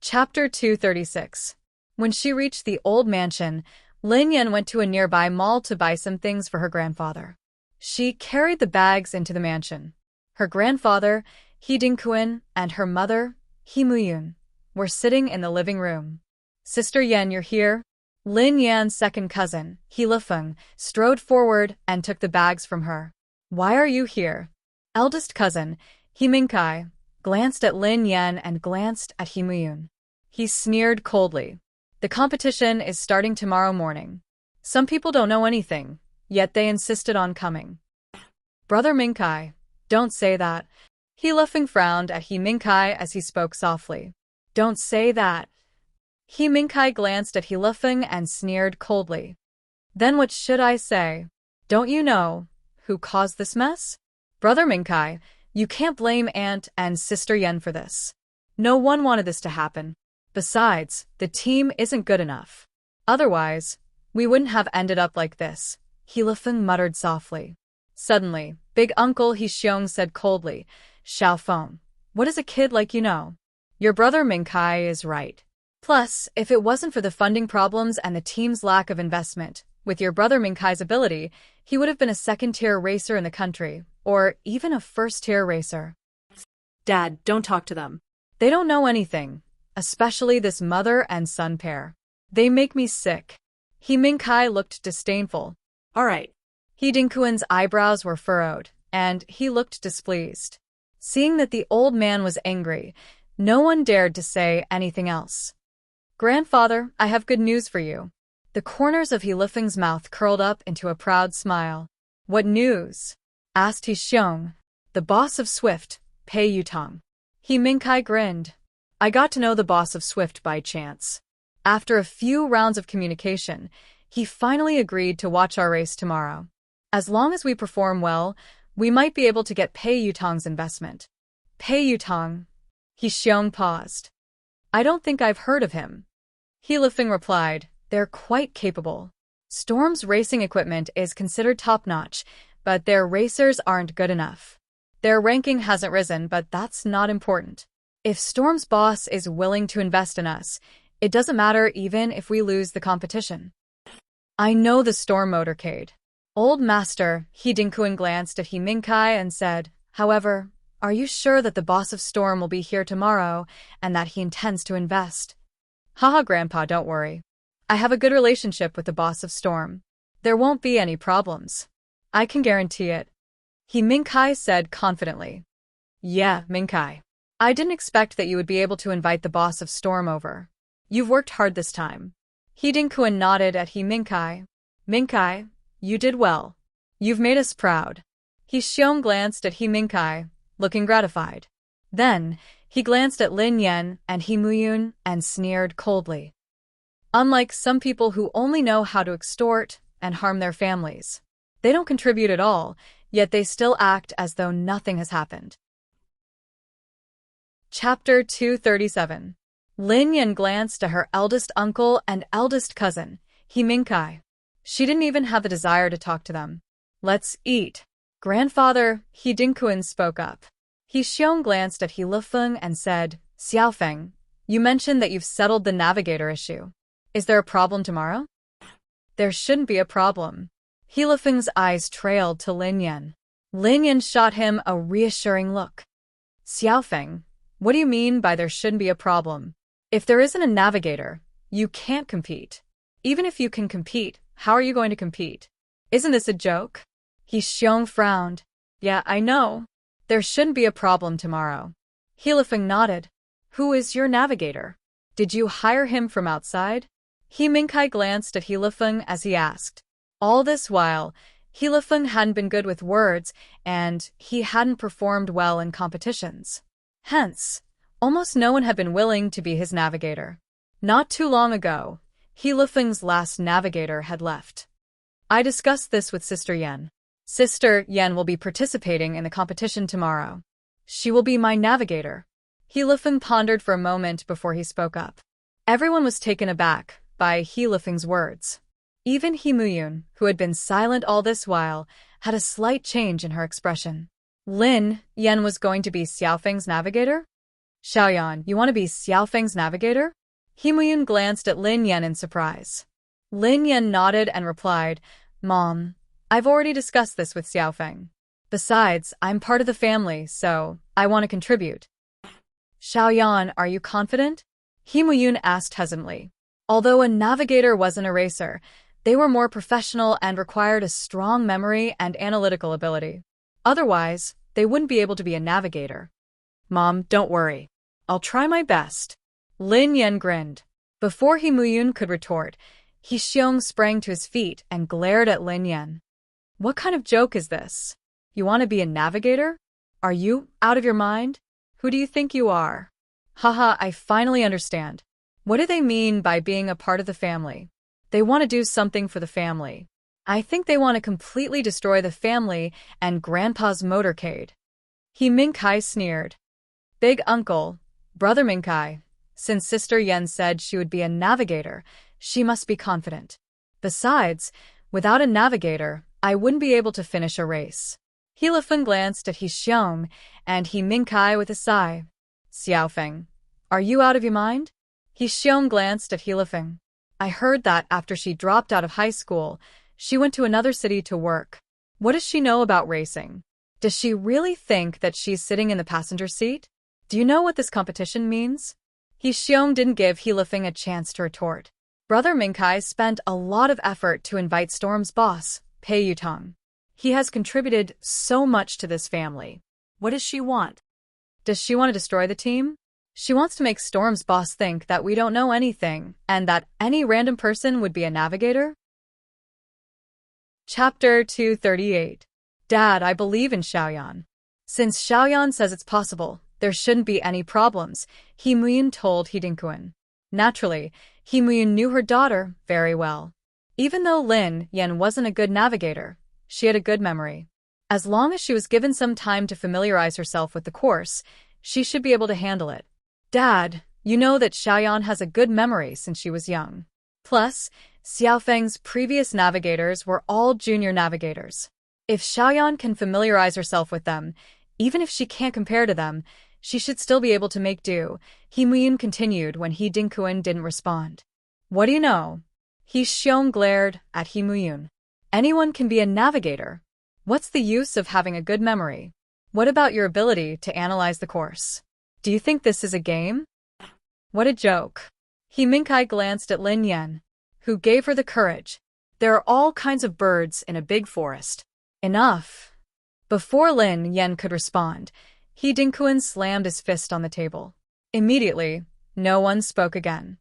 Chapter 236. When she reached the old mansion, Lin Yan went to a nearby mall to buy some things for her grandfather. She carried the bags into the mansion. Her grandfather, He Dingkuan, and her mother, He Muyun, were sitting in the living room. "Sister Yan, you're here?" Lin Yan's second cousin, He Lifeng, strode forward and took the bags from her. "Why are you here?" Eldest cousin, He Mingkai, glanced at Lin Yan and glanced at He Muyun. He sneered coldly. "The competition is starting tomorrow morning. Some people don't know anything, yet they insisted on coming." "Brother Mingkai, don't say that." He Lifeng frowned at He Mingkai as he spoke softly. "Don't say that." He Mingkai glanced at He Lifeng and sneered coldly. "Then what should I say? Don't you know who caused this mess?" "Brother Mingkai, you can't blame Aunt and Sister Yan for this. No one wanted this to happen. Besides, the team isn't good enough. Otherwise, we wouldn't have ended up like this," He Lifeng muttered softly. Suddenly, Big Uncle He Xiong said coldly, "Xiaofeng, what does a kid like you know? Your brother Mingkai is right. Plus, if it wasn't for the funding problems and the team's lack of investment, with your brother Mingkai's ability, he would have been a second-tier racer in the country, or even a first-tier racer." "Dad, don't talk to them." "They don't know anything, especially this mother and son pair. They make me sick." He Mingkai looked disdainful. "All right." He Dingkuan's eyebrows were furrowed, and he looked displeased. Seeing that the old man was angry, no one dared to say anything else. "Grandfather, I have good news for you." The corners of He Lifeng's mouth curled up into a proud smile. "What news?" asked He Xiong. "The boss of Swift, Pei Yutong." He Mingkai grinned. "I got to know the boss of Swift by chance. After a few rounds of communication, he finally agreed to watch our race tomorrow. As long as we perform well, we might be able to get Pei Yutong's investment." "Pei Yutong?" He Xiong paused. "I don't think I've heard of him." He Lifeng replied, "They're quite capable. Storm's racing equipment is considered top-notch, but their racers aren't good enough. Their ranking hasn't risen, but that's not important. If Storm's boss is willing to invest in us, it doesn't matter even if we lose the competition." "I know the Storm motorcade." Old Master He Dingkuan glanced at He Mingkai and said, "However, are you sure that the boss of Storm will be here tomorrow and that he intends to invest?" "Haha, Grandpa, don't worry. I have a good relationship with the boss of Storm. There won't be any problems. I can guarantee it," He Mingkai said confidently. "Yeah, Mingkai. I didn't expect that you would be able to invite the boss of Storm over. You've worked hard this time." He Dingkuan nodded at He Mingkai. "Mingkai, you did well. You've made us proud." He Xiong glanced at He Mingkai, looking gratified. Then, he glanced at Lin Yan and He Muyun and sneered coldly. "Unlike some people who only know how to extort and harm their families, they don't contribute at all, yet they still act as though nothing has happened." Chapter 237. Lin Yan glanced at her eldest uncle and eldest cousin, He Mingkai. She didn't even have the desire to talk to them. "Let's eat." "Grandfather," He Dingkuan spoke up. He Xiong glanced at He Lifeng and said, "Xiaofeng, you mentioned that you've settled the navigator issue. Is there a problem tomorrow?" "There shouldn't be a problem." He Lifeng's eyes trailed to Lin Yan. Lin Yan shot him a reassuring look. "Xiaofeng, what do you mean by there shouldn't be a problem? If there isn't a navigator, you can't compete. Even if you can compete, how are you going to compete? Isn't this a joke?" He Xiong frowned. "Yeah, I know. There shouldn't be a problem tomorrow." He Lifeng nodded. "Who is your navigator? Did you hire him from outside?" He Mingkai glanced at He Lifeng as he asked. All this while, He Lifeng hadn't been good with words, and he hadn't performed well in competitions. Hence, almost no one had been willing to be his navigator. Not too long ago, He Lifeng's last navigator had left. "I discussed this with Sister Yan. Sister Yan will be participating in the competition tomorrow. She will be my navigator." He Lifeng pondered for a moment before he spoke up. Everyone was taken aback by He Lifeng's words. Even He Muyun, who had been silent all this while, had a slight change in her expression. Lin Yan was going to be Xiaofeng's navigator? Xiaoyan, you want to be Xiaofeng's navigator? He Muyun glanced at Lin Yan in surprise. Lin Yan nodded and replied, Mom, I've already discussed this with Xiaofeng. Besides, I'm part of the family, so I want to contribute. Xiaoyan, are you confident? He Muyun asked hesitantly. Although a navigator wasn't a racer, they were more professional and required a strong memory and analytical ability. Otherwise, they wouldn't be able to be a navigator. Mom, don't worry. I'll try my best. Lin Yan grinned. Before He Muyun could retort, He Xiong sprang to his feet and glared at Lin Yan. What kind of joke is this? You want to be a navigator? Are you out of your mind? Who do you think you are? Haha, I finally understand. What do they mean by being a part of the family? They want to do something for the family. I think they want to completely destroy the family and Grandpa's motorcade. He Mingkai sneered. Big uncle, brother Mingkai, since Sister Yen said she would be a navigator, she must be confident. Besides, without a navigator, I wouldn't be able to finish a race. He Lifeng glanced at He Xiong and He Mingkai with a sigh. Xiaofeng, are you out of your mind? He Xiong glanced at He Lifeng. I heard that after she dropped out of high school, she went to another city to work. What does she know about racing? Does she really think that she's sitting in the passenger seat? Do you know what this competition means? He Xiong didn't give He Lifeng a chance to retort. Brother Mingkai spent a lot of effort to invite Storm's boss, Pei Yutong. He has contributed so much to this family. What does she want? Does she want to destroy the team? She wants to make Storm's boss think that we don't know anything and that any random person would be a navigator? Chapter 238. Dad, I believe in Xiaoyan. Since Xiaoyan says it's possible, there shouldn't be any problems, He Muyun told He Dinkuan. Naturally, He Muyun knew her daughter very well. Even though Lin Yan wasn't a good navigator, she had a good memory. As long as she was given some time to familiarize herself with the course, she should be able to handle it. Dad, you know that Xiaoyan has a good memory since she was young. Plus, Xiaofeng's previous navigators were all junior navigators. If Xiaoyan can familiarize herself with them, even if she can't compare to them, she should still be able to make do, He Muyun continued when He Dinkuan didn't respond. What do you know? He Xiong glared at He Muyun. Anyone can be a navigator. What's the use of having a good memory? What about your ability to analyze the course? Do you think this is a game? What a joke. He Mingkai glanced at Lin Yan, who gave her the courage. There are all kinds of birds in a big forest. Enough. Before Lin Yan could respond, He Dinkuan slammed his fist on the table. Immediately, no one spoke again.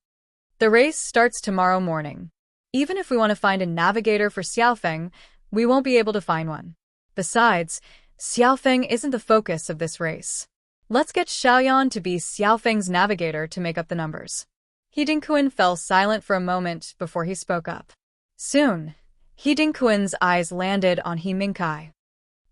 The race starts tomorrow morning. Even if we want to find a navigator for Xiaofeng, we won't be able to find one. Besides, Xiaofeng isn't the focus of this race. Let's get Xiaoyan to be Xiaofeng's navigator to make up the numbers. He Dinkuan fell silent for a moment before he spoke up. Soon, He Dinkuan's eyes landed on He Mingkai.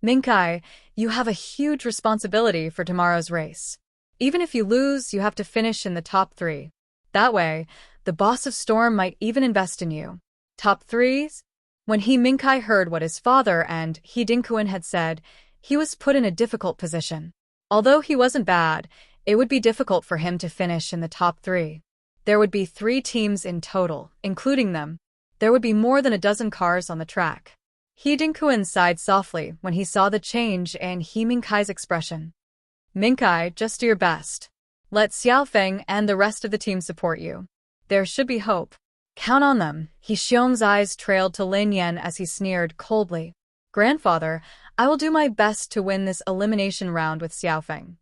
Mingkai, you have a huge responsibility for tomorrow's race. Even if you lose, you have to finish in the top 3. That way, the boss of Storm might even invest in you. Top 3s? When He Mingkai heard what his father and He Dinkuan had said, he was put in a difficult position. Although he wasn't bad, it would be difficult for him to finish in the top 3. There would be 3 teams in total, including them. There would be more than a dozen cars on the track. He Dinkuan sighed softly when he saw the change in He Mingkai's expression. Mingkai, just do your best. Let Xiaofeng and the rest of the team support you. There should be hope. Count on them. He Xiong's eyes trailed to Lin Yan as he sneered coldly. Grandfather, I will do my best to win this elimination round with Xiaofeng.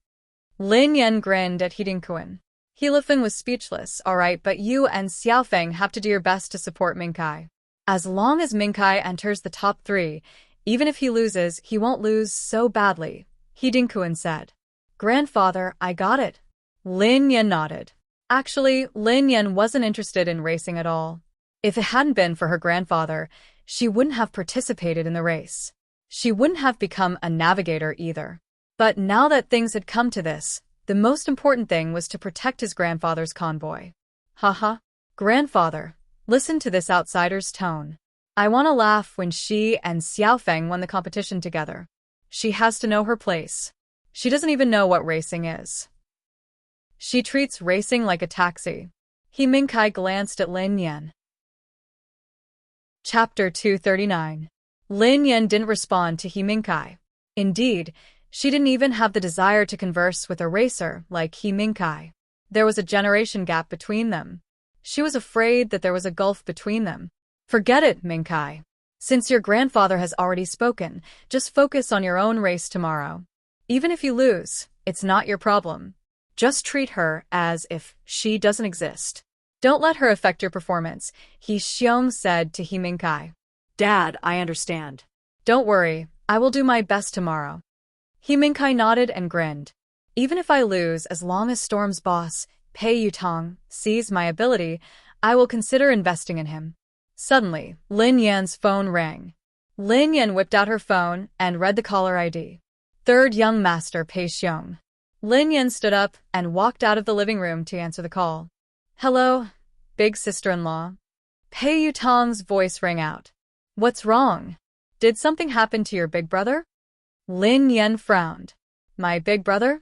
Lin Yan grinned at He Dinkuan. He Lifeng was speechless. All right, but you and Xiaofeng have to do your best to support Mingkai. As long as Mingkai enters the top 3, even if he loses, he won't lose so badly, He Dinkuan said. Grandfather, I got it. Lin Yan nodded. Actually, Lin Yan wasn't interested in racing at all. If it hadn't been for her grandfather, she wouldn't have participated in the race. She wouldn't have become a navigator either. But now that things had come to this, the most important thing was to protect his grandfather's convoy. Haha. Grandfather, listen to this outsider's tone. I want to laugh when she and Xiaofeng won the competition together. She has to know her place. She doesn't even know what racing is. She treats racing like a taxi. He Mingkai glanced at Lin Yan. Chapter 239. Lin Yan didn't respond to He Mingkai. Indeed, she didn't even have the desire to converse with a racer like He Mingkai. There was a generation gap between them. She was afraid that there was a gulf between them. Forget it, Mingkai. Since your grandfather has already spoken, just focus on your own race tomorrow. Even if you lose, it's not your problem. Just treat her as if she doesn't exist. Don't let her affect your performance, He Xiong said to He Mingkai. Dad, I understand. Don't worry, I will do my best tomorrow. He Mingkai nodded and grinned. Even if I lose, as long as Storm's boss, Pei Yutong, sees my ability, I will consider investing in him. Suddenly, Lin Yan's phone rang. Lin Yan whipped out her phone and read the caller ID. Third young master Pei Xiong. Lin Yan stood up and walked out of the living room to answer the call. Hello, big sister-in-law. Pei Yutong's voice rang out. What's wrong? Did something happen to your big brother? Lin Yan frowned. My big brother?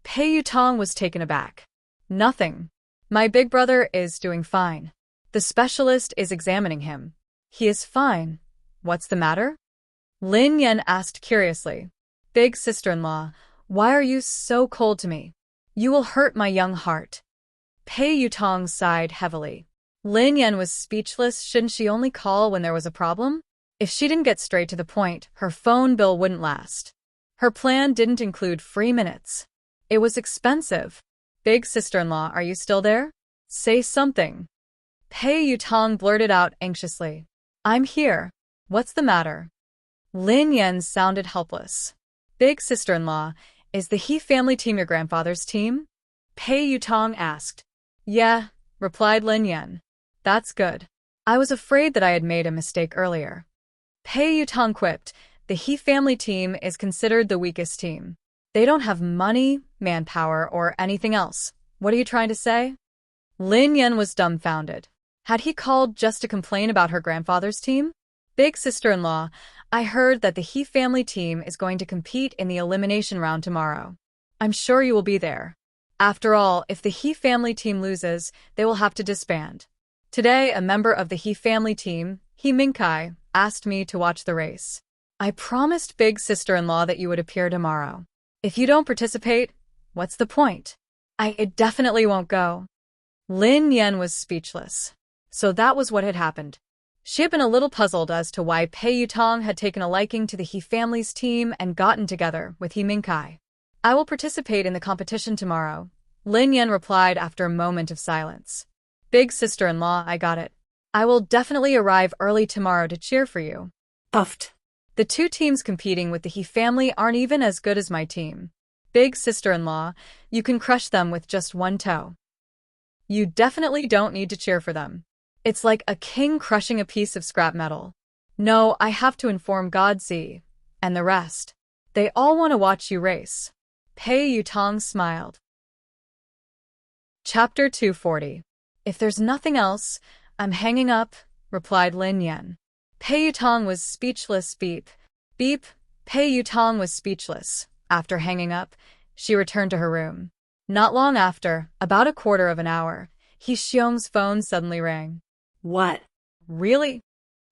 Pei Yutong was taken aback. Nothing. My big brother is doing fine. The specialist is examining him. He is fine. What's the matter? Lin Yan asked curiously. Big sister-in-law, why are you so cold to me? You will hurt my young heart. Pei Yutong sighed heavily. Lin Yan was speechless. Shouldn't she only call when there was a problem? If she didn't get straight to the point, her phone bill wouldn't last. Her plan didn't include free minutes. It was expensive. Big sister-in-law, are you still there? Say something. Pei Yutong blurted out anxiously. I'm here. What's the matter? Lin Yan sounded helpless. Big sister-in-law, is the He family team your grandfather's team? Pei Yutong asked. Yeah, replied Lin Yan. That's good. I was afraid that I had made a mistake earlier. Pei Yutong quipped. The He family team is considered the weakest team. They don't have money, manpower, or anything else. What are you trying to say? Lin Yan was dumbfounded. Had he called just to complain about her grandfather's team? Big sister-in-law, I heard that the He family team is going to compete in the elimination round tomorrow. I'm sure you will be there. After all, if the He family team loses, they will have to disband. Today, a member of the He family team, He Mingkai, asked me to watch the race. I promised big sister-in-law that you would appear tomorrow. If you don't participate, what's the point? I definitely won't go. Lin Yan was speechless. So that was what had happened. She had been a little puzzled as to why Pei Yutong had taken a liking to the He family's team and gotten together with He Mingkai. I will participate in the competition tomorrow, Lin Yan replied after a moment of silence. Big sister-in-law, I got it. I will definitely arrive early tomorrow to cheer for you. Puffed. The two teams competing with the He family aren't even as good as my team. Big sister-in-law, you can crush them with just one toe. You definitely don't need to cheer for them. It's like a king crushing a piece of scrap metal. No, I have to inform Godzi and the rest. They all want to watch you race. Pei Yutong smiled. Chapter 240. If there's nothing else, I'm hanging up, replied Lin Yan. Pei Yutong was speechless. Beep. Beep. Pei Yutong was speechless. After hanging up, she returned to her room. Not long after, about a quarter of an hour, He Xiong's phone suddenly rang. What? Really?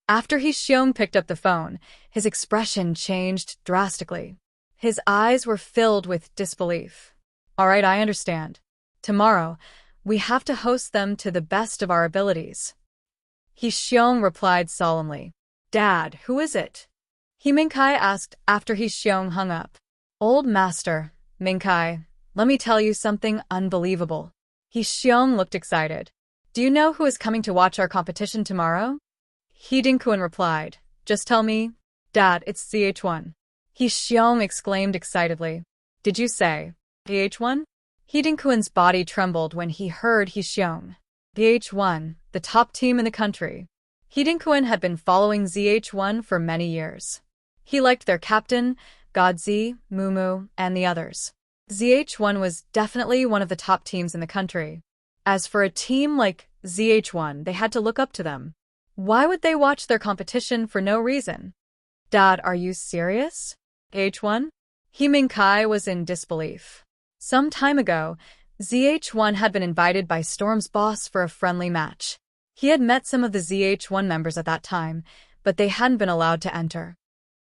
After He Xiong picked up the phone, his expression changed drastically. His eyes were filled with disbelief. All right, I understand. Tomorrow, we have to host them to the best of our abilities. He Xiong replied solemnly. Dad, who is it? He Mingkai asked after He Xiong hung up. Old master, Mingkai, let me tell you something unbelievable. He Xiong looked excited. Do you know who is coming to watch our competition tomorrow? He Dingkuan replied. Just tell me. Dad, it's ZH1. He Xiong exclaimed excitedly. Did you say ZH1? He Dingkuan's body trembled when he heard He Xiong. ZH1, the top team in the country. He Dingkuan had been following ZH1 for many years. He liked their captain, Godzi, Mumu, and the others. ZH1 was definitely one of the top teams in the country. As for a team like ZH1, they had to look up to them. Why would they watch their competition for no reason? Dad, are you serious? H1? He Mingkai was in disbelief. Some time ago, ZH1 had been invited by Storm's boss for a friendly match. He had met some of the ZH1 members at that time, but they hadn't been allowed to enter.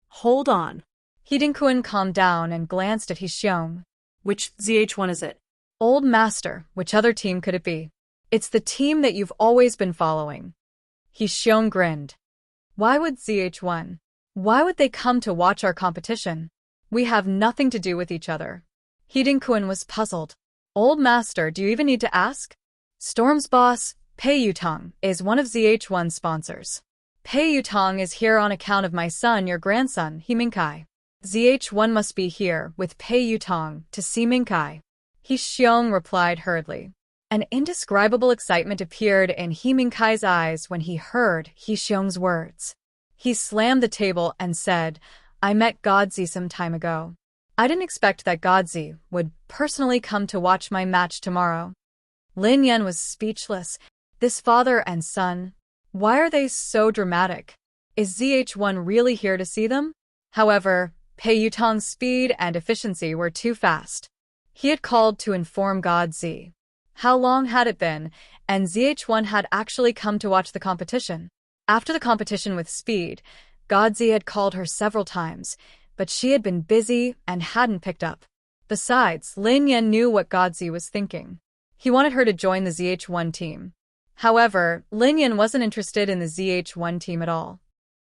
Hold on. He Dinkuan calmed down and glanced at Xiong. Which ZH1 is it? Old Master, which other team could it be? It's the team that you've always been following. Xiong grinned. Why would ZH1? Why would they come to watch our competition? We have nothing to do with each other. He Dinkuan was puzzled. Old Master, do you even need to ask? Storm's boss, Pei Yutong, is one of ZH1's sponsors. Pei Yutong is here on account of my son, your grandson, He Mingkai. ZH1 must be here with Pei Yutong to see Mingkai. He Xiong replied hurriedly. An indescribable excitement appeared in He Mingkai's eyes when he heard He Xiong's words. He slammed the table and said, I met Godzi some time ago. I didn't expect that Godzi would personally come to watch my match tomorrow. Lin Yan was speechless. This father and son, why are they so dramatic? Is ZH1 really here to see them? However, Pei Yutong's speed and efficiency were too fast. He had called to inform Godzi. How long had it been, and ZH1 had actually come to watch the competition? After the competition with speed, Godzi had called her several times, but she had been busy and hadn't picked up. Besides, Lin Yan knew what Godzi was thinking. He wanted her to join the ZH1 team. However, Lin Yan wasn't interested in the ZH1 team at all.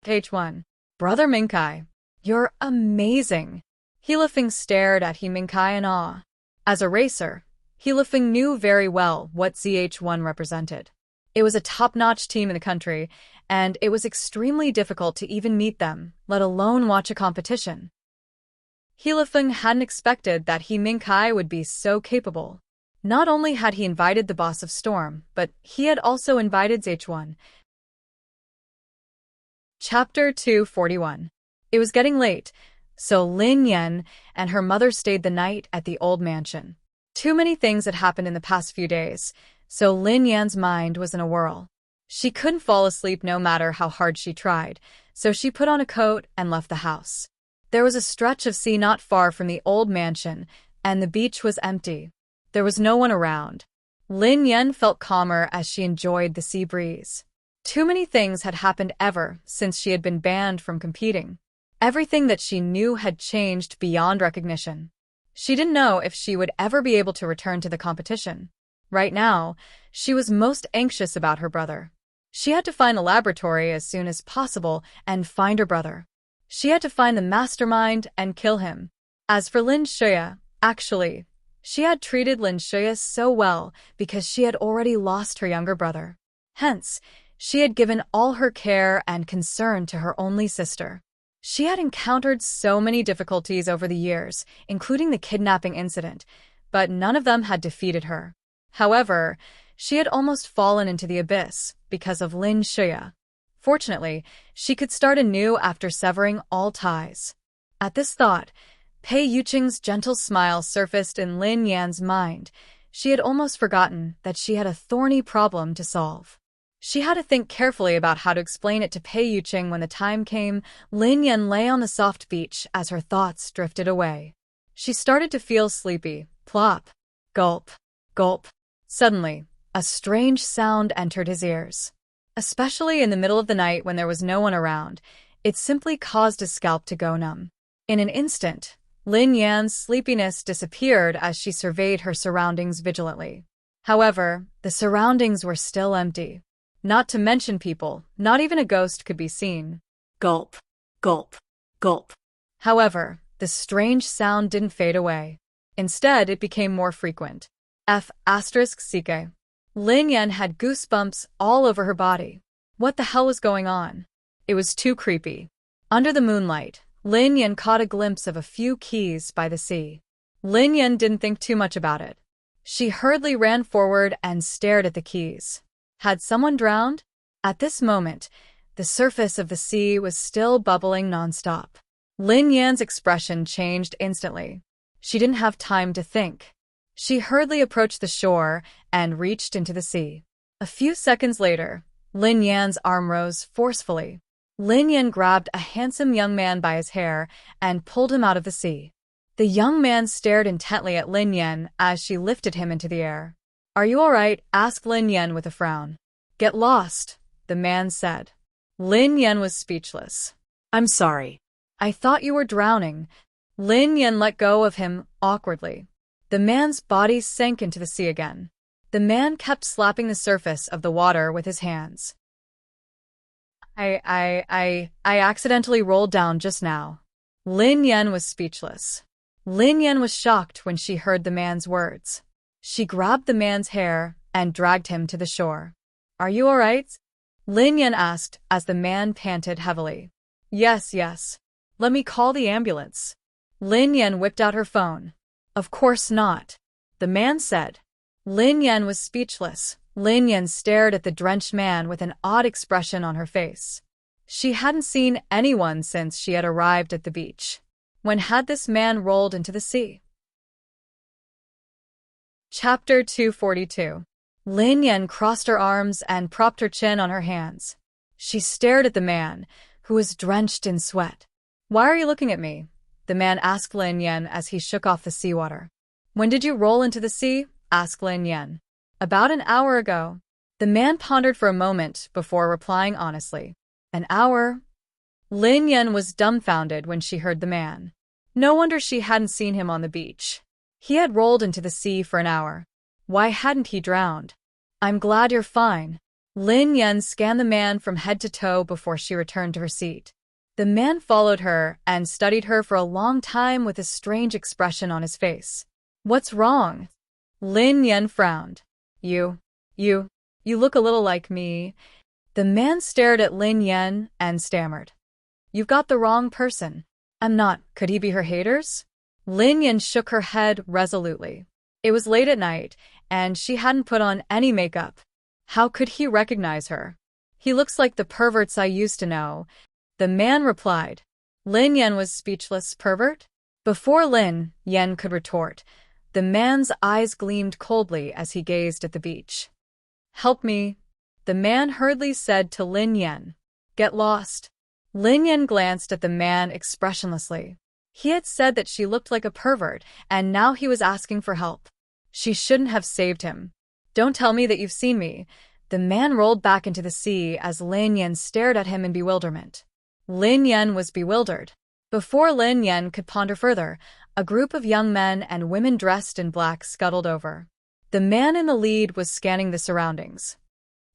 H1. Brother Mingkai, you're amazing. He Lifeng stared at He Mingkai in awe. As a racer, He Lifeng knew very well what ZH1 represented. It was a top-notch team in the country, and it was extremely difficult to even meet them, let alone watch a competition. He Lifeng hadn't expected that He Mingkai would be so capable. Not only had he invited the boss of Storm, but he had also invited ZH1. Chapter 241. It was getting late, so Lin Yan and her mother stayed the night at the old mansion. Too many things had happened in the past few days, so Lin Yan's mind was in a whirl. She couldn't fall asleep no matter how hard she tried, so she put on a coat and left the house. There was a stretch of sea not far from the old mansion, and the beach was empty. There was no one around. Lin Yan felt calmer as she enjoyed the sea breeze. Too many things had happened ever since she had been banned from competing. Everything that she knew had changed beyond recognition. She didn't know if she would ever be able to return to the competition. Right now, she was most anxious about her brother. She had to find a laboratory as soon as possible and find her brother. She had to find the mastermind and kill him. As for Lin Shuya, actually, she had treated Lin Shuya so well because she had already lost her younger brother. Hence, she had given all her care and concern to her only sister. She had encountered so many difficulties over the years, including the kidnapping incident, but none of them had defeated her. However, she had almost fallen into the abyss because of Lin Shuya. Fortunately, she could start anew after severing all ties. At this thought, Pei Yuqing's gentle smile surfaced in Lin Yan's mind. She had almost forgotten that she had a thorny problem to solve. She had to think carefully about how to explain it to Pei Yuqing when the time came. Lin Yan lay on the soft beach as her thoughts drifted away. She started to feel sleepy. Plop. Gulp. Gulp. Suddenly, a strange sound entered his ears. Especially in the middle of the night when there was no one around, it simply caused his scalp to go numb. In an instant, Lin Yan's sleepiness disappeared as she surveyed her surroundings vigilantly. However, the surroundings were still empty. Not to mention people, not even a ghost could be seen. Gulp. Gulp. Gulp. However, the strange sound didn't fade away. Instead, it became more frequent. F***Ck. Lin Yan had goosebumps all over her body. What the hell was going on? It was too creepy. Under the moonlight, Lin Yan caught a glimpse of a few keys by the sea. Lin Yan didn't think too much about it. She hurriedly ran forward and stared at the keys. Had someone drowned? At this moment, the surface of the sea was still bubbling nonstop. Lin Yan's expression changed instantly. She didn't have time to think. She hurriedly approached the shore and reached into the sea. A few seconds later, Lin Yan's arm rose forcefully. Lin Yan grabbed a handsome young man by his hair and pulled him out of the sea. The young man stared intently at Lin Yan as she lifted him into the air. Are you all right? Asked Lin Yan with a frown. Get lost, the man said. Lin Yan was speechless. I'm sorry. I thought you were drowning. Lin Yan let go of him awkwardly. The man's body sank into the sea again. The man kept slapping the surface of the water with his hands. I accidentally rolled down just now. Lin Yan was speechless. Lin Yan was shocked when she heard the man's words. She grabbed the man's hair and dragged him to the shore. Are you all right? Lin Yan asked as the man panted heavily. Yes. Let me call the ambulance. Lin Yan whipped out her phone. Of course not, the man said. Lin Yan was speechless. Lin Yan stared at the drenched man with an odd expression on her face. She hadn't seen anyone since she had arrived at the beach. When had this man rolled into the sea? Chapter 242. Lin Yan crossed her arms and propped her chin on her hands. She stared at the man, who was drenched in sweat. Why are you looking at me? The man asked Lin Yan as he shook off the seawater. When did you roll into the sea? Asked Lin Yan. About an hour ago. The man pondered for a moment before replying honestly. An hour? Lin Yan was dumbfounded when she heard the man. No wonder she hadn't seen him on the beach. He had rolled into the sea for an hour. Why hadn't he drowned? I'm glad you're fine. Lin Yan scanned the man from head to toe before she returned to her seat. The man followed her and studied her for a long time with a strange expression on his face. What's wrong? Lin Yan frowned. You look a little like me. The man stared at Lin Yan and stammered. You've got the wrong person. I'm not. Could he be her haters? Lin Yan shook her head resolutely. It was late at night, and she hadn't put on any makeup. How could he recognize her? He looks like the perverts I used to know. The man replied. Lin Yan was speechless. Pervert? Before Lin Yan could retort, the man's eyes gleamed coldly as he gazed at the beach. Help me, the man hurriedly said to Lin Yan. Get lost. Lin Yan glanced at the man expressionlessly. He had said that she looked like a pervert, and now he was asking for help. She shouldn't have saved him. Don't tell me that you've seen me. The man rolled back into the sea as Lin Yan stared at him in bewilderment. Lin Yan was bewildered. Before Lin Yan could ponder further, a group of young men and women dressed in black scuttled over. The man in the lead was scanning the surroundings.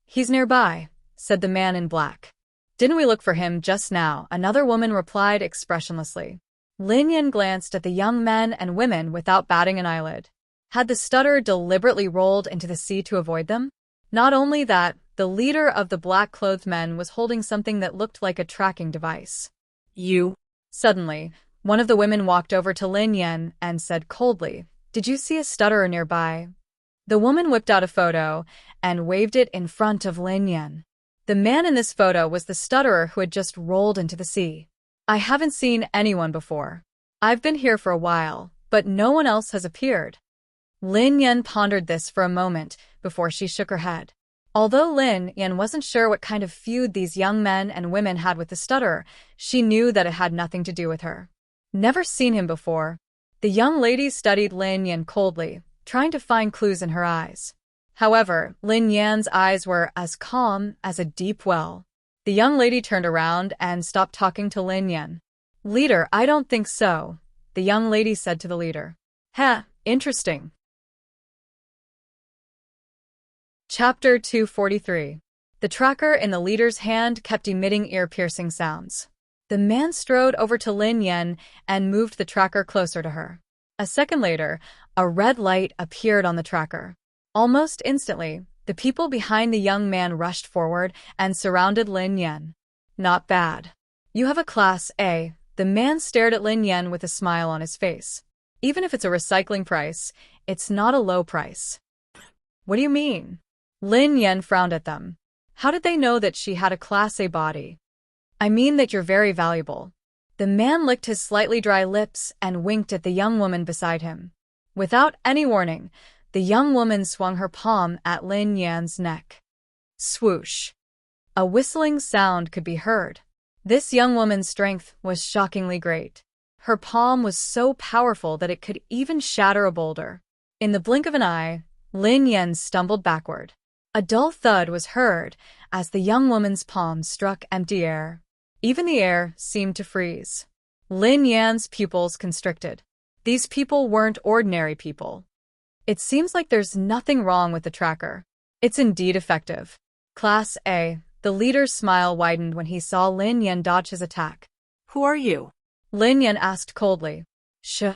He's nearby, said the man in black. Didn't we look for him just now? Another woman replied expressionlessly. Lin Yan glanced at the young men and women without batting an eyelid. Had the stutterer deliberately rolled into the sea to avoid them? Not only that, the leader of the black-clothed men was holding something that looked like a tracking device. You. Suddenly, one of the women walked over to Lin Yan and said coldly, Did you see a stutterer nearby? The woman whipped out a photo and waved it in front of Lin Yan. The man in this photo was the stutterer who had just rolled into the sea. I haven't seen anyone before. I've been here for a while, but no one else has appeared. Lin Yan pondered this for a moment before she shook her head. Although Lin Yan wasn't sure what kind of feud these young men and women had with the stutterer, she knew that it had nothing to do with her. Never seen him before. The young lady studied Lin Yan coldly, trying to find clues in her eyes. However, Lin Yan's eyes were as calm as a deep well. The young lady turned around and stopped talking to Lin Yan. Leader, I don't think so, the young lady said to the leader. Interesting. Chapter 243. The tracker in the leader's hand kept emitting ear-piercing sounds. The man strode over to Lin Yan and moved the tracker closer to her. A second later, a red light appeared on the tracker. Almost instantly, the people behind the young man rushed forward and surrounded Lin Yan. Not bad. You have a Class A. The man stared at Lin Yan with a smile on his face. Even if it's a recycling price, it's not a low price. What do you mean? Lin Yan frowned at them. How did they know that she had a Class A body? I mean that you're very valuable. The man licked his slightly dry lips and winked at the young woman beside him. Without any warning, the young woman swung her palm at Lin Yan's neck. Swoosh. A whistling sound could be heard. This young woman's strength was shockingly great. Her palm was so powerful that it could even shatter a boulder. In the blink of an eye, Lin Yan stumbled backward. A dull thud was heard as the young woman's palm struck empty air. Even the air seemed to freeze. Lin Yan's pupils constricted. These people weren't ordinary people. It seems like there's nothing wrong with the tracker. It's indeed effective. Class A. The leader's smile widened when he saw Lin Yan dodge his attack. Who are you? Lin Yan asked coldly. Shh.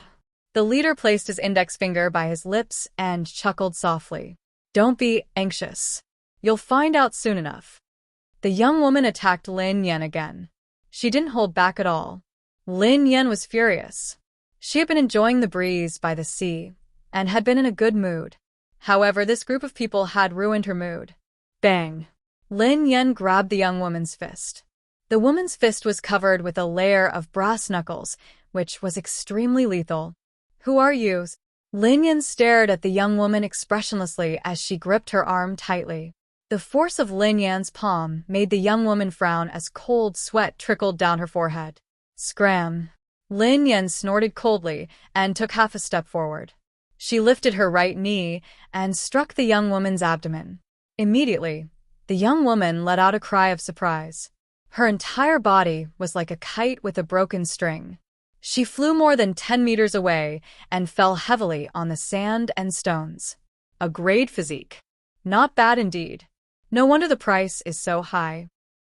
The leader placed his index finger by his lips and chuckled softly. Don't be anxious. You'll find out soon enough. The young woman attacked Lin Yan again. She didn't hold back at all. Lin Yan was furious. She had been enjoying the breeze by the sea and had been in a good mood. However, this group of people had ruined her mood. Bang! Lin Yan grabbed the young woman's fist. The woman's fist was covered with a layer of brass knuckles, which was extremely lethal. Who are you? Lin Yan stared at the young woman expressionlessly as she gripped her arm tightly. The force of Lin Yan's palm made the young woman frown as cold sweat trickled down her forehead. Scram! Lin Yan snorted coldly and took half a step forward. She lifted her right knee and struck the young woman's abdomen. Immediately, the young woman let out a cry of surprise. Her entire body was like a kite with a broken string. She flew more than 10 meters away and fell heavily on the sand and stones. A great physique. Not bad indeed. No wonder the price is so high.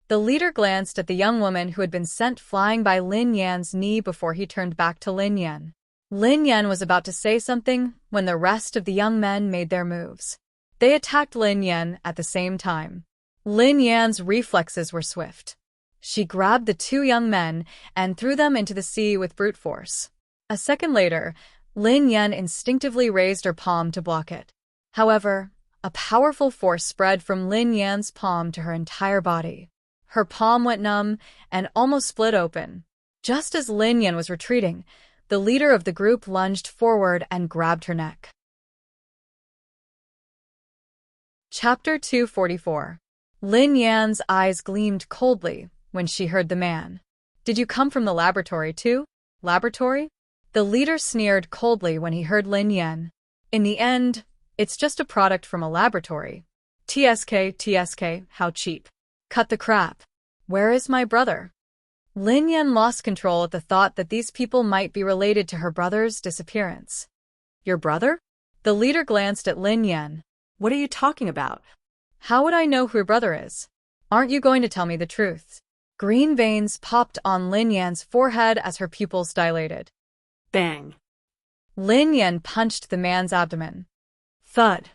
The leader glanced at the young woman who had been sent flying by Lin Yan's knee before he turned back to Lin Yan. Lin Yan was about to say something when the rest of the young men made their moves. They attacked Lin Yan at the same time. Lin Yan's reflexes were swift. She grabbed the two young men and threw them into the sea with brute force. A second later, Lin Yan instinctively raised her palm to block it. However, a powerful force spread from Lin Yan's palm to her entire body. Her palm went numb and almost split open. Just as Lin Yan was retreating, the leader of the group lunged forward and grabbed her neck. Chapter 244. Lin Yan's eyes gleamed coldly when she heard the man. Did you come from the laboratory too? Laboratory? The leader sneered coldly when he heard Lin Yan. In the end, it's just a product from a laboratory. TSK, how cheap. Cut the crap. Where is my brother? Lin Yan lost control at the thought that these people might be related to her brother's disappearance. Your brother? The leader glanced at Lin Yan. What are you talking about? How would I know who your brother is? Aren't you going to tell me the truth? Green veins popped on Lin Yan's forehead as her pupils dilated. Bang! Lin Yan punched the man's abdomen. Thud!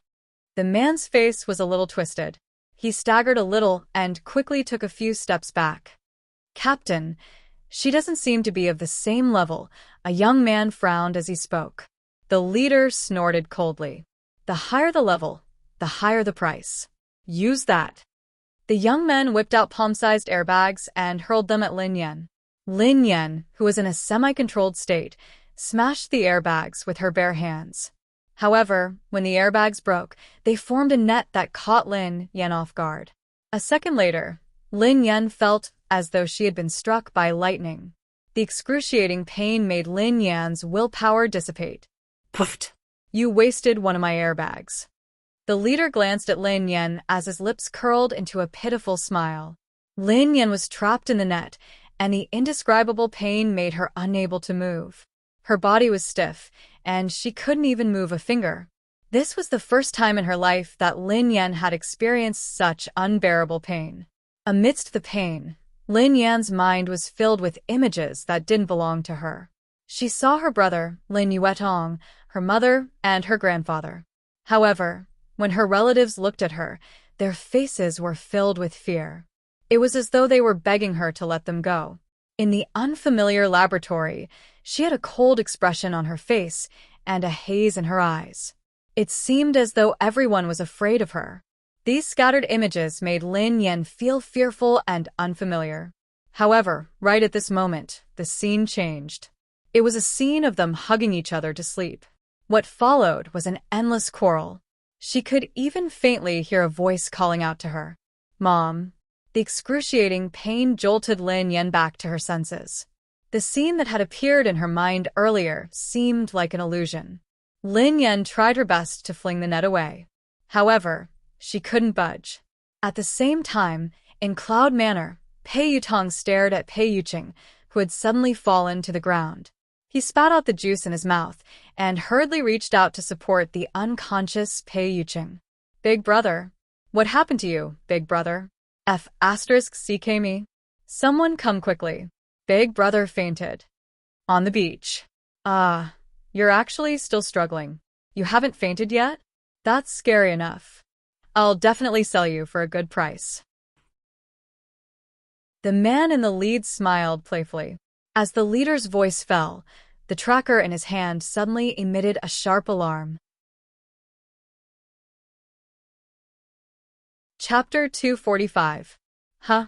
The man's face was a little twisted. He staggered a little and quickly took a few steps back. Captain, she doesn't seem to be of the same level, a young man frowned as he spoke. The leader snorted coldly. The higher the level, the higher the price. Use that. The young men whipped out palm-sized airbags and hurled them at Lin Yan. Lin Yan, who was in a semi-controlled state, smashed the airbags with her bare hands. However, when the airbags broke, they formed a net that caught Lin Yan off guard. A second later, Lin Yan felt as though she had been struck by lightning. The excruciating pain made Lin Yan's willpower dissipate. Puffed. You wasted one of my airbags. The leader glanced at Lin Yan as his lips curled into a pitiful smile. Lin Yan was trapped in the net, and the indescribable pain made her unable to move. Her body was stiff, and she couldn't even move a finger. This was the first time in her life that Lin Yan had experienced such unbearable pain. Amidst the pain, Lin Yan's mind was filled with images that didn't belong to her. She saw her brother, Lin Yuetong, her mother, and her grandfather. However, when her relatives looked at her, their faces were filled with fear. It was as though they were begging her to let them go. In the unfamiliar laboratory, she had a cold expression on her face and a haze in her eyes. It seemed as though everyone was afraid of her. These scattered images made Lin Yan feel fearful and unfamiliar. However, right at this moment, the scene changed. It was a scene of them hugging each other to sleep. What followed was an endless quarrel. She could even faintly hear a voice calling out to her. Mom. The excruciating pain jolted Lin Yan back to her senses. The scene that had appeared in her mind earlier seemed like an illusion. Lin Yan tried her best to fling the net away. However, she couldn't budge. At the same time, in Cloud Manor, Pei Yutong stared at Pei Yuqing, who had suddenly fallen to the ground. He spat out the juice in his mouth and hurriedly reached out to support the unconscious Pei Yuqing. Big brother. What happened to you, big brother? CK me. Someone come quickly. Big brother fainted. On the beach. You're actually still struggling. You haven't fainted yet? That's scary enough. I'll definitely sell you for a good price. The man in the lead smiled playfully. As the leader's voice fell, the tracker in his hand suddenly emitted a sharp alarm. Chapter 245. Huh?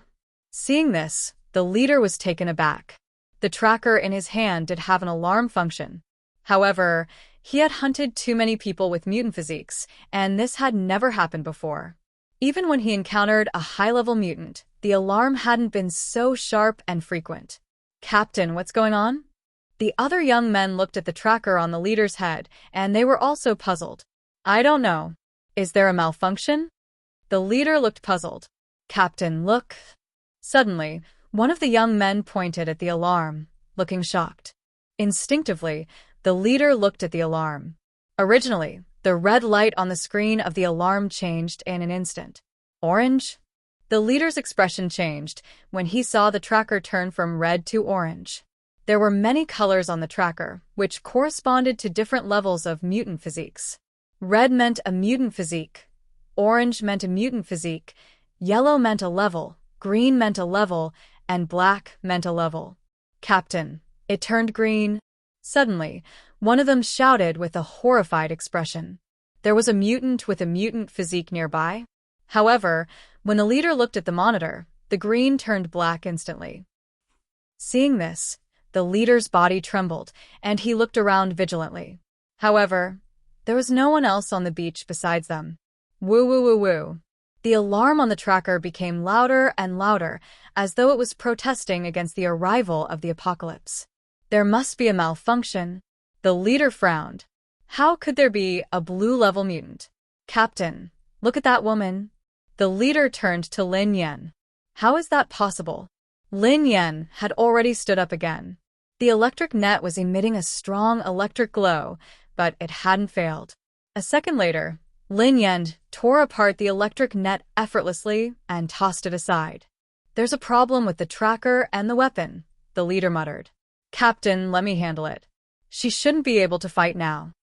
Seeing this, the leader was taken aback. The tracker in his hand did have an alarm function. However, he had hunted too many people with mutant physiques, and this had never happened before. Even when he encountered a high-level mutant, the alarm hadn't been so sharp and frequent. Captain, what's going on? The other young men looked at the tracker on the leader's head, and they were also puzzled. I don't know. Is there a malfunction? The leader looked puzzled. Captain, look. Suddenly, one of the young men pointed at the alarm, looking shocked. Instinctively, the leader looked at the alarm. Originally, the red light on the screen of the alarm changed in an instant. Orange? The leader's expression changed when he saw the tracker turn from red to orange. There were many colors on the tracker, which corresponded to different levels of mutant physiques. Red meant a mutant physique, orange meant a mutant physique, yellow meant a level, green meant a level, and black meant a level. Captain, it turned green. Suddenly, one of them shouted with a horrified expression. There was a mutant with a mutant physique nearby. However, when the leader looked at the monitor, the green turned black instantly. Seeing this, the leader's body trembled, and he looked around vigilantly. However, there was no one else on the beach besides them. Woo woo woo woo. The alarm on the tracker became louder and louder, as though it was protesting against the arrival of the apocalypse. There must be a malfunction. The leader frowned. How could there be a blue-level mutant? Captain, look at that woman. The leader turned to Lin Yan. How is that possible? Lin Yan had already stood up again. The electric net was emitting a strong electric glow, but it hadn't failed. A second later, Lin Yan tore apart the electric net effortlessly and tossed it aside. There's a problem with the tracker and the weapon, the leader muttered. Captain, let me handle it. She shouldn't be able to fight now.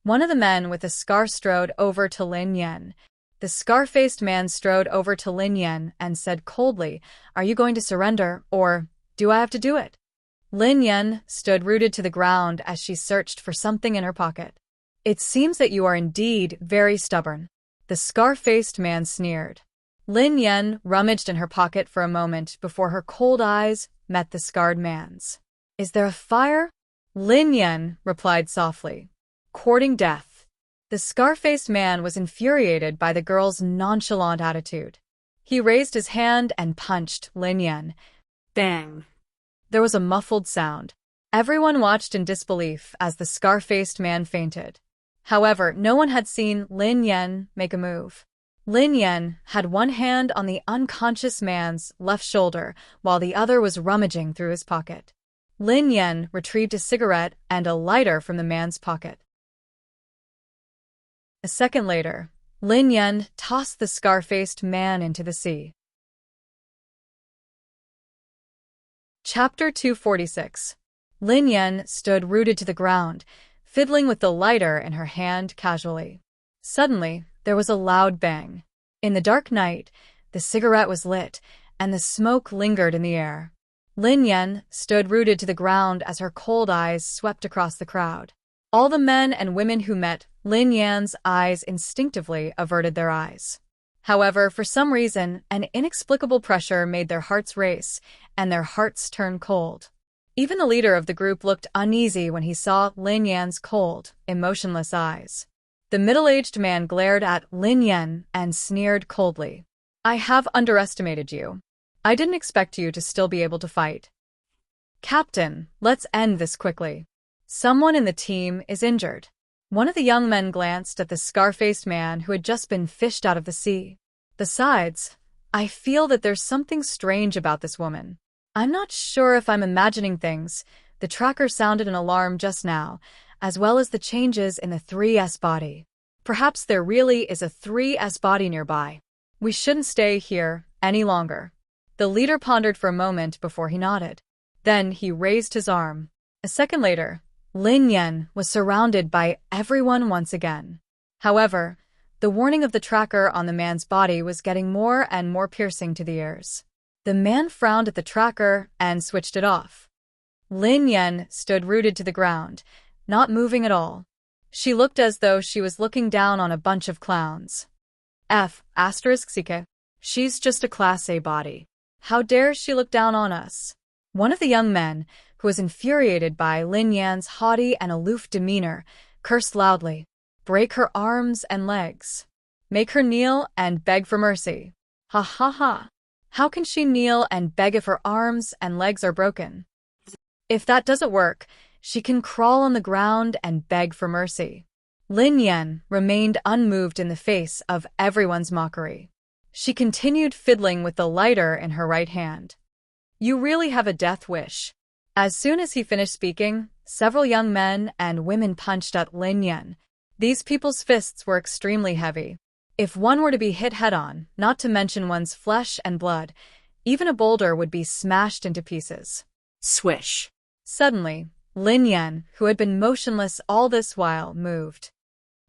One of the men with a scar strode over to Lin Yan. The scar-faced man strode over to Lin Yan and said coldly, Are you going to surrender, or do I have to do it? Lin Yan stood rooted to the ground as she searched for something in her pocket. It seems that you are indeed very stubborn. The scar-faced man sneered. Lin Yan rummaged in her pocket for a moment before her cold eyes met the scarred man's. Is there a fire? Lin Yan replied softly. Courting death. The scar-faced man was infuriated by the girl's nonchalant attitude. He raised his hand and punched Lin Yan. Bang. There was a muffled sound. Everyone watched in disbelief as the scar-faced man fainted. However, no one had seen Lin Yan make a move. Lin Yan had one hand on the unconscious man's left shoulder while the other was rummaging through his pocket. Lin Yan retrieved a cigarette and a lighter from the man's pocket. A second later, Lin Yan tossed the scar-faced man into the sea. Chapter 246. Lin Yan stood rooted to the ground, fiddling with the lighter in her hand casually. Suddenly, there was a loud bang. In the dark night, the cigarette was lit, and the smoke lingered in the air. Lin Yan stood rooted to the ground as her cold eyes swept across the crowd. All the men and women who met Lin Yan's eyes instinctively averted their eyes. However, for some reason, an inexplicable pressure made their hearts race, and their hearts turn cold. Even the leader of the group looked uneasy when he saw Lin Yan's cold, emotionless eyes. The middle-aged man glared at Lin Yan and sneered coldly. I have underestimated you. I didn't expect you to still be able to fight. Captain, let's end this quickly. Someone in the team is injured. One of the young men glanced at the scar-faced man who had just been fished out of the sea. Besides, I feel that there's something strange about this woman. I'm not sure if I'm imagining things. The tracker sounded an alarm just now, as well as the changes in the 3S body. Perhaps there really is a 3S body nearby. We shouldn't stay here any longer. The leader pondered for a moment before he nodded. Then he raised his arm. A second later, Lin Yan was surrounded by everyone once again. However, the warning of the tracker on the man's body was getting more and more piercing to the ears. The man frowned at the tracker and switched it off. Lin Yan stood rooted to the ground, not moving at all. She looked as though she was looking down on a bunch of clowns. She's just a Class A body. How dare she look down on us? One of the young men, who was infuriated by Lin Yan's haughty and aloof demeanor, cursed loudly. Break her arms and legs. Make her kneel and beg for mercy. Ha ha ha. How can she kneel and beg if her arms and legs are broken? If that doesn't work, she can crawl on the ground and beg for mercy. Lin Yan remained unmoved in the face of everyone's mockery. She continued fiddling with the lighter in her right hand. You really have a death wish. As soon as he finished speaking, several young men and women punched at Lin Yan. These people's fists were extremely heavy. If one were to be hit head-on, not to mention one's flesh and blood, even a boulder would be smashed into pieces. Swish. Suddenly, Lin Yan, who had been motionless all this while, moved.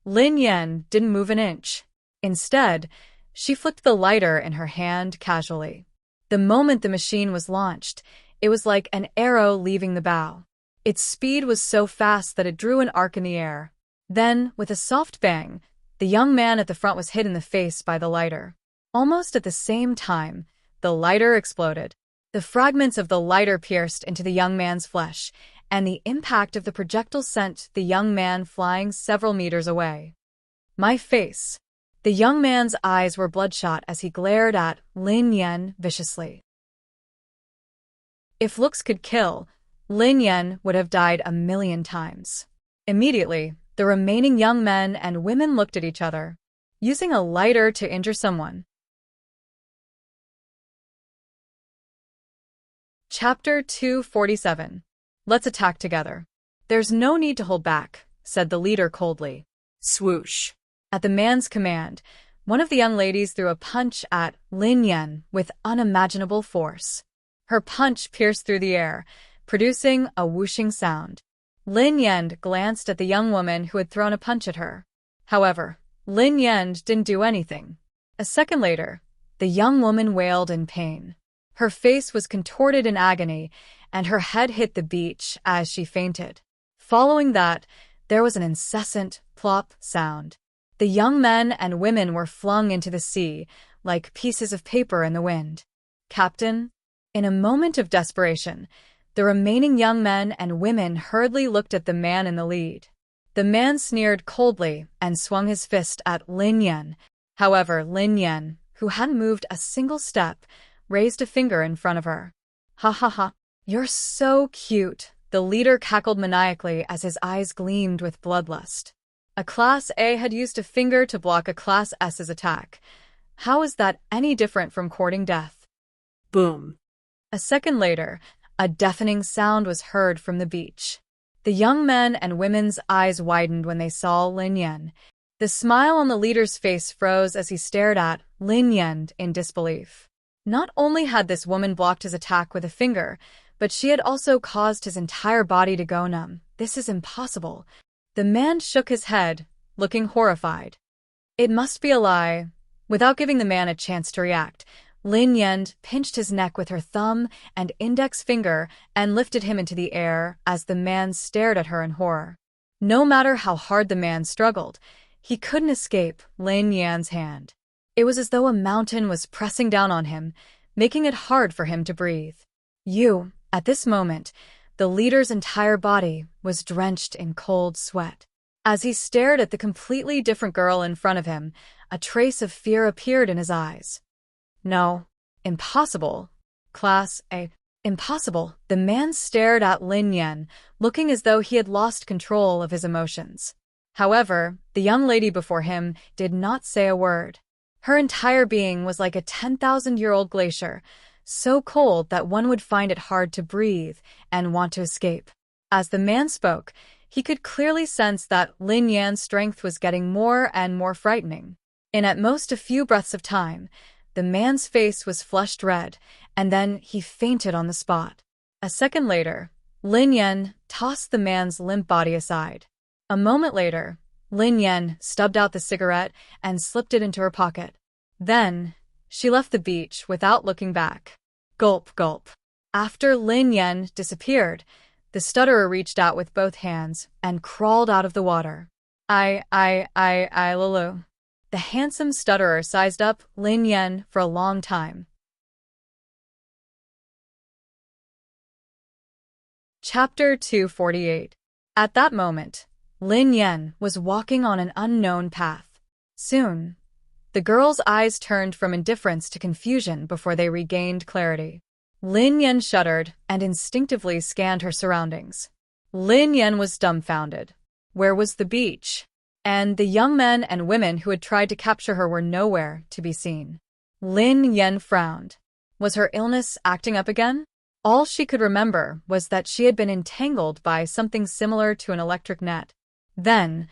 Lin Yan didn't move an inch. Instead, she flicked the lighter in her hand casually. The moment the machine was launched, it was like an arrow leaving the bow. Its speed was so fast that it drew an arc in the air. Then, with a soft bang, the young man at the front was hit in the face by the lighter. Almost at the same time, the lighter exploded. The fragments of the lighter pierced into the young man's flesh, and the impact of the projectile sent the young man flying several meters away. My face. The young man's eyes were bloodshot as he glared at Lin Yan viciously. If looks could kill, Lin Yan would have died 1,000,000 times. Immediately, the remaining young men and women looked at each other. Using a lighter to injure someone. Chapter 247. Let's attack together. There's no need to hold back, said the leader coldly. Swoosh. At the man's command, one of the young ladies threw a punch at Lin Yan with unimaginable force. Her punch pierced through the air, producing a whooshing sound. Lin Yan glanced at the young woman who had thrown a punch at her. However, Lin Yan didn't do anything. A second later, the young woman wailed in pain. Her face was contorted in agony, and her head hit the beach as she fainted. Following that, there was an incessant plop sound. The young men and women were flung into the sea, like pieces of paper in the wind. Captain? In a moment of desperation, the remaining young men and women hurriedly looked at the man in the lead. The man sneered coldly and swung his fist at Lin Yan. However, Lin Yan, who hadn't moved a single step, raised a finger in front of her. Ha ha ha. You're so cute, the leader cackled maniacally as his eyes gleamed with bloodlust. A Class A had used a finger to block a Class S's attack. How is that any different from courting death? Boom. A second later, a deafening sound was heard from the beach. The young men and women's eyes widened when they saw Lin Yan. The smile on the leader's face froze as he stared at Lin Yan in disbelief. Not only had this woman blocked his attack with a finger, but she had also caused his entire body to go numb. This is impossible. The man shook his head, looking horrified. It must be a lie. Without giving the man a chance to react, Lin Yan pinched his neck with her thumb and index finger and lifted him into the air as the man stared at her in horror. No matter how hard the man struggled, he couldn't escape Lin Yan's hand. It was as though a mountain was pressing down on him, making it hard for him to breathe. At this moment, the leader's entire body was drenched in cold sweat. As he stared at the completely different girl in front of him, a trace of fear appeared in his eyes. No, impossible. Class A. Impossible. The man stared at Lin Yan, looking as though he had lost control of his emotions. However, the young lady before him did not say a word. Her entire being was like a 10,000-year-old glacier, so cold that one would find it hard to breathe and want to escape. As the man spoke, he could clearly sense that Lin Yan's strength was getting more and more frightening. In at most a few breaths of time, the man's face was flushed red, and then he fainted on the spot. A second later, Lin Yan tossed the man's limp body aside. A moment later, Lin Yan stubbed out the cigarette and slipped it into her pocket. Then, she left the beach without looking back. Gulp, gulp. After Lin Yan disappeared, the stutterer reached out with both hands and crawled out of the water. Lulu. The handsome stutterer sized up Lin Yan for a long time. Chapter 248. At that moment, Lin Yan was walking on an unknown path. Soon, the girl's eyes turned from indifference to confusion before they regained clarity. Lin Yan shuddered and instinctively scanned her surroundings. Lin Yan was dumbfounded. Where was the beach? And the young men and women who had tried to capture her were nowhere to be seen. Lin Yan frowned. Was her illness acting up again? All she could remember was that she had been entangled by something similar to an electric net. Then,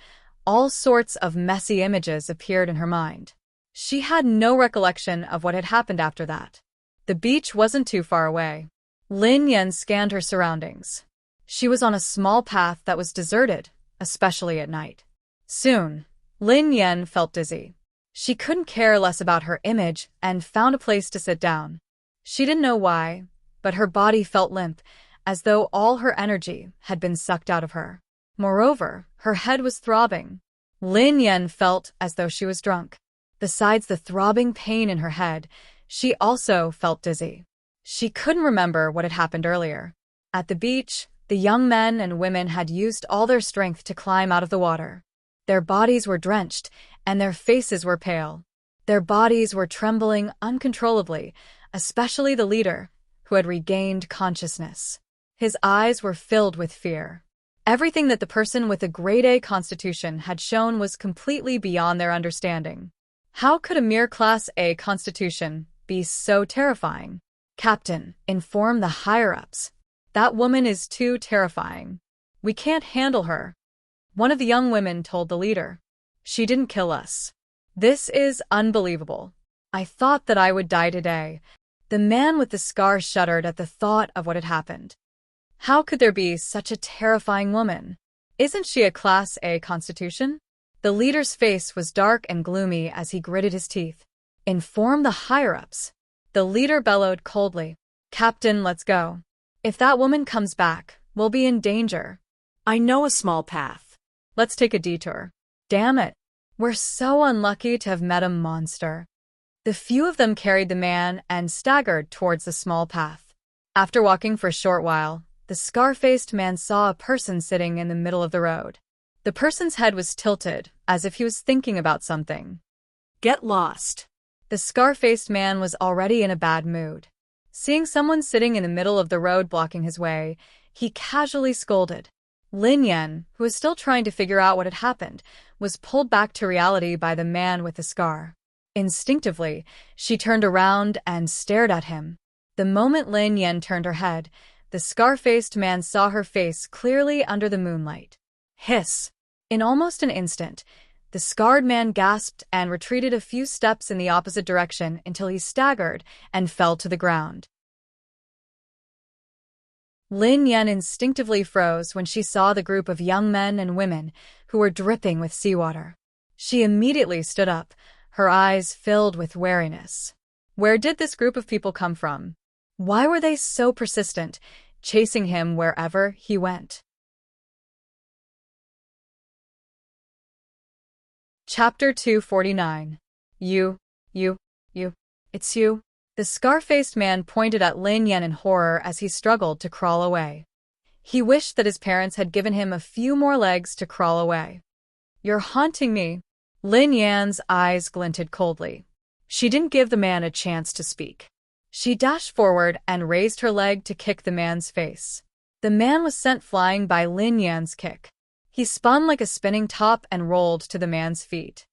all sorts of messy images appeared in her mind. She had no recollection of what had happened after that. The beach wasn't too far away. Lin Yan scanned her surroundings. She was on a small path that was deserted, especially at night. Soon, Lin Yan felt dizzy. She couldn't care less about her image and found a place to sit down. She didn't know why, but her body felt limp, as though all her energy had been sucked out of her. Moreover, her head was throbbing. Lin Yan felt as though she was drunk. Besides the throbbing pain in her head, she also felt dizzy. She couldn't remember what had happened earlier. At the beach, the young men and women had used all their strength to climb out of the water. Their bodies were drenched, and their faces were pale. Their bodies were trembling uncontrollably, especially the leader, who had regained consciousness. His eyes were filled with fear. Everything that the person with a grade A constitution had shown was completely beyond their understanding. How could a mere Class A constitution be so terrifying? Captain, inform the higher-ups. That woman is too terrifying. We can't handle her. One of the young women told the leader. She didn't kill us. This is unbelievable. I thought that I would die today. The man with the scar shuddered at the thought of what had happened. How could there be such a terrifying woman? Isn't she a Class A constitution? The leader's face was dark and gloomy as he gritted his teeth. Inform the higher-ups. The leader bellowed coldly. Captain, let's go. If that woman comes back, we'll be in danger. I know a small path. Let's take a detour. Damn it. We're so unlucky to have met a monster. The few of them carried the man and staggered towards the small path. After walking for a short while, the scar-faced man saw a person sitting in the middle of the road. The person's head was tilted, as if he was thinking about something. Get lost. The scar-faced man was already in a bad mood. Seeing someone sitting in the middle of the road blocking his way, he casually scolded. Lin Yan, who was still trying to figure out what had happened, was pulled back to reality by the man with the scar. Instinctively, she turned around and stared at him. The moment Lin Yan turned her head, the scar-faced man saw her face clearly under the moonlight. Hiss! In almost an instant, the scarred man gasped and retreated a few steps in the opposite direction until he staggered and fell to the ground. Lin Yan instinctively froze when she saw the group of young men and women who were dripping with seawater. She immediately stood up, her eyes filled with wariness. Where did this group of people come from? Why were they so persistent, chasing him wherever he went? Chapter 249. It's you. The scar-faced man pointed at Lin Yan in horror as he struggled to crawl away. He wished that his parents had given him a few more legs to crawl away. You're haunting me. Lin Yan's eyes glinted coldly. She didn't give the man a chance to speak. She dashed forward and raised her leg to kick the man's face. The man was sent flying by Lin Yan's kick. He spun like a spinning top and rolled to the man's feet.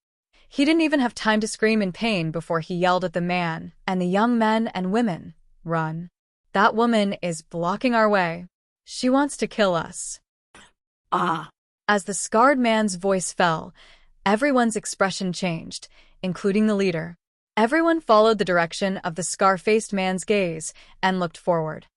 He didn't even have time to scream in pain before he yelled at the man and the young men and women, "Run. That woman is blocking our way. She wants to kill us." Ah. As the scarred man's voice fell, everyone's expression changed, including the leader. Everyone followed the direction of the scar-faced man's gaze and looked forward.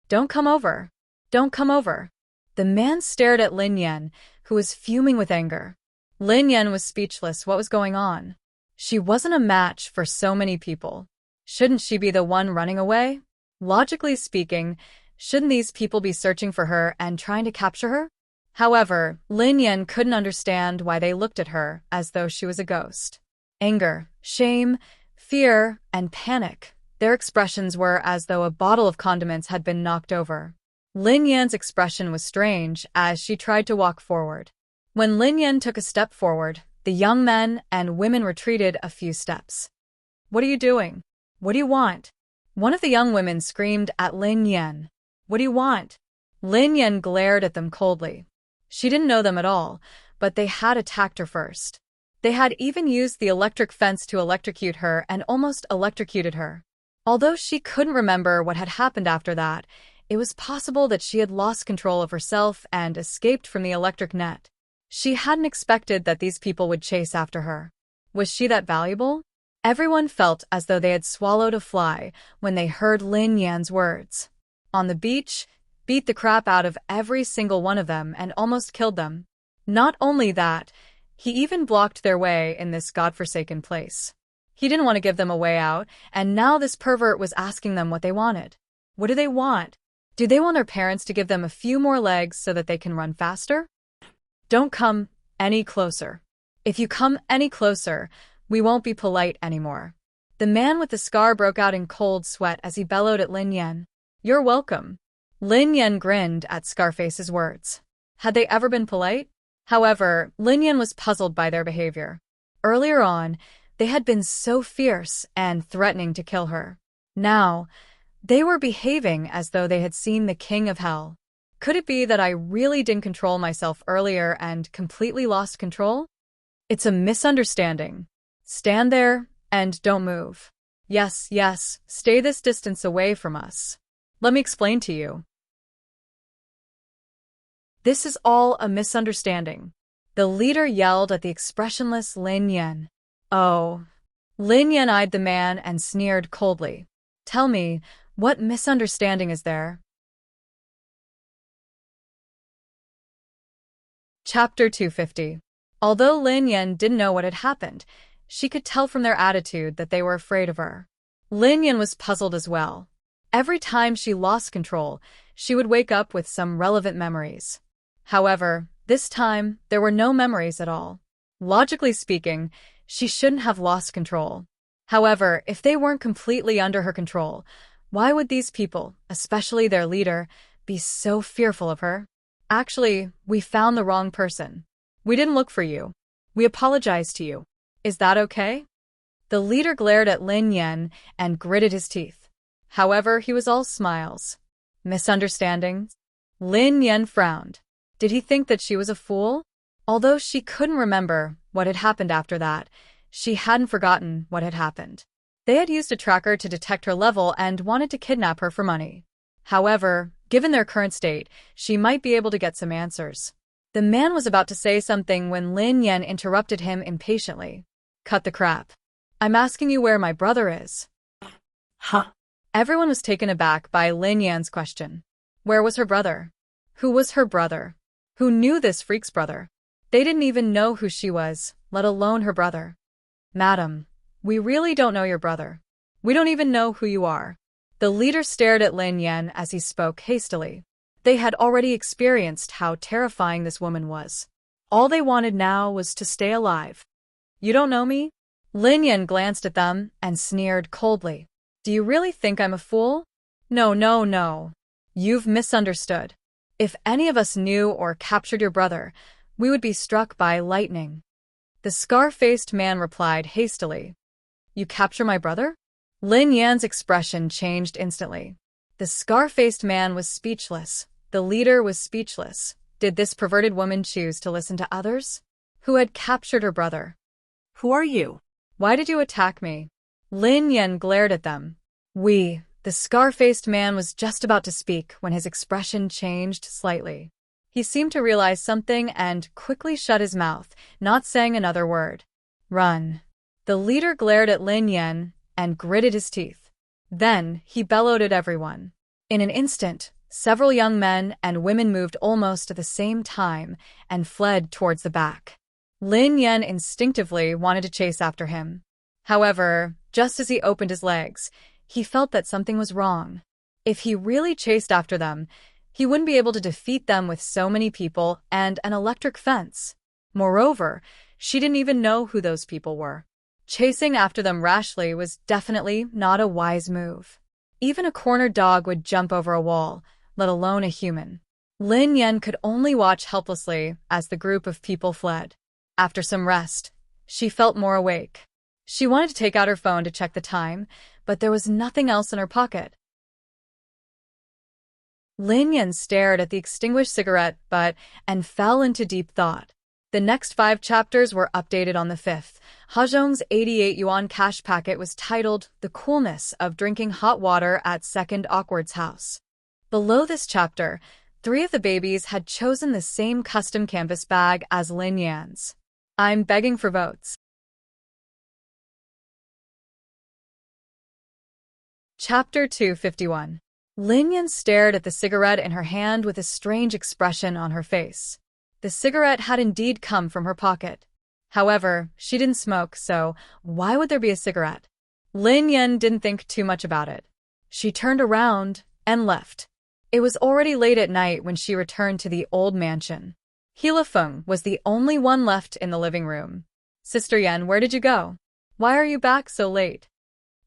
"Don't come over. Don't come over." The man stared at Lin Yan, who was fuming with anger. Lin Yan was speechless. What was going on? She wasn't a match for so many people. Shouldn't she be the one running away? Logically speaking, shouldn't these people be searching for her and trying to capture her? However, Lin Yan couldn't understand why they looked at her as though she was a ghost. Anger, shame, fear, and panic. Their expressions were as though a bottle of condiments had been knocked over. Lin Yan's expression was strange as she tried to walk forward. When Lin Yan took a step forward, the young men and women retreated a few steps. "What are you doing? What do you want?" One of the young women screamed at Lin Yan. "What do you want?" Lin Yan glared at them coldly. She didn't know them at all, but they had attacked her first. They had even used the electric fence to electrocute her and almost electrocuted her. Although she couldn't remember what had happened after that, it was possible that she had lost control of herself and escaped from the electric net. She hadn't expected that these people would chase after her. Was she that valuable? Everyone felt as though they had swallowed a fly when they heard Lin Yan's words. On the beach, beat the crap out of every single one of them and almost killed them. Not only that, he even blocked their way in this godforsaken place. He didn't want to give them a way out, and now this pervert was asking them what they wanted. What do they want? Do they want their parents to give them a few more legs so that they can run faster? "Don't come any closer. If you come any closer, we won't be polite anymore." The man with the scar broke out in cold sweat as he bellowed at Lin Yan. "You're welcome." Lin Yan grinned at Scarface's words. Had they ever been polite? However, Lin Yan was puzzled by their behavior. Earlier on, they had been so fierce and threatening to kill her. Now, they were behaving as though they had seen the king of hell. Could it be that I really didn't control myself earlier and completely lost control? It's a misunderstanding. Stand there and don't move. Yes, yes, stay this distance away from us. Let me explain to you. This is all a misunderstanding. The leader yelled at the expressionless Lin Yan. Oh. Lin Yan eyed the man and sneered coldly. "Tell me, what misunderstanding is there?" Chapter 250. Although Lin Yan didn't know what had happened, she could tell from their attitude that they were afraid of her. Lin Yan was puzzled as well. Every time she lost control, she would wake up with some relevant memories. However, this time, there were no memories at all. Logically speaking, she shouldn't have lost control. However, if they weren't completely under her control, why would these people, especially their leader, be so fearful of her? "Actually, we found the wrong person. We didn't look for you. We apologize to you. Is that okay?" The leader glared at Lin Yan and gritted his teeth. However, he was all smiles. Misunderstandings? Lin Yan frowned. Did he think that she was a fool? Although she couldn't remember what had happened after that, she hadn't forgotten what had happened. They had used a tracker to detect her level and wanted to kidnap her for money. However, given their current state, she might be able to get some answers. The man was about to say something when Lin Yan interrupted him impatiently. "Cut the crap. I'm asking you where my brother is." Huh? Everyone was taken aback by Lin Yan's question. Where was her brother? Who was her brother? Who knew this freak's brother? They didn't even know who she was, let alone her brother. "Madam, we really don't know your brother. We don't even know who you are." The leader stared at Lin Yan as he spoke hastily. They had already experienced how terrifying this woman was. All they wanted now was to stay alive. "You don't know me?" Lin Yan glanced at them and sneered coldly. "Do you really think I'm a fool?" No, no, no. You've misunderstood. If any of us knew or captured your brother, we would be struck by lightning." The scar-faced man replied hastily. "You capture my brother? Lin Yan's expression changed instantly. The scar-faced man was speechless. The leader was speechless. Did this perverted woman choose to listen to others? Who had captured her brother? Who are you? Why did you attack me? Lin Yan glared at them. The scar-faced man was just about to speak when his expression changed slightly. He seemed to realize something and quickly shut his mouth, not saying another word. Run. The leader glared at Lin Yan and gritted his teeth. Then he bellowed at everyone. In an instant, several young men and women moved almost at the same time and fled towards the back. Lin Yan instinctively wanted to chase after him. However, just as he opened his legs, he felt that something was wrong. If he really chased after them, he wouldn't be able to defeat them with so many people and an electric fence. Moreover, she didn't even know who those people were. Chasing after them rashly was definitely not a wise move. Even a cornered dog would jump over a wall, let alone a human. Lin Yan could only watch helplessly as the group of people fled. After some rest, she felt more awake. She wanted to take out her phone to check the time, but there was nothing else in her pocket. Lin Yan stared at the extinguished cigarette butt and fell into deep thought. The next 5 chapters were updated on the 5th. Hajong's 88 yuan cash packet was titled The Coolness of Drinking Hot Water at Second Awkward's House. Below this chapter, 3 of the babies had chosen the same custom canvas bag as Lin Yan's. I'm begging for votes. Chapter 251. Lin Yan stared at the cigarette in her hand with a strange expression on her face. The cigarette had indeed come from her pocket. However, she didn't smoke, so why would there be a cigarette? Lin Yan didn't think too much about it. She turned around and left. It was already late at night when she returned to the old mansion. Feng was the only one left in the living room. Sister Yan, where did you go? Why are you back so late?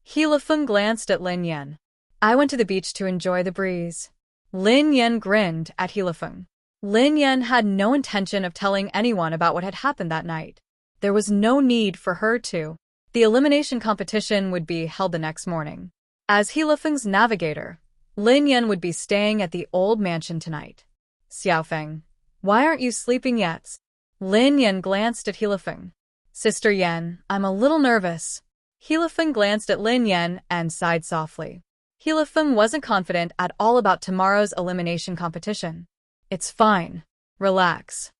Feng glanced at Lin Yan. I went to the beach to enjoy the breeze. Lin Yan grinned at Feng. Lin Yan had no intention of telling anyone about what had happened that night. There was no need for her to. The elimination competition would be held the next morning. As Feng's navigator, Lin Yan would be staying at the old mansion tonight. Xiaofeng, why aren't you sleeping yet? Lin Yan glanced at Feng. Sister Yan, I'm a little nervous. Feng glanced at Lin Yan and sighed softly. Feng wasn't confident at all about tomorrow's elimination competition. It's fine. Relax.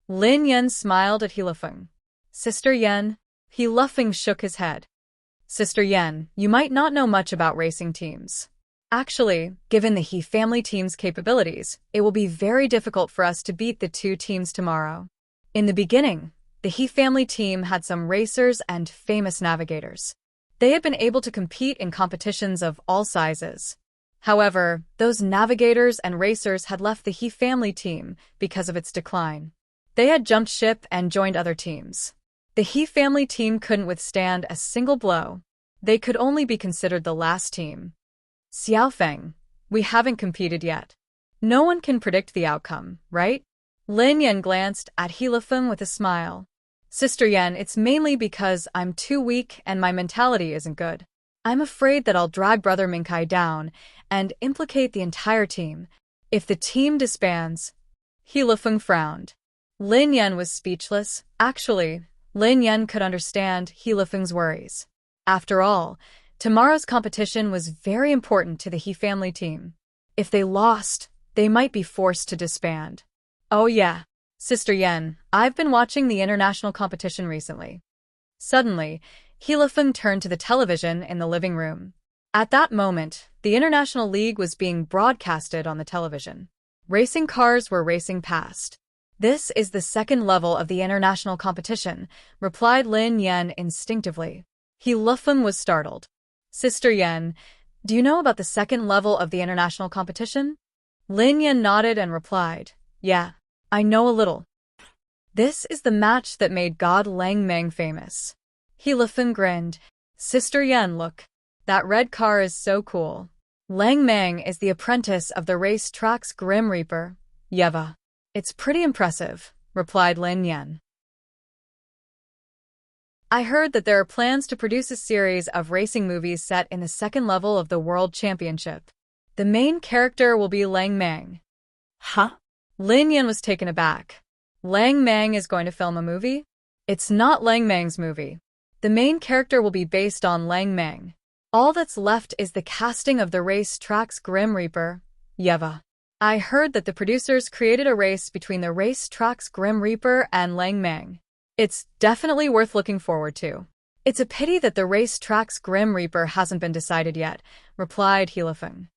Lin Yan smiled at Feng. Sister Yan? Feng shook his head. Sister Yan, you might not know much about racing teams. Actually, given the He family team's capabilities, it will be very difficult for us to beat the 2 teams tomorrow. In the beginning, the He family team had some racers and famous navigators. They had been able to compete in competitions of all sizes. However, those navigators and racers had left the He family team because of its decline. They had jumped ship and joined other teams. The He family team couldn't withstand a single blow. They could only be considered the last team. Xiaofeng, we haven't competed yet. No one can predict the outcome, right? Lin Yan glanced at Feng with a smile. Sister Yan, it's mainly because I'm too weak and my mentality isn't good. I'm afraid that I'll drag Brother Minkai down and implicate the entire team. If the team disbands... Feng frowned. Lin Yan was speechless. Actually, Lin Yan could understand Feng's worries. After all, tomorrow's competition was very important to the He family team. If they lost, they might be forced to disband. Oh yeah, Sister Yan, I've been watching the international competition recently. Suddenly, Feng turned to the television in the living room. At that moment, the International League was being broadcasted on the television. Racing cars were racing past. This is the 2nd level of the international competition, replied Lin Yan instinctively. Feng was startled. Sister Yan, do you know about the 2nd level of the international competition? Lin Yan nodded and replied, yeah, I know a little. This is the match that made God Lang Mang famous. Feng grinned. Sister Yan, look. That red car is so cool. Lang Mang is the apprentice of the racetrack's Grim Reaper, Yeva. It's pretty impressive, replied Lin Yan. I heard that there are plans to produce a series of racing movies set in the second level of the World Championship. The main character will be Lang Mang. Huh? Lin Yan was taken aback. Lang Mang is going to film a movie? It's not Lang Mang's movie. The main character will be based on Lang Mang. All that's left is the casting of the racetrack's Grim Reaper, Yeva. I heard that the producers created a race between the racetrack's Grim Reaper and Lang Mang. It's definitely worth looking forward to. It's a pity that the racetrack's Grim Reaper hasn't been decided yet, replied Heilifeng.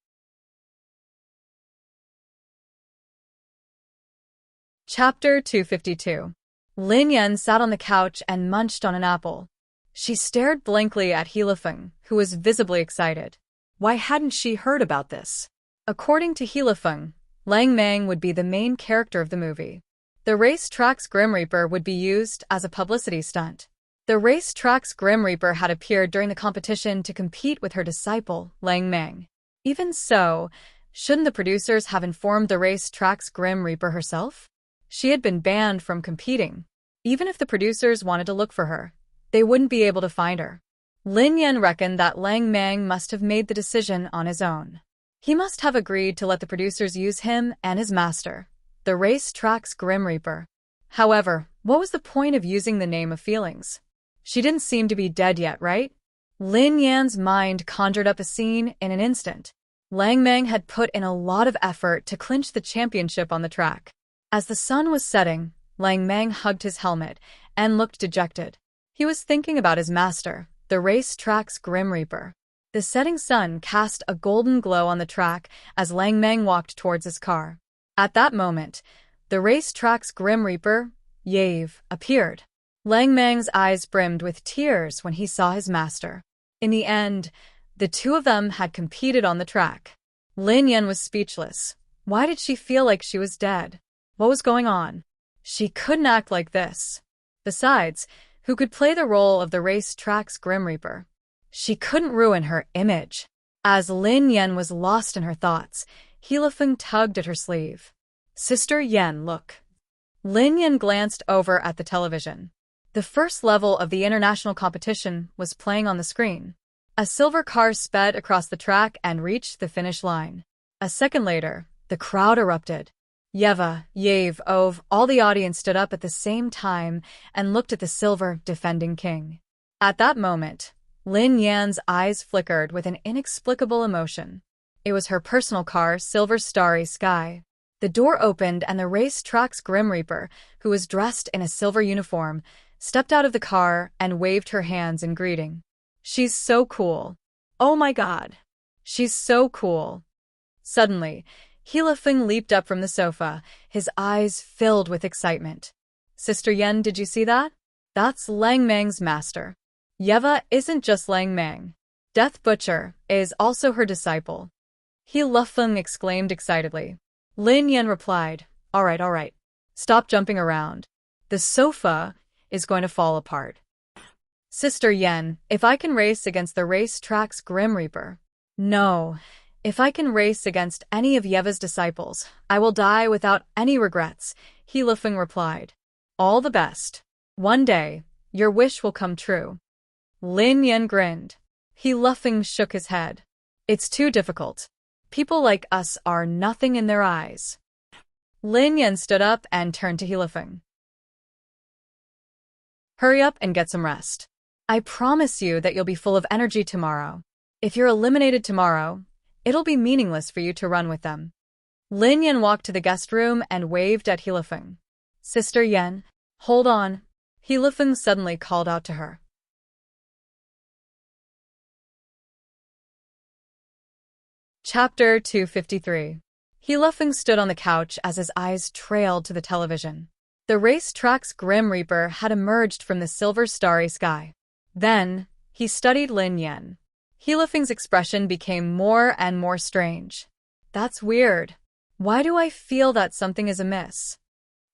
Chapter 252. Lin Yan sat on the couch and munched on an apple. She stared blankly at Heilifeng, who was visibly excited. Why hadn't she heard about this? According to Heilifeng, Lang Mang would be the main character of the movie. The racetrack's Grim Reaper would be used as a publicity stunt. The racetrack's Grim Reaper had appeared during the competition to compete with her disciple, Lang Mang. Even so, shouldn't the producers have informed the racetrack's Grim Reaper herself? She had been banned from competing. Even if the producers wanted to look for her, they wouldn't be able to find her. Lin Yan reckoned that Lang Mang must have made the decision on his own. He must have agreed to let the producers use him and his master, the racetrack's Grim Reaper. However, what was the point of using the name of Feelings? She didn't seem to be dead yet, right? Lin Yan's mind conjured up a scene in an instant. Lang Mang had put in a lot of effort to clinch the championship on the track. As the sun was setting, Lang Mang hugged his helmet and looked dejected. He was thinking about his master, the racetrack's Grim Reaper. The setting sun cast a golden glow on the track as Lang Mang walked towards his car. At that moment, the racetrack's Grim Reaper, Yave, appeared. Lang Mang's eyes brimmed with tears when he saw his master. In the end, the two of them had competed on the track. Lin Yan was speechless. Why did she feel like she was dead? What was going on? She couldn't act like this. Besides, who could play the role of the racetrack's Grim Reaper? She couldn't ruin her image. As Lin Yan was lost in her thoughts, Heilifeng tugged at her sleeve. Sister Yan, look. Lin Yan glanced over at the television. The first level of the international competition was playing on the screen. A silver car sped across the track and reached the finish line. A second later, the crowd erupted. Yeva, Yave, Ove, all the audience stood up at the same time and looked at the silver defending king. At that moment, Lin Yan's eyes flickered with an inexplicable emotion. It was her personal car, Silver Starry Sky. The door opened and the racetrack's Grim Reaper, who was dressed in a silver uniform, stepped out of the car and waved her hands in greeting. She's so cool. Oh my God. She's so cool. Suddenly, Heilifeng leaped up from the sofa, his eyes filled with excitement. Sister Yan, did you see that? That's Lang Mang's master. Yeva isn't just Lang Mang. Death Butcher is also her disciple. Heilifeng exclaimed excitedly. Lin Yan replied, all right. Stop jumping around. The sofa is going to fall apart. Sister Yan, if I can race against the racetrack's Grim Reaper. No. If I can race against any of Yeva's disciples, I will die without any regrets, Heilifeng replied. All the best. One day, your wish will come true. Lin Yan grinned. Heilifeng shook his head. It's too difficult. People like us are nothing in their eyes. Lin Yan stood up and turned to Heilifeng. Hurry up and get some rest. I promise you that you'll be full of energy tomorrow. If you're eliminated tomorrow, it'll be meaningless for you to run with them. Lin Yan walked to the guest room and waved at Heilifeng. Sister Yan, hold on. Heilifeng suddenly called out to her. Chapter 253. Heilifeng stood on the couch as his eyes trailed to the television. The racetrack's Grim Reaper had emerged from the silver starry sky. Then, he studied Lin Yan. Heilifeng's expression became more and more strange. That's weird. Why do I feel that something is amiss?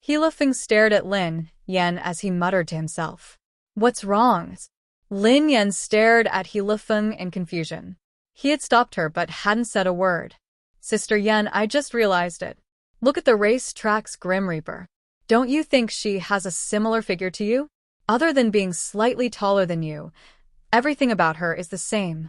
Heilifeng stared at Lin Yan as he muttered to himself. What's wrong? Lin Yan stared at Heilifeng in confusion. He had stopped her but hadn't said a word. Sister Yan, I just realized it. Look at the racetrack's Grim Reaper. Don't you think she has a similar figure to you? Other than being slightly taller than you, everything about her is the same.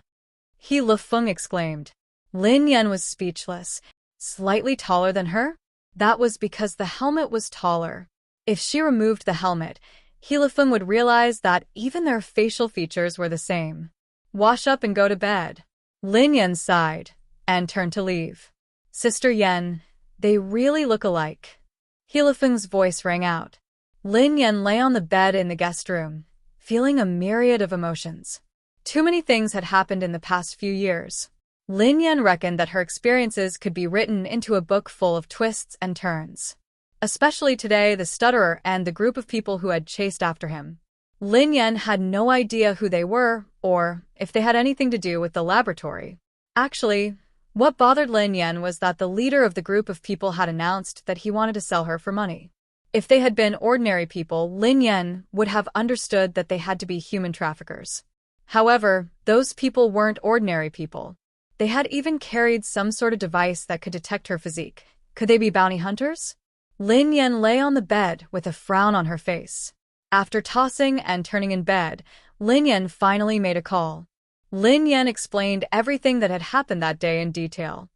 He Lifeng exclaimed. Lin Yan was speechless. Slightly taller than her? That was because the helmet was taller. If she removed the helmet, He Lifeng would realize that even their facial features were the same. Wash up and go to bed. Lin Yan sighed and turned to leave. Sister Yan, they really look alike. He Lifeng's voice rang out. Lin Yan lay on the bed in the guest room, feeling a myriad of emotions. Too many things had happened in the past few years. Lin Yan reckoned that her experiences could be written into a book full of twists and turns. Especially today, the stutterer and the group of people who had chased after him. Lin Yan had no idea who they were or if they had anything to do with the laboratory. Actually, what bothered Lin Yan was that the leader of the group of people had announced that he wanted to sell her for money. If they had been ordinary people, Lin Yan would have understood that they had to be human traffickers. However, those people weren't ordinary people. They had even carried some sort of device that could detect her physique. Could they be bounty hunters? Lin Yan lay on the bed with a frown on her face. After tossing and turning in bed, Lin Yan finally made a call. Lin Yan explained everything that had happened that day in detail.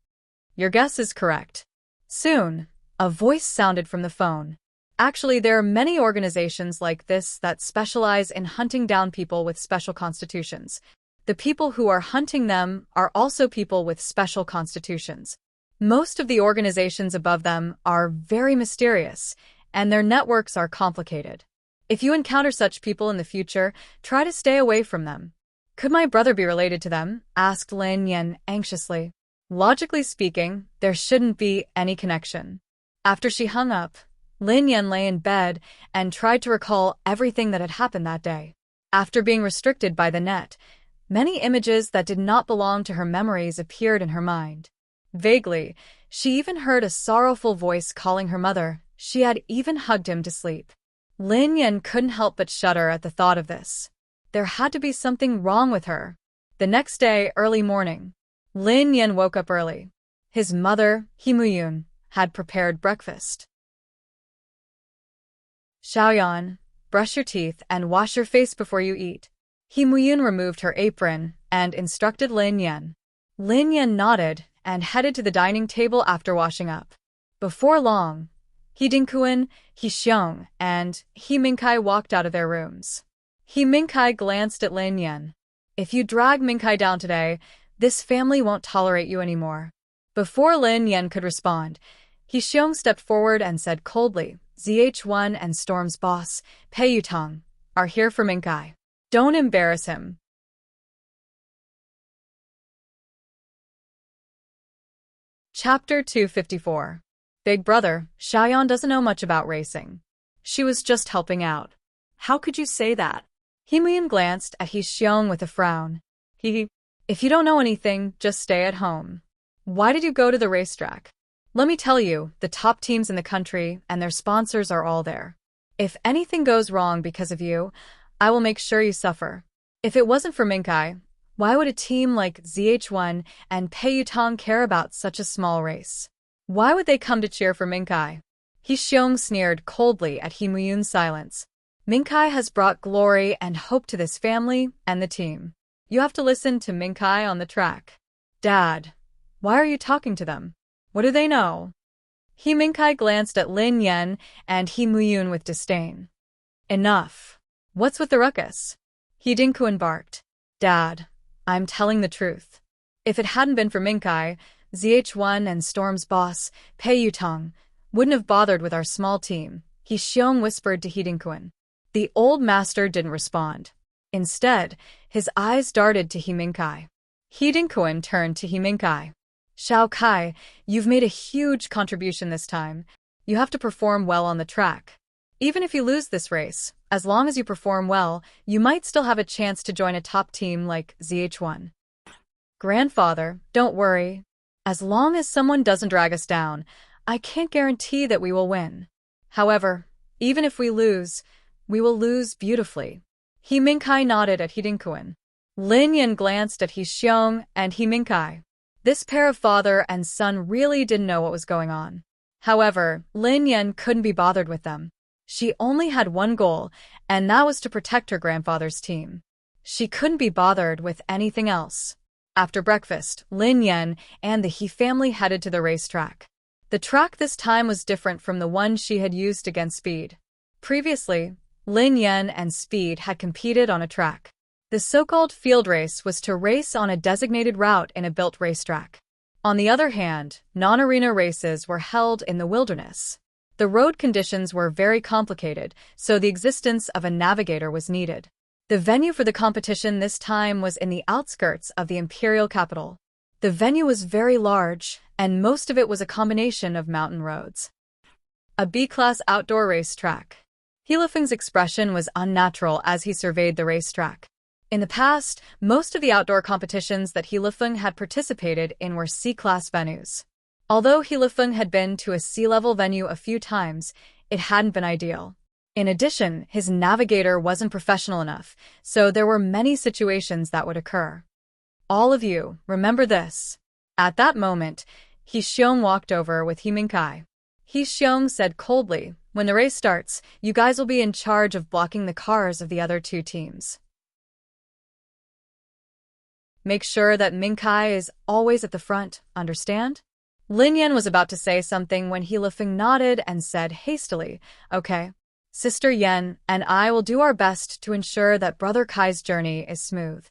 Your guess is correct. Soon, a voice sounded from the phone. Actually, there are many organizations like this that specialize in hunting down people with special constitutions. The people who are hunting them are also people with special constitutions. Most of the organizations above them are very mysterious, and their networks are complicated. If you encounter such people in the future, try to stay away from them. Could my brother be related to them? Asked Lin Yan anxiously. Logically speaking, there shouldn't be any connection. After she hung up, Lin Yan lay in bed and tried to recall everything that had happened that day. After being restricted by the net, many images that did not belong to her memories appeared in her mind. Vaguely, she even heard a sorrowful voice calling her mother. She had even hugged him to sleep. Lin Yan couldn't help but shudder at the thought of this. There had to be something wrong with her. The next day, early morning, Lin Yan woke up early. His mother, He Muyun, had prepared breakfast. Xiaoyan, brush your teeth and wash your face before you eat. He Muyun removed her apron and instructed Lin Yan. Lin Yan nodded and headed to the dining table after washing up. Before long, He Dingkuan, He Xiong, and He Mingkai walked out of their rooms. He Mingkai glanced at Lin Yan. If you drag Mingkai down today, this family won't tolerate you anymore. Before Lin Yan could respond, He Xiong stepped forward and said coldly, ZH1 and Storm's boss, Pei Yutong, are here for Mingkai. Don't embarrass him. Chapter 254. Big brother, Xiaoyan doesn't know much about racing. She was just helping out. How could you say that? He Muyun glanced at He Xiong with a frown. If you don't know anything, just stay at home. Why did you go to the racetrack? Let me tell you, the top teams in the country and their sponsors are all there. If anything goes wrong because of you, I will make sure you suffer. If it wasn't for Mingkai, why would a team like ZH1 and Pei Yutong care about such a small race? Why would they come to cheer for Mingkai? He Xiong sneered coldly at He Muyun's silence. Mingkai has brought glory and hope to this family and the team. You have to listen to Mingkai on the track. Dad, why are you talking to them? What do they know? He Mingkai glanced at Lin Yan and He Muyun with disdain. Enough. What's with the ruckus? He Dingkuan barked. Dad, I'm telling the truth. If it hadn't been for Mingkai, ZH1 and Storm's boss, Pei Yutong, wouldn't have bothered with our small team, He Xiong whispered to He Dingkuan. The old master didn't respond. Instead, his eyes darted to He Mingkai. He Dingkuan turned to He Mingkai. Xiao Kai, you've made a huge contribution this time. You have to perform well on the track. Even if you lose this race, as long as you perform well, you might still have a chance to join a top team like ZH1. Grandfather, don't worry. As long as someone doesn't drag us down, I can't guarantee that we will win. However, even if we will lose beautifully. He Mingkai nodded at He Dingkuan. Lin Yan glanced at He Xiong and He Mingkai. This pair of father and son really didn't know what was going on. However, Lin Yan couldn't be bothered with them. She only had one goal, and that was to protect her grandfather's team. She couldn't be bothered with anything else. After breakfast, Lin Yan and the He family headed to the racetrack. The track this time was different from the one she had used against Speed. Previously, Lin Yan and Speed had competed on a track. The so-called field race was to race on a designated route in a built racetrack. On the other hand, non-arena races were held in the wilderness. The road conditions were very complicated, so the existence of a navigator was needed. The venue for the competition this time was in the outskirts of the imperial capital. The venue was very large, and most of it was a combination of mountain roads. A B-class outdoor racetrack. He Lifeng's expression was unnatural as he surveyed the racetrack. In the past, most of the outdoor competitions that He Lifeng had participated in were C-class venues. Although He Lifeng had been to a C-level venue a few times, it hadn't been ideal. In addition, his navigator wasn't professional enough, so there were many situations that would occur. All of you, remember this. At that moment, He Xiong walked over with He Mingkai. He Xiong said coldly, "When the race starts, you guys will be in charge of blocking the cars of the other two teams. Make sure that Mingkai is always at the front, understand?" Lin Yan was about to say something when He Lifeng nodded and said hastily, "Okay. Sister Yan and I will do our best to ensure that Brother Kai's journey is smooth."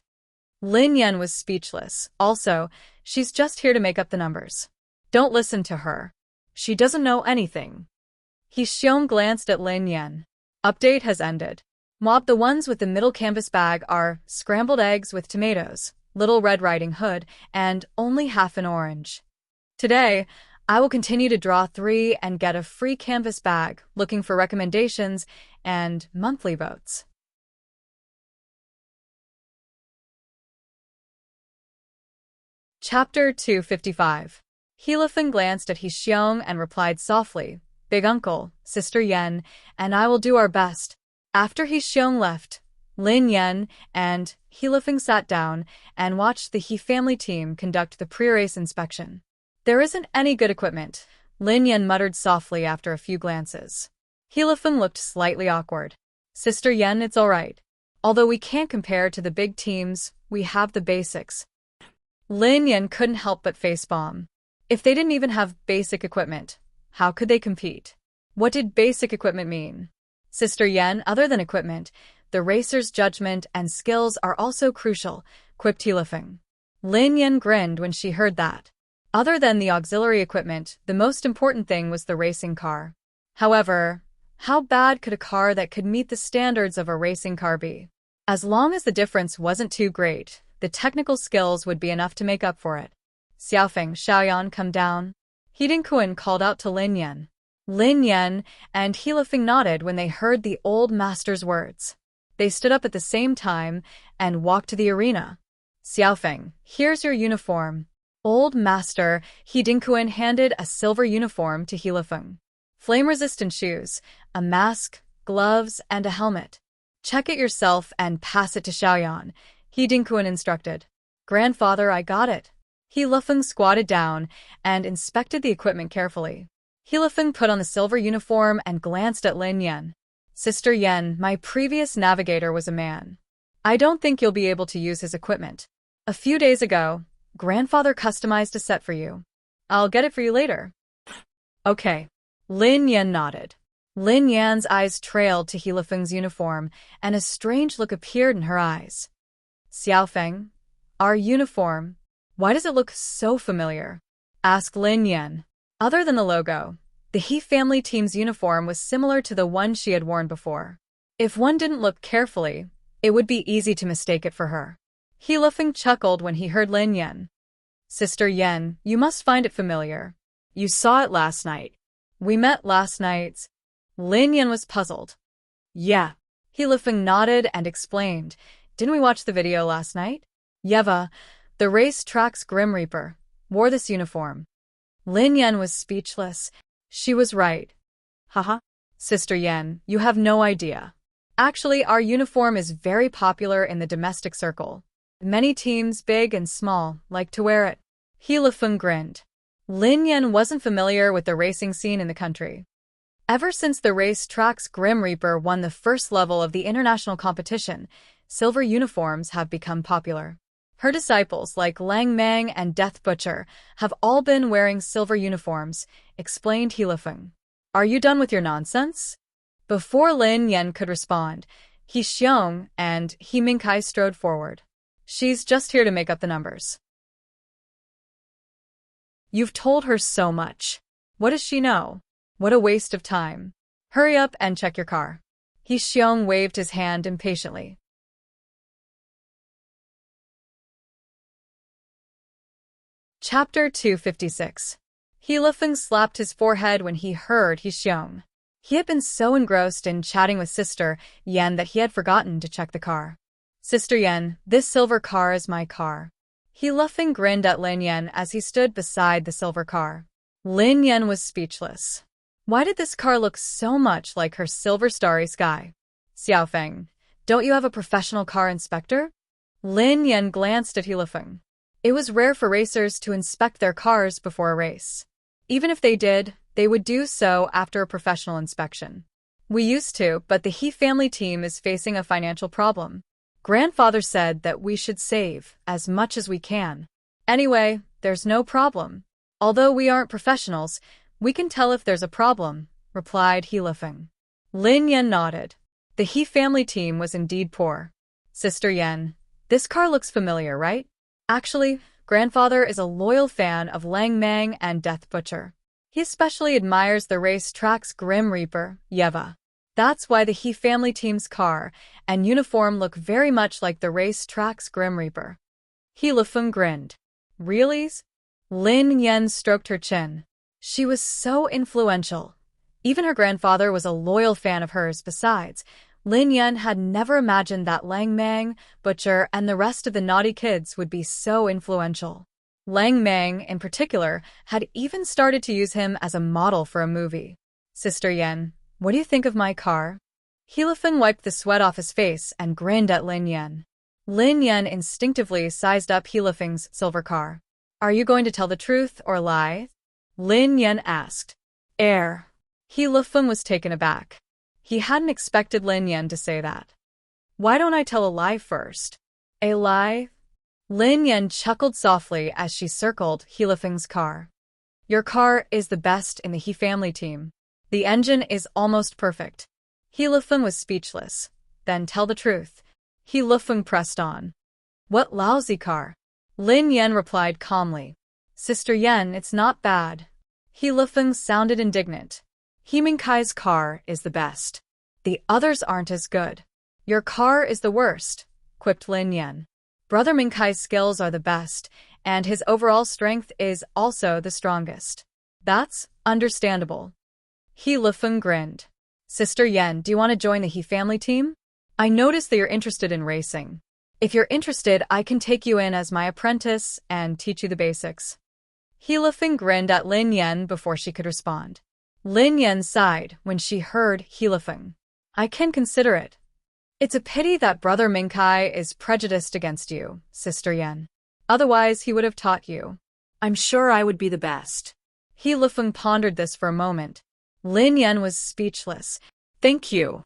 Lin Yan was speechless. Also, she's just here to make up the numbers. Don't listen to her. She doesn't know anything. He Xiong glanced at Lin Yan. Update has ended. Mob, the ones with the middle canvas bag are scrambled eggs with tomatoes, Little Red Riding Hood, and only half an orange. Today, I will continue to draw 3 and get a free canvas bag, looking for recommendations and monthly votes. Chapter 255. He Lifeng glanced at He Xiong and replied softly, "Big uncle, Sister Yan, and I will do our best." After He Xiong left, Lin Yan and He Lifeng sat down and watched the He family team conduct the pre-race inspection. "There isn't any good equipment," Lin Yan muttered softly after a few glances. He Lifeng looked slightly awkward. "Sister Yan, it's all right. Although we can't compare to the big teams, we have the basics." Lin Yan couldn't help but facepalm. If they didn't even have basic equipment, how could they compete? What did basic equipment mean? "Sister Yan, other than equipment, the racer's judgment and skills are also crucial," quipped He Lifeng. Lin Yan grinned when she heard that. Other than the auxiliary equipment, the most important thing was the racing car. However, how bad could a car that could meet the standards of a racing car be? As long as the difference wasn't too great, the technical skills would be enough to make up for it. "Xiaofeng, Xiaoyan, come down." He Dinkuan called out to Lin Yan. Lin Yan and He Lifeng nodded when they heard the old master's words. They stood up at the same time and walked to the arena. "Xiaofeng, here's your uniform." Old Master He Dinkuan handed a silver uniform to He Lifeng. "Flame-resistant shoes, a mask, gloves, and a helmet. Check it yourself and pass it to Xiaoyan," He Dinkuan instructed. "Grandfather, I got it." He Lifeng squatted down and inspected the equipment carefully. He Lifeng put on the silver uniform and glanced at Lin Yan. "Sister Yan, my previous navigator was a man. I don't think you'll be able to use his equipment. A few days ago, Grandfather customized a set for you. I'll get it for you later." "Okay." Lin Yan nodded. Lin Yan's eyes trailed to He Lifeng's uniform, and a strange look appeared in her eyes. "Xiaofeng, our uniform, why does it look so familiar?" asked Lin Yan. Other than the logo, the He family team's uniform was similar to the one she had worn before. If one didn't look carefully, it would be easy to mistake it for her. He Lifeng chuckled when he heard Lin Yan. "Sister Yan, you must find it familiar. You saw it last night. We met last night." Lin Yan was puzzled. "Yeah." He Lifeng nodded and explained. "Didn't we watch the video last night? Yeva, the race track's Grim Reaper, wore this uniform." Lin Yan was speechless. She was right. "Haha. Sister Yan, you have no idea. Actually, our uniform is very popular in the domestic circle. Many teams, big and small, like to wear it." He Lifeng grinned. Lin Yan wasn't familiar with the racing scene in the country. Ever since the racetrack's Grim Reaper won the first level of the international competition, silver uniforms have become popular. Her disciples, like Lang Mang and Death Butcher, have all been wearing silver uniforms, explained Hilifeng. Are you done with your nonsense? Before Lin Yan could respond, He Xiong and He Mingkai strode forward. She's just here to make up the numbers. You've told her so much. What does she know? What a waste of time. Hurry up and check your car. He Xiong waved his hand impatiently. Chapter 256. Hilifeng slapped his forehead when he heard He Xiong. He had been so engrossed in chatting with Sister Yan that he had forgotten to check the car. Sister Yan, this silver car is my car. Hilifeng grinned at Lin Yan as he stood beside the silver car. Lin Yan was speechless. Why did this car look so much like her silver starry sky? Xiaofeng, don't you have a professional car inspector? Lin Yan glanced at Hilifeng. It was rare for racers to inspect their cars before a race. Even if they did, they would do so after a professional inspection. We used to, but the He family team is facing a financial problem. Grandfather said that we should save as much as we can. Anyway, there's no problem. Although we aren't professionals, we can tell if there's a problem, replied Hilifeng. Lin Yan nodded. The He family team was indeed poor. Sister Yan, this car looks familiar, right? Actually, Grandfather is a loyal fan of Lang Mang and Death Butcher. He especially admires the racetrack's Grim Reaper, Yeva. That's why the He family team's car and uniform look very much like the racetrack's Grim Reaper. Hilifeng grinned. Really? Lin Yan stroked her chin. She was so influential. Even her grandfather was a loyal fan of hers. Besides, Lin Yan had never imagined that Lang Mang, Butcher, and the rest of the naughty kids would be so influential. Lang Mang, in particular, had even started to use him as a model for a movie. Sister Yan, what do you think of my car? Hilifeng wiped the sweat off his face and grinned at Lin Yan. Lin Yan instinctively sized up Hilifeng's silver car. Are you going to tell the truth or lie? Lin Yan asked. Air. Hilifeng was taken aback. He hadn't expected Lin Yan to say that. Why don't I tell a lie first? A lie? Lin Yan chuckled softly as she circled Hilifeng's car. Your car is the best in the He family team. The engine is almost perfect. Hilifeng was speechless. Then tell the truth. Hilifeng pressed on. What lousy car? Lin Yan replied calmly. Sister Yan, it's not bad. Hilifeng sounded indignant. He Mingkai's car is the best. The others aren't as good. Your car is the worst, quipped Lin Yan. Brother Mingkai's skills are the best, and his overall strength is also the strongest. That's understandable. Hilifeng grinned. Sister Yan, do you want to join the He family team? I noticed that you're interested in racing. If you're interested, I can take you in as my apprentice and teach you the basics. Hilifeng grinned at Lin Yan before she could respond. Lin Yan sighed when she heard Hilifeng. I can consider it. It's a pity that Brother Mingkai is prejudiced against you, Sister Yan. Otherwise, he would have taught you. I'm sure I would be the best. Hilifeng pondered this for a moment. Lin Yan was speechless. Thank you.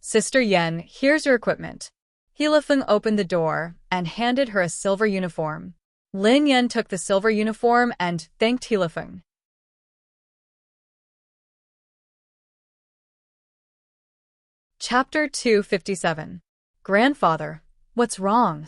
Sister Yan, here's your equipment. Hilifeng opened the door and handed her a silver uniform. Lin Yan took the silver uniform and thanked Hilifeng. Chapter 257. Grandfather, what's wrong?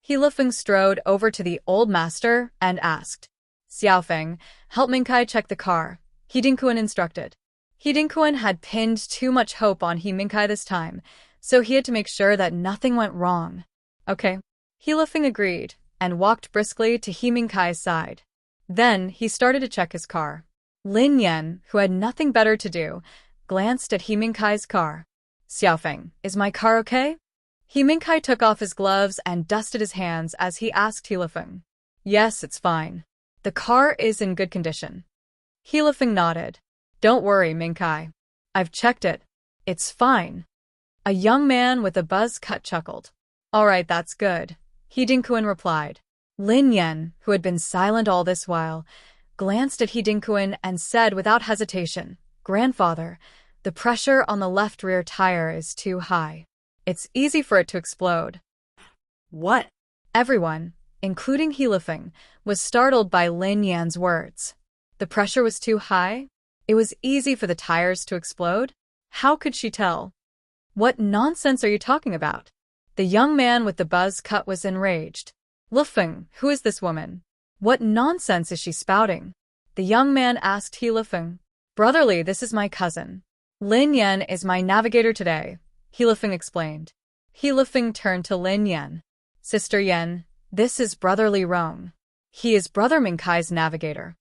Hilifeng strode over to the old master and asked. Xiaofeng, help Mingkai check the car, He Dinkuan instructed. He Dinkuan had pinned too much hope on He Mingkai this time, so he had to make sure that nothing went wrong. Okay. Hilifeng agreed and walked briskly to He Mingkai's side. Then he started to check his car. Lin Yan, who had nothing better to do, glanced at He Mingkai's car. Xiaofeng, is my car okay? He Mingkai took off his gloves and dusted his hands as he asked Hilifeng. Yes, it's fine. The car is in good condition. Hilifeng nodded. Don't worry, Mingkai. I've checked it. It's fine. A young man with a buzz cut chuckled. All right, that's good, He Dinkuan replied. Lin Yan, who had been silent all this while, glanced at He Dinkuan and said without hesitation, Grandfather, the pressure on the left rear tire is too high. It's easy for it to explode. What? Everyone, including Helifeng, was startled by Lin Yan's words. The pressure was too high? It was easy for the tires to explode? How could she tell? What nonsense are you talking about? The young man with the buzz cut was enraged. Lifeng, who is this woman? What nonsense is she spouting? The young man asked Helifeng. Brotherly, this is my cousin. Lin Yan is my navigator today, Helifeng explained. Helifeng turned to Lin Yan. Sister Yan, this is Brotherly Rong. He is Brother Minkai's navigator.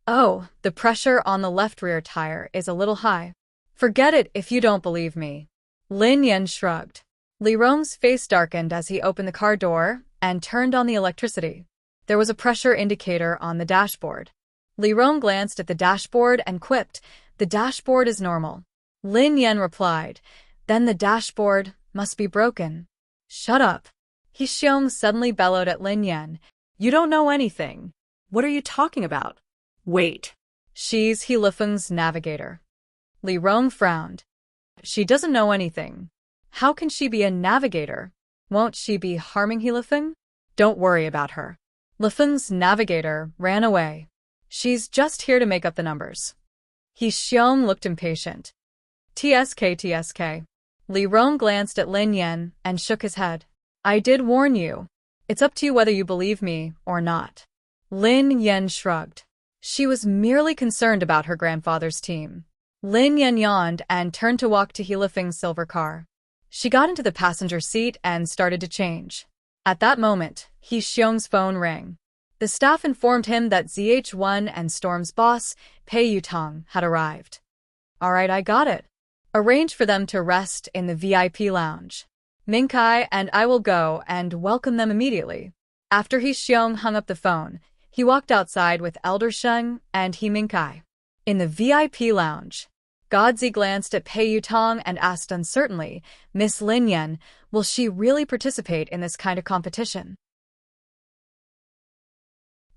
Oh, the pressure on the left rear tire is a little high. Forget it if you don't believe me. Lin Yan shrugged. Li Rong's face darkened as he opened the car door and turned on the electricity. There was a pressure indicator on the dashboard. Li Rong glanced at the dashboard and quipped, "The dashboard is normal." Lin Yan replied, "Then the dashboard must be broken." "Shut up." He Xiong suddenly bellowed at Lin Yan. "You don't know anything." What are you talking about? Wait. She's Helifeng's navigator. Li Rong frowned. She doesn't know anything. How can she be a navigator? Won't she be harming Helifeng? Don't worry about her. Lifeng's navigator ran away. She's just here to make up the numbers. He Xiong looked impatient. TSK. Li Rong glanced at Lin Yan and shook his head. I did warn you. It's up to you whether you believe me or not. Lin Yan shrugged. She was merely concerned about her grandfather's team. Lin Yan yawned and turned to walk to Helifeng's silver car. She got into the passenger seat and started to change. At that moment, He Xiong's phone rang. The staff informed him that ZH1 and Storm's boss, Pei Yutong, had arrived. All right, I got it. Arrange for them to rest in the VIP lounge. Minkai and I will go and welcome them immediately. After He Xiong hung up the phone, he walked outside with Elder Sheng and He Minkai. In the VIP lounge, Godzi glanced at Pei Yutong and asked uncertainly, Miss Lin Yan, will she really participate in this kind of competition?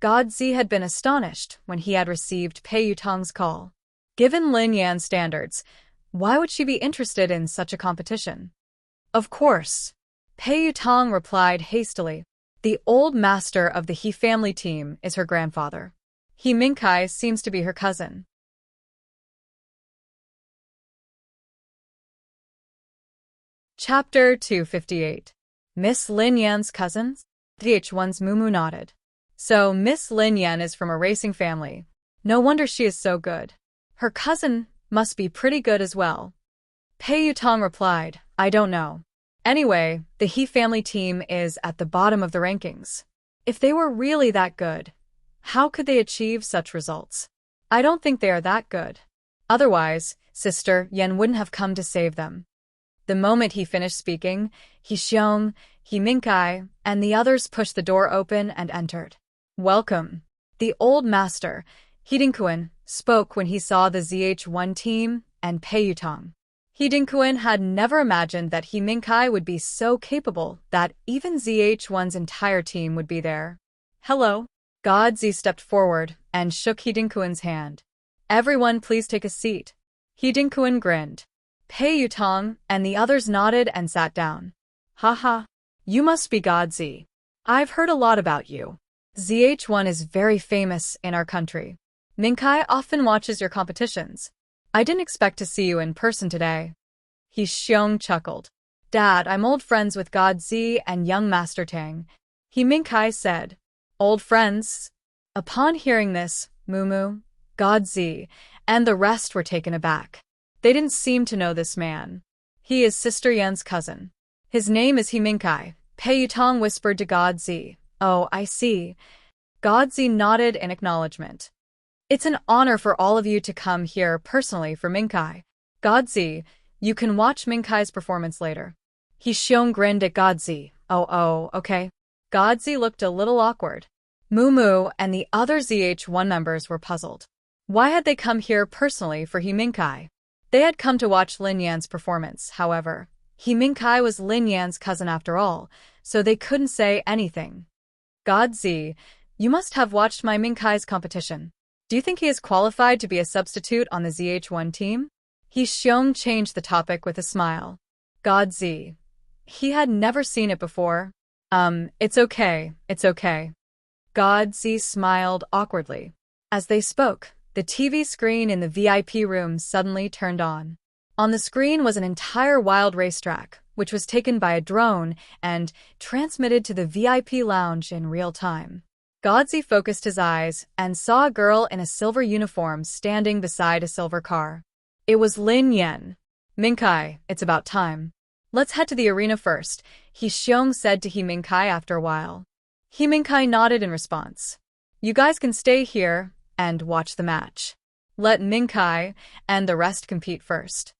Godzi had been astonished when he had received Pei Yutong's call. Given Lin Yan's standards, why would she be interested in such a competition? Of course. Pei Yutong replied hastily. The old master of the He family team is her grandfather. He Minkai seems to be her cousin. Chapter 258. Miss Lin Yan's cousins? DH1's Mumu nodded. So Miss Lin Yan is from a racing family. No wonder she is so good. Her cousin must be pretty good as well. Pei Yutong replied, I don't know. Anyway, the He family team is at the bottom of the rankings. If they were really that good, how could they achieve such results? I don't think they are that good. Otherwise, Sister Yan wouldn't have come to save them. The moment he finished speaking, He Xiong, He Minkai, and the others pushed the door open and entered. Welcome. The old master, He Dinkuan, spoke when he saw the ZH1 team and Pei Yutong. He Dinkuan had never imagined that He Minkai would be so capable that even ZH1's entire team would be there. Hello. Godzi stepped forward and shook He Dinkuan's hand. Everyone please take a seat. He Dinkuan grinned. Pei Yutong and the others nodded and sat down. Haha. You must be Godzi. I've heard a lot about you. ZH1 is very famous in our country. Minkai often watches your competitions. I didn't expect to see you in person today. He Xiong chuckled. Dad, I'm old friends with Godzi and young Master Tang. He Minkai said. Old friends? Upon hearing this, Mumu, Godzi, and the rest were taken aback. They didn't seem to know this man. He is Sister Yan's cousin. His name is He Minkai. Pei Yutong whispered to Godzi. Oh, I see. Godzi nodded in acknowledgement. It's an honor for all of you to come here personally for Minkai. Godzi, you can watch Minkai's performance later. He Xiong grinned at Godzi. Oh, okay. Godzi looked a little awkward. Mumu and the other ZH1 members were puzzled. Why had they come here personally for He Minkai? They had come to watch Lin Yan's performance, however. He Minkai was Lin Yan's cousin after all, so they couldn't say anything. Godzi, you must have watched my Minkai's competition. Do you think he is qualified to be a substitute on the ZH1 team? He Xiong changed the topic with a smile. God Z. He had never seen it before. It's okay. God Z smiled awkwardly. As they spoke, the TV screen in the VIP room suddenly turned on. On the screen was an entire wild racetrack, which was taken by a drone and transmitted to the VIP lounge in real time. Godzi focused his eyes and saw a girl in a silver uniform standing beside a silver car. It was Lin Yan. Minkai, it's about time. Let's head to the arena first, He Xiong said to He Minkai after a while. He Minkai nodded in response. You guys can stay here and watch the match. Let Minkai and the rest compete first.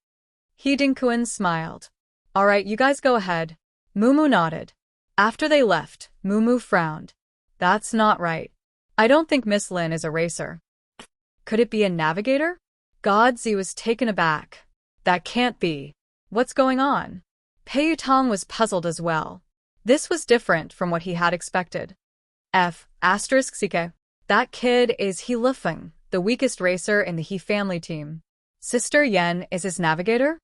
He Dinkuan smiled. Alright, you guys go ahead. Mumu nodded. After they left, Mumu frowned. That's not right. I don't think Miss Lin is a racer. Could it be a navigator? Godzi was taken aback. That can't be. What's going on? Pei Yutong was puzzled as well. This was different from what he had expected. That kid is He Lifeng, the weakest racer in the He family team. Sister Yen is his navigator?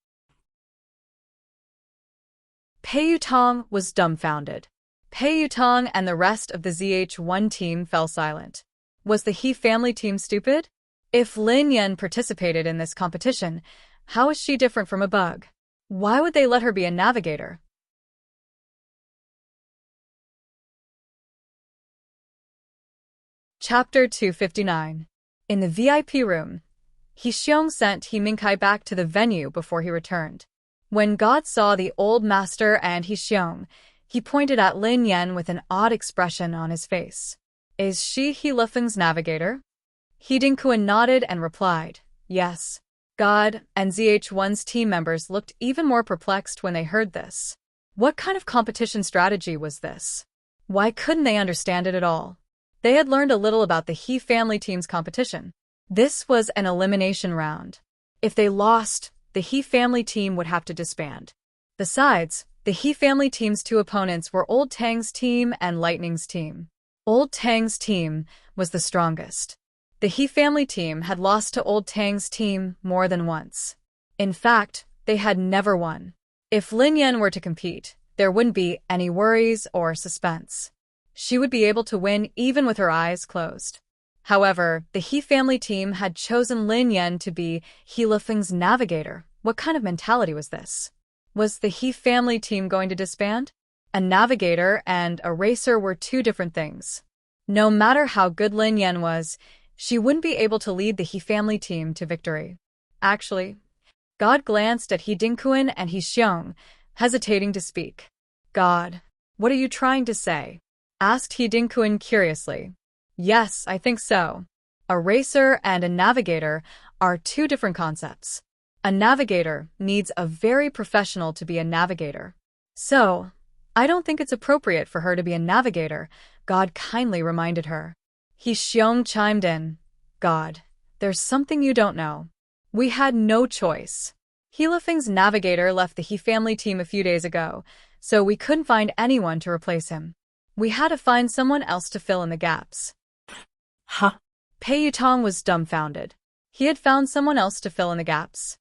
Pei Yutong was dumbfounded. Pei Yutong and the rest of the ZH1 team fell silent. Was the He family team stupid? If Lin Yan participated in this competition, how is she different from a bug? Why would they let her be a navigator? Chapter 259. In the VIP room, He Xiong sent He Minkai back to the venue before he returned. When God saw the old master and He Xiong, he pointed at Lin Yan with an odd expression on his face. Is she He Lifeng's navigator? He Dinkuan nodded and replied, yes. God and ZH1's team members looked even more perplexed when they heard this. What kind of competition strategy was this? Why couldn't they understand it at all? They had learned a little about the He family team's competition. This was an elimination round. If they lost, the He family team would have to disband. Besides, the He family team's two opponents were Old Tang's team and Lightning's team. Old Tang's team was the strongest. The He family team had lost to Old Tang's team more than once. In fact, they had never won. If Lin Yan were to compete, there wouldn't be any worries or suspense. She would be able to win even with her eyes closed. However, the He family team had chosen Lin Yan to be He Lifeng's navigator. What kind of mentality was this? Was the He family team going to disband? A navigator and a racer were two different things. No matter how good Lin Yan was, she wouldn't be able to lead the He family team to victory. Actually, God glanced at He Dinkuan and He Xiong, hesitating to speak. God, what are you trying to say? Asked He Dinkuan curiously. Yes, I think so. A racer and a navigator are two different concepts. A navigator needs a very professional to be a navigator. So, I don't think it's appropriate for her to be a navigator, God kindly reminded her. He Xiong chimed in. God, there's something you don't know. We had no choice. He Lifeng's navigator left the He family team a few days ago, so we couldn't find anyone to replace him. We had to find someone else to fill in the gaps. Huh? Pei Yutong was dumbfounded. He had found someone else to fill in the gaps.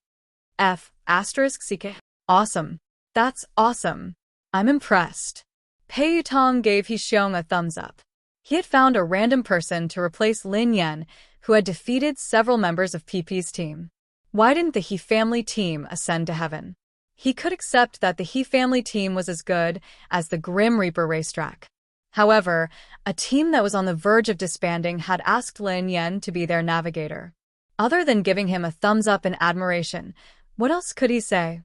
Awesome. That's awesome. I'm impressed. Pei Yutong gave He Xiong a thumbs up. He had found a random person to replace Lin Yan, who had defeated several members of PP's team. Why didn't the He family team ascend to heaven? He could accept that the He family team was as good as the Grim Reaper racetrack. However, a team that was on the verge of disbanding had asked Lin Yan to be their navigator. Other than giving him a thumbs up in admiration, what else could he say?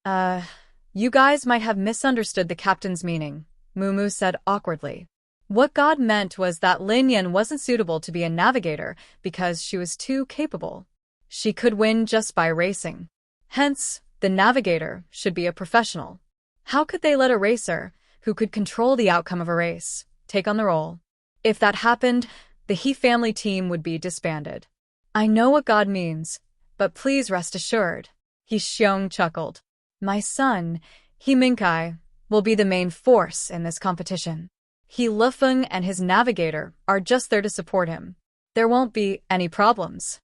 You guys might have misunderstood the captain's meaning, Mumu said awkwardly. What God meant was that Lin Yan wasn't suitable to be a navigator because she was too capable. She could win just by racing. Hence, the navigator should be a professional. How could they let a racer, who could control the outcome of a race, take on the role? If that happened, the He family team would be disbanded. I know what God means, but please rest assured. He Xiong chuckled. My son, He Minkai, will be the main force in this competition. He Lifeng and his navigator are just there to support him. there won't be any problems.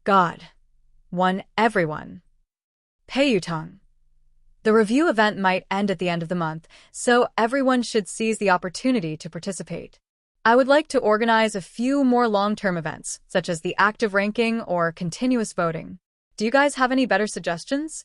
God. 1. Everyone. Peiyutong. The review event might end at the end of the month, so everyone should seize the opportunity to participate. I would like to organize a few more long-term events, such as the active ranking or continuous voting. Do you guys have any better suggestions?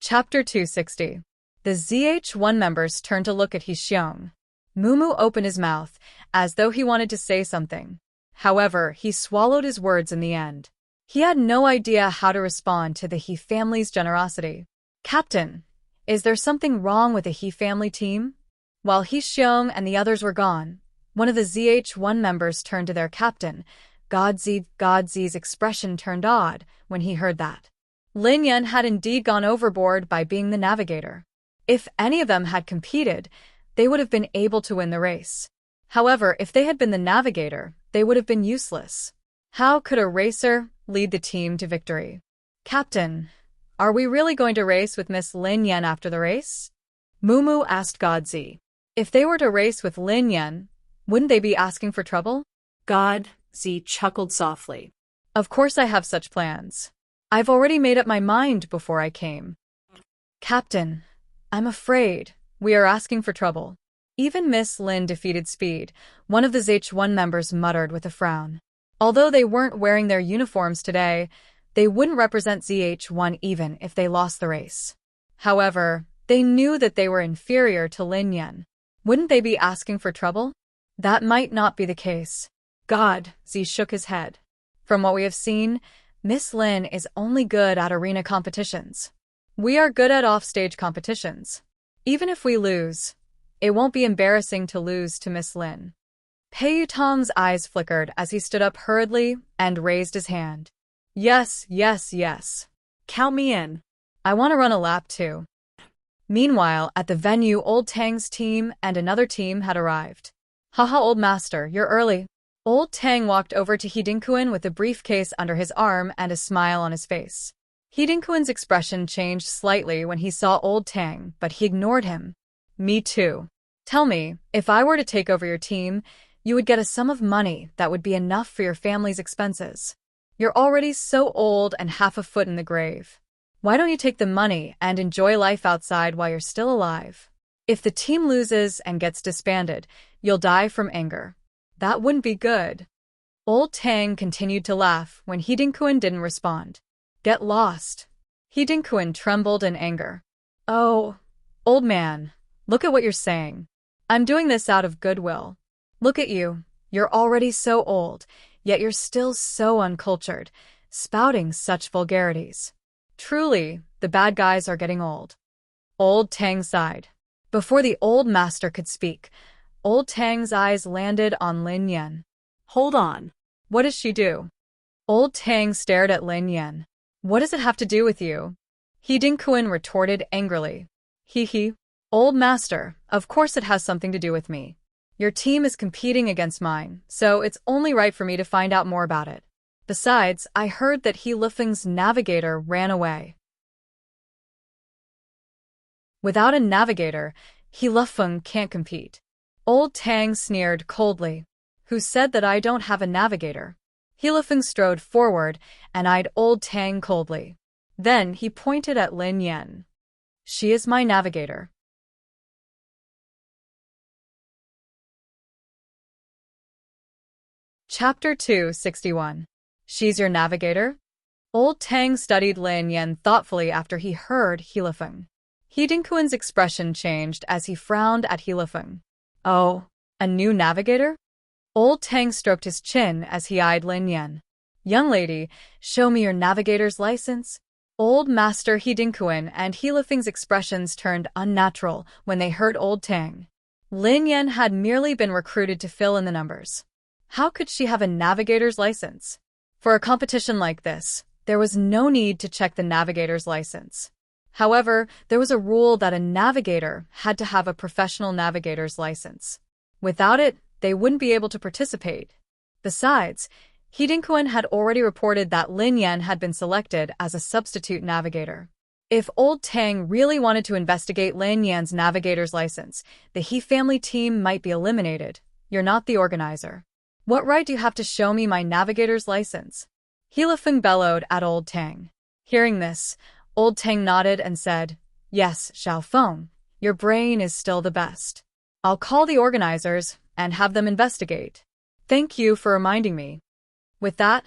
Chapter 260. The ZH1 members turned to look at Xiong. Mumu opened his mouth, as though he wanted to say something. However, he swallowed his words in the end. He had no idea how to respond to the He family's generosity. Captain, is there something wrong with the He family team? While Xiong and the others were gone, one of the ZH1 members turned to their captain. Godzi's expression turned odd when he heard that. Lin Yan had indeed gone overboard by being the navigator. If any of them had competed, they would have been able to win the race. However, if they had been the navigator, they would have been useless. How could a racer lead the team to victory? Captain, are we really going to race with Miss Lin Yan after the race? Mumu asked Godzi. If they were to race with Lin Yan, wouldn't they be asking for trouble? Godzi chuckled softly. Of course I have such plans. I've already made up my mind before I came. Captain, I'm afraid we are asking for trouble. Even Miss Lin defeated Speed, one of the ZH1 members muttered with a frown. Although they weren't wearing their uniforms today, they wouldn't represent ZH1 even if they lost the race. However, they knew that they were inferior to Lin Yan. Wouldn't they be asking for trouble? That might not be the case. Godzi shook his head. From what we have seen, Miss Lin is only good at arena competitions. We are good at offstage competitions. Even if we lose, it won't be embarrassing to lose to Miss Lin. Peiyutong's eyes flickered as he stood up hurriedly and raised his hand. Yes. Count me in. I want to run a lap too. Meanwhile, at the venue, Old Tang's team and another team had arrived. Haha, old master, you're early. Old Tang walked over to Hidinkuin with a briefcase under his arm and a smile on his face. Hidinkuin's expression changed slightly when he saw Old Tang, but he ignored him. Me too. Tell me, if I were to take over your team, you would get a sum of money that would be enough for your family's expenses. You're already so old and half a foot in the grave. Why don't you take the money and enjoy life outside while you're still alive? If the team loses and gets disbanded, you'll die from anger. That wouldn't be good. Old Tang continued to laugh when Hidinkuin didn't respond. Get lost. Hidinkuin trembled in anger. Oh, old man, look at what you're saying. I'm doing this out of goodwill. Look at you. You're already so old, yet you're still so uncultured, spouting such vulgarities. Truly, the bad guys are getting old. Old Tang sighed. Before the old master could speak, Old Tang's eyes landed on Lin Yan. Hold on. What does she do? Old Tang stared at Lin Yan. What does it have to do with you? Hidinkuin retorted angrily. Hee. Old master, of course it has something to do with me. Your team is competing against mine, so it's only right for me to find out more about it. Besides, I heard that He Lifeng's navigator ran away. Without a navigator, He Lifeng can't compete. Old Tang sneered coldly. Who said that I don't have a navigator? He Lifeng strode forward and eyed Old Tang coldly. Then he pointed at Lin Yan. She is my navigator. Chapter 261. She's your navigator? Old Tang studied Lin Yan thoughtfully after he heard He Lifeng. Hidinkuin's expression changed as he frowned at He Lifeng. Oh, a new navigator? Old Tang stroked his chin as he eyed Lin Yan. Young lady, show me your navigator's license. Old Master Hidinkuin and He Lifeng's expressions turned unnatural when they heard Old Tang. Lin Yan had merely been recruited to fill in the numbers. How could she have a navigator's license? For a competition like this, there was no need to check the navigator's license. However, there was a rule that a navigator had to have a professional navigator's license. Without it, they wouldn't be able to participate. Besides, Hidinkuin had already reported that Lin Yan had been selected as a substitute navigator. If Old Tang really wanted to investigate Lin Yan's navigator's license, the He family team might be eliminated. You're not the organizer. What right do you have to show me my navigator's license? He Lifeng bellowed at Old Tang. Hearing this, Old Tang nodded and said, Yes, Xiaofeng, your brain is still the best. I'll call the organizers and have them investigate. Thank you for reminding me. With that,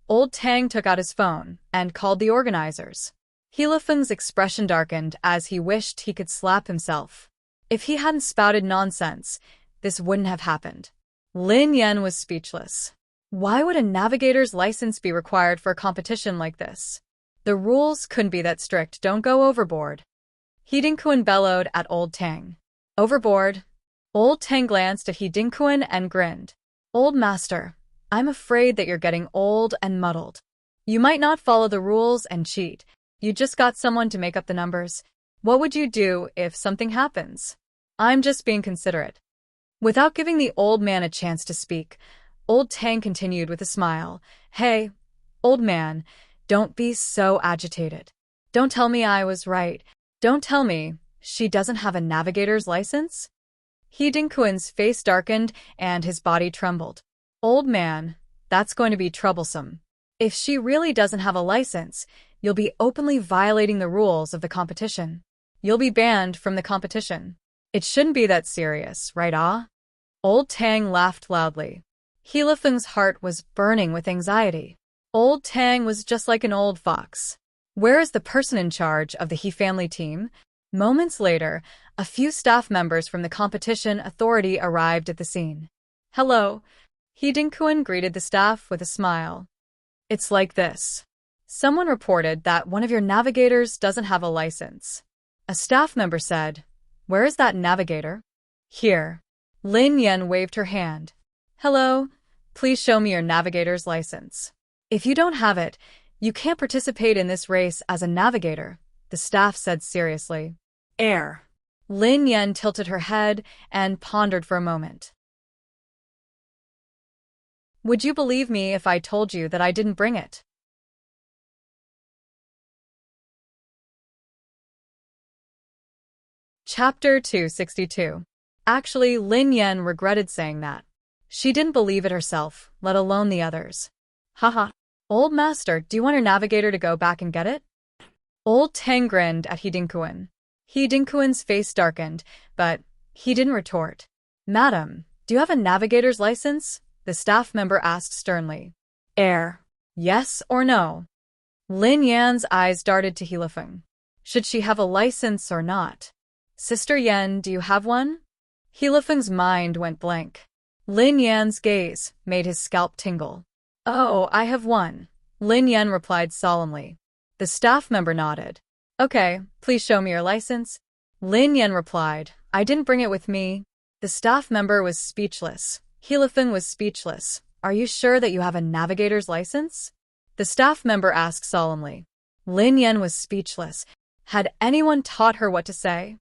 Old Tang took out his phone and called the organizers. He Lifeng's expression darkened as he wished he could slap himself. If he hadn't spouted nonsense, this wouldn't have happened. Lin Yan was speechless. Why would a navigator's license be required for a competition like this? The rules couldn't be that strict. Don't go overboard. He Dinkuan bellowed at Old Tang. Overboard? Old Tang glanced at He Dinkuan and grinned. Old master, I'm afraid that you're getting old and muddled. You might not follow the rules and cheat. You just got someone to make up the numbers. What would you do if something happens? I'm just being considerate. Without giving the old man a chance to speak, Old Tang continued with a smile. Hey, old man, don't be so agitated. Don't tell me I was right. Don't tell me she doesn't have a navigator's license? He Dinkuan's face darkened and his body trembled. Old man, that's going to be troublesome. If she really doesn't have a license, you'll be openly violating the rules of the competition. You'll be banned from the competition. It shouldn't be that serious, right, ah? Old Tang laughed loudly. He Lifeng's heart was burning with anxiety. Old Tang was just like an old fox. Where is the person in charge of the He family team? Moments later, a few staff members from the competition authority arrived at the scene. Hello. He Dinkuan greeted the staff with a smile. It's like this. Someone reported that one of your navigators doesn't have a license. A staff member said, Where is that navigator? Here. Lin Yan waved her hand. Hello. Please show me your navigator's license. If you don't have it, you can't participate in this race as a navigator, the staff said seriously. Air. Lin Yan tilted her head and pondered for a moment. Would you believe me if I told you that I didn't bring it? Chapter 262. Actually, Lin Yan regretted saying that. She didn't believe it herself, let alone the others. Haha. Old master, do you want your navigator to go back and get it? Old Tang grinned at He Dinkuan. He Dinkuan's face darkened, but he didn't retort. Madam, do you have a navigator's license? The staff member asked sternly. Air. Yes or no? Lin Yan's eyes darted to He Lifeng. Should she have a license or not? Sister Yan, do you have one? He Lifeng's mind went blank. Lin Yan's gaze made his scalp tingle. Oh, I have one. Lin Yan replied solemnly. The staff member nodded. Okay, please show me your license. Lin Yan replied, I didn't bring it with me. The staff member was speechless. He Lifeng was speechless. Are you sure that you have a navigator's license? The staff member asked solemnly. Lin Yan was speechless. Had anyone taught her what to say?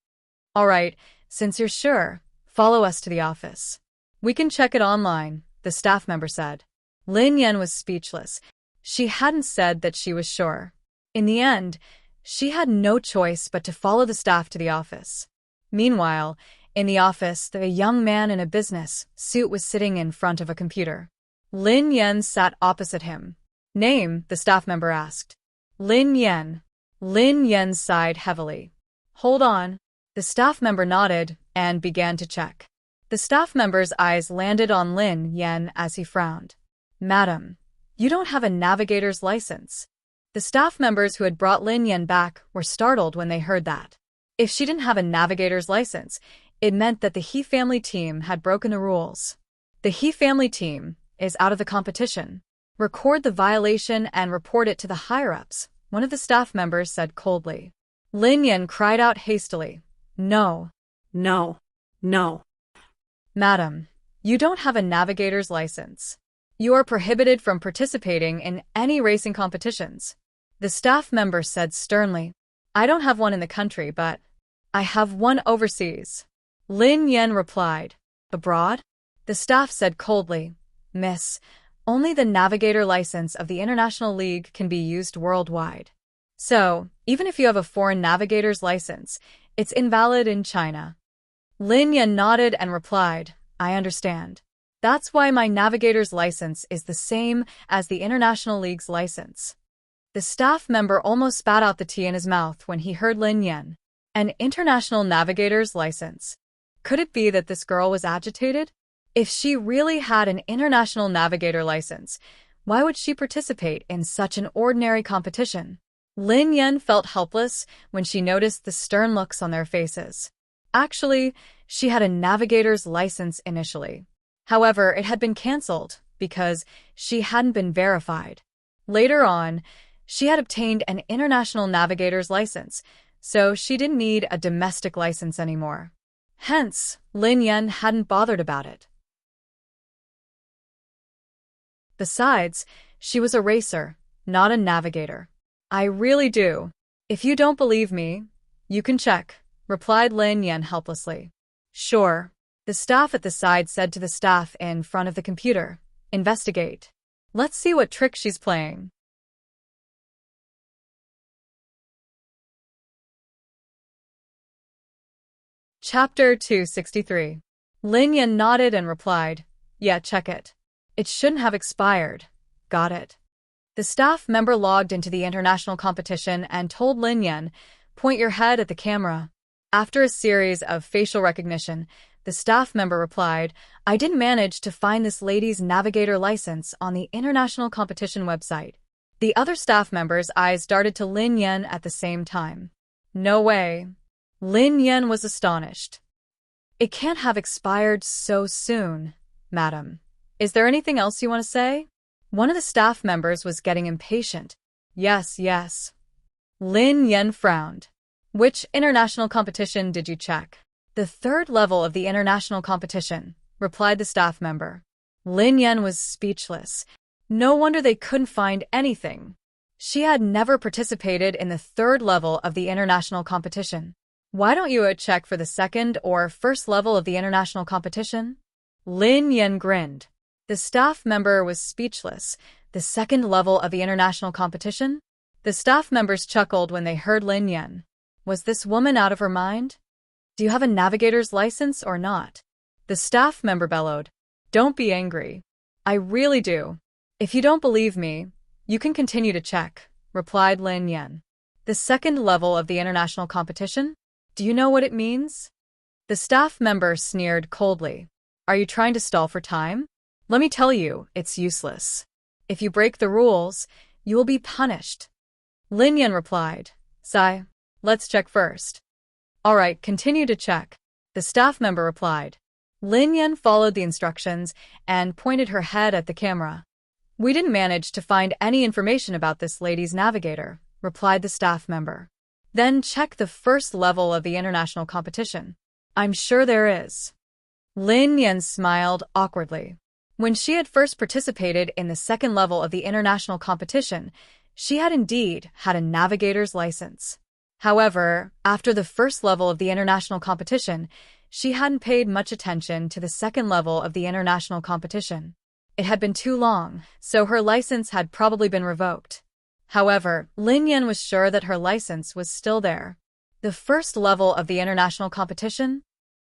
All right, since you're sure, follow us to the office. We can check it online, the staff member said. Lin Yan was speechless. She hadn't said that she was sure. In the end, she had no choice but to follow the staff to the office. Meanwhile, in the office, the young man in a business suit was sitting in front of a computer. Lin Yan sat opposite him. Name, the staff member asked. Lin Yan. Lin Yan sighed heavily. Hold on. The staff member nodded and began to check. The staff member's eyes landed on Lin Yan as he frowned. Madam, you don't have a navigator's license. The staff members who had brought Lin Yan back were startled when they heard that. If she didn't have a navigator's license, it meant that the He family team had broken the rules. The He family team is out of the competition. Record the violation and report it to the higher-ups, one of the staff members said coldly. Lin Yan cried out hastily. No. No. No. Madam, you don't have a navigator's license. You are prohibited from participating in any racing competitions. The staff member said sternly. I don't have one in the country, but I have one overseas. Lin Yan replied. Abroad? The staff said coldly. Miss, only the navigator license of the International League can be used worldwide. So, even if you have a foreign navigator's license, it's invalid in China. Lin Yan nodded and replied, I understand. That's why my navigator's license is the same as the International League's license. The staff member almost spat out the tea in his mouth when he heard Lin Yan. An international navigator's license. Could it be that this girl was agitated? If she really had an international navigator license, why would she participate in such an ordinary competition? Lin Yan felt helpless when she noticed the stern looks on their faces. Actually, she had a navigator's license initially. However, it had been cancelled because she hadn't been verified. Later on, she had obtained an international navigator's license, so she didn't need a domestic license anymore. Hence, Lin Yan hadn't bothered about it. Besides, she was a racer, not a navigator. I really do. If you don't believe me, you can check, replied Lin Yan helplessly. Sure. The staff at the side said to the staff in front of the computer, investigate. Let's see what trick she's playing. Chapter 263. Lin Yan nodded and replied, yeah, check it. It shouldn't have expired. Got it. The staff member logged into the international competition and told Lin Yan, point your head at the camera. After a series of facial recognition, the staff member replied, I didn't manage to find this lady's navigator license on the international competition website. The other staff members' eyes darted to Lin Yan at the same time. No way. Lin Yan was astonished. It can't have expired so soon, madam. Is there anything else you want to say? One of the staff members was getting impatient. Yes. Lin Yan frowned. Which international competition did you check? The third level of the international competition, replied the staff member. Lin Yan was speechless. No wonder they couldn't find anything. She had never participated in the third level of the international competition. Why don't you check for the second or first level of the international competition? Lin Yan grinned. The staff member was speechless. The second level of the international competition? The staff members chuckled when they heard Lin Yan. Was this woman out of her mind? Do you have a navigator's license or not? The staff member bellowed. Don't be angry. I really do. If you don't believe me, you can continue to check, replied Lin Yan. The second level of the international competition? Do you know what it means? The staff member sneered coldly. Are you trying to stall for time? Let me tell you, it's useless. If you break the rules, you will be punished. Lin Yan replied, Sigh, let's check first. All right, continue to check. The staff member replied. Lin Yan followed the instructions and pointed her head at the camera. We didn't manage to find any information about this lady's navigator, replied the staff member. Then check the first level of the international competition. I'm sure there is. Lin Yan smiled awkwardly. When she had first participated in the second level of the international competition, she had indeed had a navigator's license. However, after the first level of the international competition, she hadn't paid much attention to the second level of the international competition. It had been too long, so her license had probably been revoked. However, Lin Yan was sure that her license was still there. The first level of the international competition?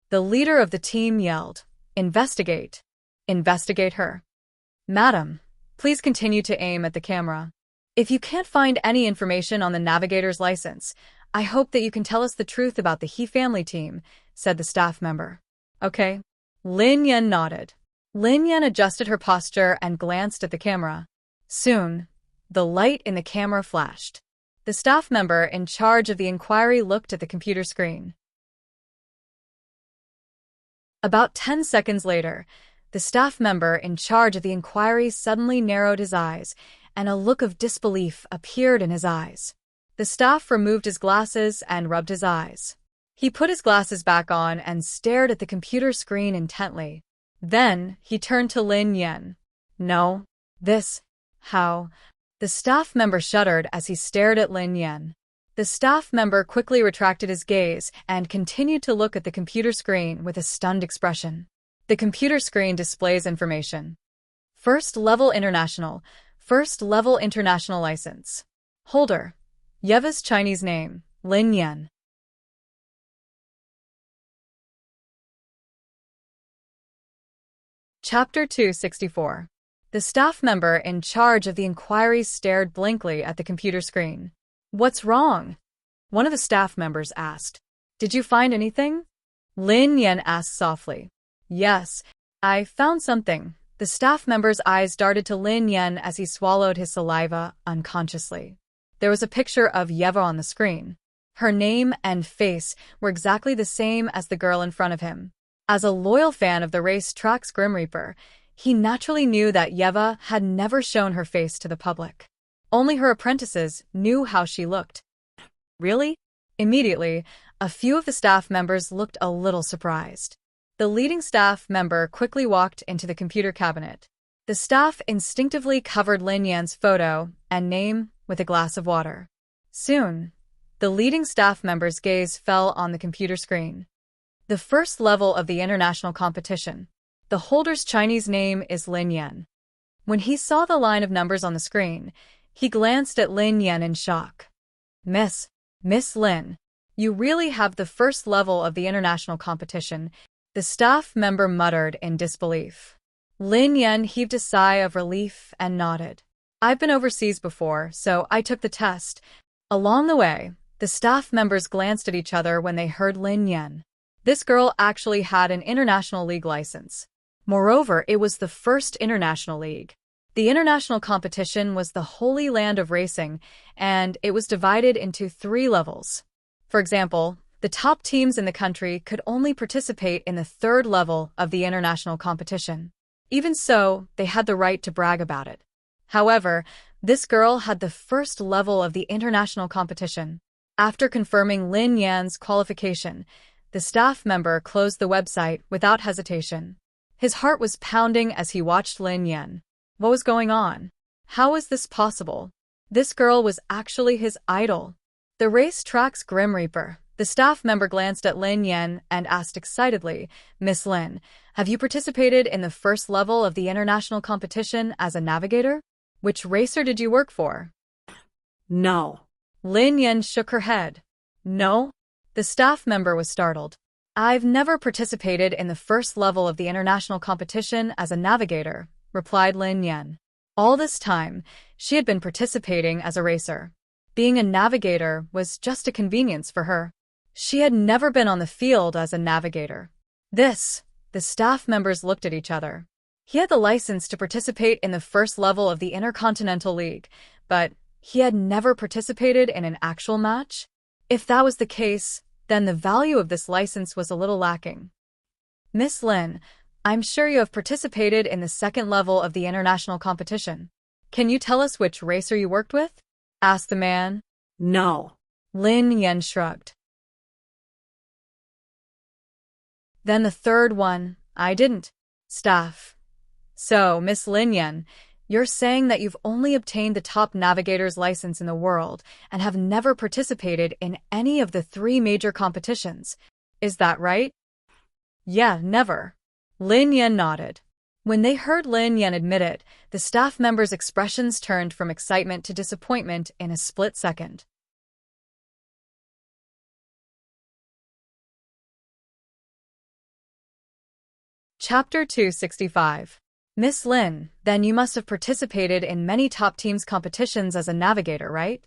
The leader of the team yelled, Investigate. Investigate her. Madam, please continue to aim at the camera. If you can't find any information on the navigator's license, I hope that you can tell us the truth about the He family team, said the staff member. Okay. Lin Yan nodded. Lin Yan adjusted her posture and glanced at the camera. Soon, the light in the camera flashed. The staff member in charge of the inquiry looked at the computer screen. About 10 seconds later, the staff member in charge of the inquiry suddenly narrowed his eyes, and a look of disbelief appeared in his eyes. The staff removed his glasses and rubbed his eyes. He put his glasses back on and stared at the computer screen intently. Then he turned to Lin Yan. No. How? The staff member shuddered as he stared at Lin Yan. The staff member quickly retracted his gaze and continued to look at the computer screen with a stunned expression. The computer screen displays information. First level international license. Holder. Yeva's Chinese name, Lin Yan. Chapter 264. The staff member in charge of the inquiry stared blankly at the computer screen. What's wrong? One of the staff members asked. Did you find anything? Lin Yan asked softly. Yes, I found something. The staff member's eyes darted to Lin Yan as he swallowed his saliva unconsciously. There was a picture of Yeva on the screen. Her name and face were exactly the same as the girl in front of him. As a loyal fan of the racetrack's Grim Reaper, he naturally knew that Yeva had never shown her face to the public. Only her apprentices knew how she looked. Really? Immediately, a few of the staff members looked a little surprised. The leading staff member quickly walked into the computer cabinet. The staff instinctively covered Lin Yan's photo and name with a glass of water. Soon, the leading staff member's gaze fell on the computer screen. The first level of the international competition. The holder's Chinese name is Lin Yan. When he saw the line of numbers on the screen, he glanced at Lin Yan in shock. Miss Lin, you really have the first level of the international competition, the staff member muttered in disbelief. Lin Yan heaved a sigh of relief and nodded. I've been overseas before, so I took the test. Along the way, the staff members glanced at each other when they heard Lin Yan. This girl actually had an international league license. Moreover, it was the first international league. The international competition was the holy land of racing, and it was divided into 3 levels. For example, the top teams in the country could only participate in the 3rd level of the international competition. Even so, they had the right to brag about it. However, this girl had the 1st level of the international competition. After confirming Lin Yan's qualification, the staff member closed the website without hesitation. His heart was pounding as he watched Lin Yan. What was going on? How was this possible? This girl was actually his idol. The racetrack's Grim Reaper. The staff member glanced at Lin Yan and asked excitedly, Miss Lin, have you participated in the 1st level of the international competition as a navigator? Which racer did you work for? No. Lin Yan shook her head. No? The staff member was startled. I've never participated in the 1st level of the international competition as a navigator, replied Lin Yan. All this time, she had been participating as a racer. Being a navigator was just a convenience for her. She had never been on the field as a navigator. The staff members looked at each other. He had the license to participate in the 1st level of the Intercontinental League, but he had never participated in an actual match? If that was the case, then the value of this license was a little lacking. Miss Lin, I'm sure you have participated in the 2nd level of the international competition. Can you tell us which racer you worked with? Asked the man. No. Lin Yan shrugged. Then the 3rd one, I didn't. Staff. So, Miss Lin Yan, you're saying that you've only obtained the top navigator's license in the world and have never participated in any of the 3 major competitions. Is that right? Yeah, never. Lin Yan nodded. When they heard Lin Yan admit it, the staff members' expressions turned from excitement to disappointment in a split second. Chapter 265. Miss Lin, then you must have participated in many top teams' competitions as a navigator, right?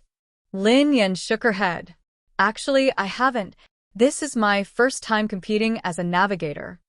Lin Yan shook her head. Actually, I haven't. This is my first time competing as a navigator.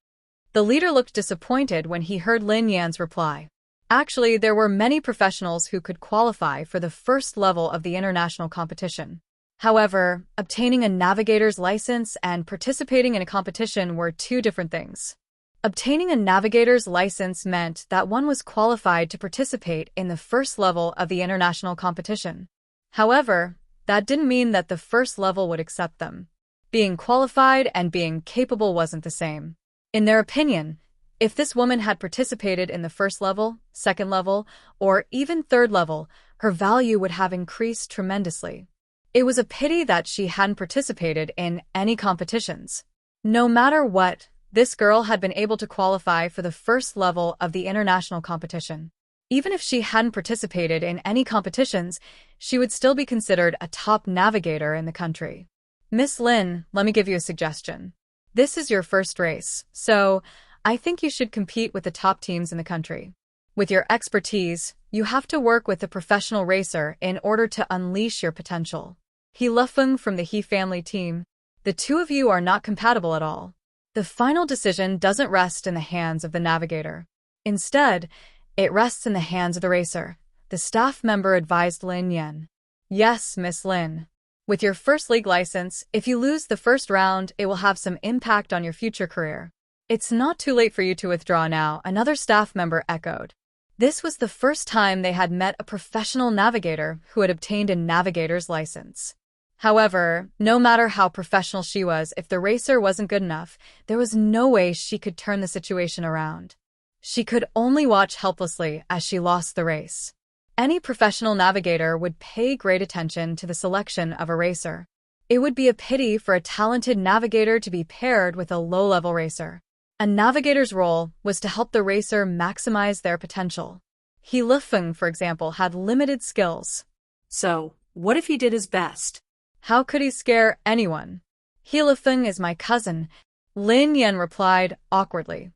The leader looked disappointed when he heard Lin Yan's reply. Actually, there were many professionals who could qualify for the 1st level of the international competition. However, obtaining a navigator's license and participating in a competition were 2 different things. Obtaining a navigator's license meant that one was qualified to participate in the 1st level of the international competition. However, that didn't mean that the 1st level would accept them. Being qualified and being capable wasn't the same. In their opinion, if this woman had participated in the 1st level, 2nd level, or even 3rd level, her value would have increased tremendously. It was a pity that she hadn't participated in any competitions. No matter what, this girl had been able to qualify for the 1st level of the international competition. Even if she hadn't participated in any competitions, she would still be considered a top navigator in the country. Miss Lin, let me give you a suggestion. This is your first race, so I think you should compete with the top teams in the country. With your expertise, you have to work with a professional racer in order to unleash your potential. He Lefeng from the He family team. The two of you are not compatible at all. The final decision doesn't rest in the hands of the navigator. Instead, it rests in the hands of the racer, the staff member advised Lin Yan. Yes, Miss Lin. With your first league license, if you lose the first round, it will have some impact on your future career. It's not too late for you to withdraw now, another staff member echoed. This was the first time they had met a professional navigator who had obtained a navigator's license. However, no matter how professional she was, if the racer wasn't good enough, there was no way she could turn the situation around. She could only watch helplessly as she lost the race. Any professional navigator would pay great attention to the selection of a racer. It would be a pity for a talented navigator to be paired with a low-level racer. A navigator's role was to help the racer maximize their potential. He Lefeng, for example, had limited skills. So, what if he did his best? How could he scare anyone? He Lefeng is my cousin, Lin Yan replied awkwardly.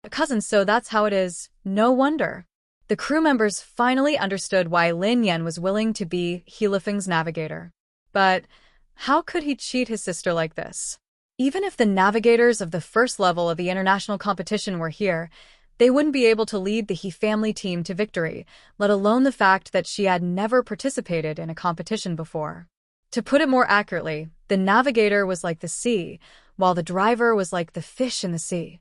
A cousin, so that's how it is. No wonder. The crew members finally understood why Lin Yan was willing to be He Lefeng's navigator. But how could he cheat his sister like this? Even if the navigators of the first level of the international competition were here, they wouldn't be able to lead the He family team to victory, let alone the fact that she had never participated in a competition before. To put it more accurately, the navigator was like the sea, while the driver was like the fish in the sea.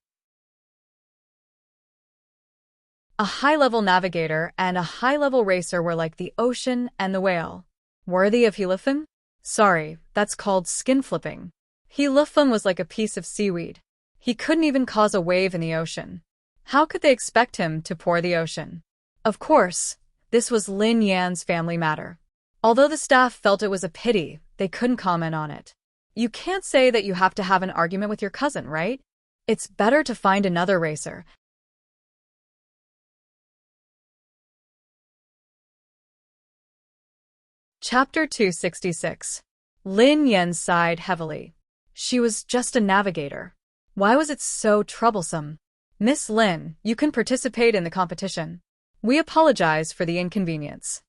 A high-level navigator and a high-level racer were like the ocean and the whale. Worthy of He Lefeng? Sorry, that's called skin flipping. He Lefeng was like a piece of seaweed. He couldn't even cause a wave in the ocean. How could they expect him to pour the ocean? Of course, this was Lin Yan's family matter. Although the staff felt it was a pity, they couldn't comment on it. You can't say that you have to have an argument with your cousin, right? It's better to find another racer. Chapter 266. Lin Yan sighed heavily. She was just a navigator. Why was it so troublesome? Miss Lin, you can participate in the competition. We apologize for the inconvenience.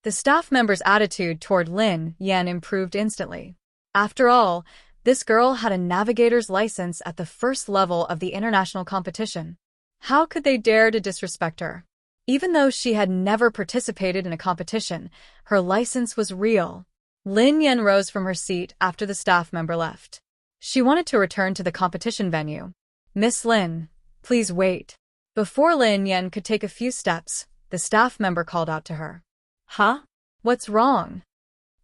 The staff member's attitude toward Lin Yan improved instantly. After all, this girl had a navigator's license at the first level of the international competition. How could they dare to disrespect her? Even though she had never participated in a competition, her license was real. Lin Yan rose from her seat after the staff member left. She wanted to return to the competition venue. Miss Lin, please wait. Before Lin Yan could take a few steps, the staff member called out to her. Huh? What's wrong?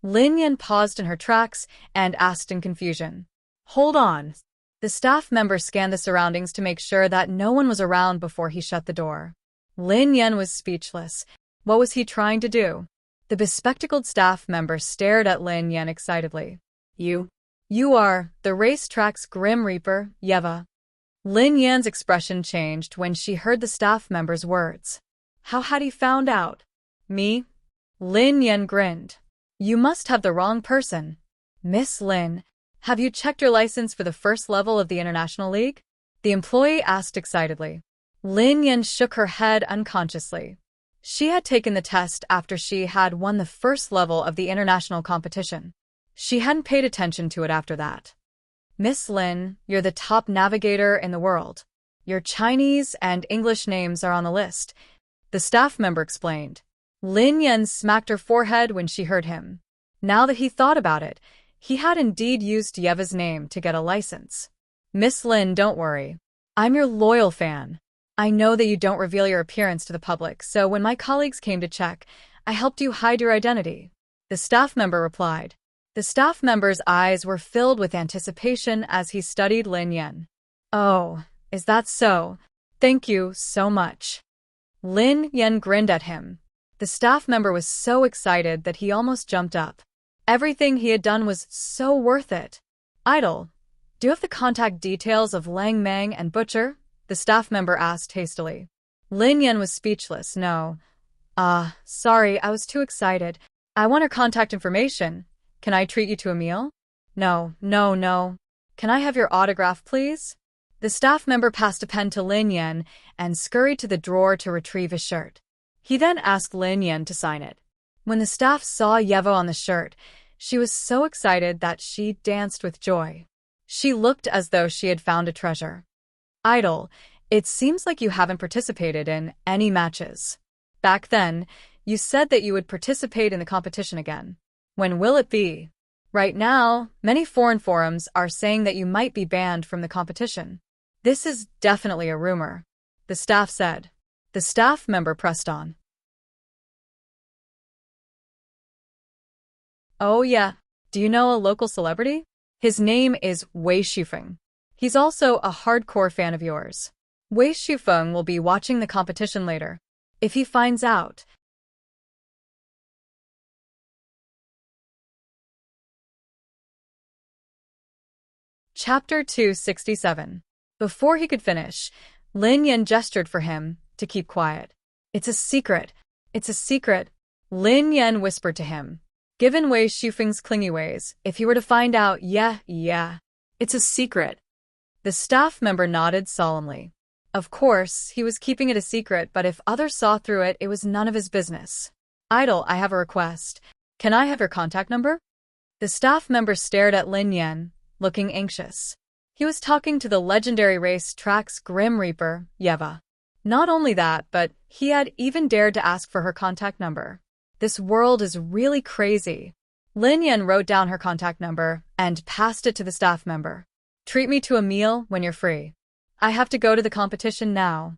Lin Yan paused in her tracks and asked in confusion. Hold on. The staff member scanned the surroundings to make sure that no one was around before he shut the door. Lin Yan was speechless. What was he trying to do? The bespectacled staff member stared at Lin Yan excitedly. You are the racetrack's Grim Reaper, Yeva. Lin Yan's expression changed when she heard the staff member's words. How had he found out? Me? Lin Yan grinned. You must have the wrong person. Miss Lin, have you checked your license for the first level of the International League? The employee asked excitedly. Lin Yan shook her head unconsciously. She had taken the test after she had won the first level of the international competition. She hadn't paid attention to it after that. Miss Lin, you're the top navigator in the world. Your Chinese and English names are on the list, the staff member explained. Lin Yan smacked her forehead when she heard him. Now that he thought about it, he had indeed used Yeva's name to get a license. Miss Lin, don't worry. I'm your loyal fan. I know that you don't reveal your appearance to the public, so when my colleagues came to check, I helped you hide your identity. The staff member replied. The staff member's eyes were filled with anticipation as he studied Lin Yan. Oh, is that so? Thank you so much. Lin Yan grinned at him. The staff member was so excited that he almost jumped up. Everything he had done was so worth it. Idol, do you have the contact details of Lang Mang and Butcher? The staff member asked hastily. Lin Yan was speechless. No, Sorry, I was too excited. I want her contact information. Can I treat you to a meal? No, no, no. Can I have your autograph, please? The staff member passed a pen to Lin Yan and scurried to the drawer to retrieve his shirt. He then asked Lin Yan to sign it. When the staff saw Yevo on the shirt, she was so excited that she danced with joy. She looked as though she had found a treasure. Idol, it seems like you haven't participated in any matches. Back then, you said that you would participate in the competition again. When will it be? Right now, many foreign forums are saying that you might be banned from the competition. This is definitely a rumor, the staff said. The staff member pressed on. Oh yeah, do you know a local celebrity? His name is Wei Shufeng. He's also a hardcore fan of yours. Wei Shufeng will be watching the competition later. If he finds out, Chapter 267. Before he could finish, Lin Yan gestured for him to keep quiet. It's a secret. It's a secret. Lin Yan whispered to him. Given Wei Shufeng's clingy ways, if he were to find out, yeah. It's a secret. The staff member nodded solemnly. Of course, he was keeping it a secret, but if others saw through it, it was none of his business. Idol, I have a request. Can I have your contact number? The staff member stared at Lin Yan, looking anxious. He was talking to the legendary race track's Grim Reaper, Yeva. Not only that, but he had even dared to ask for her contact number. This world is really crazy. Lin Yan wrote down her contact number and passed it to the staff member. Treat me to a meal when you're free. I have to go to the competition now.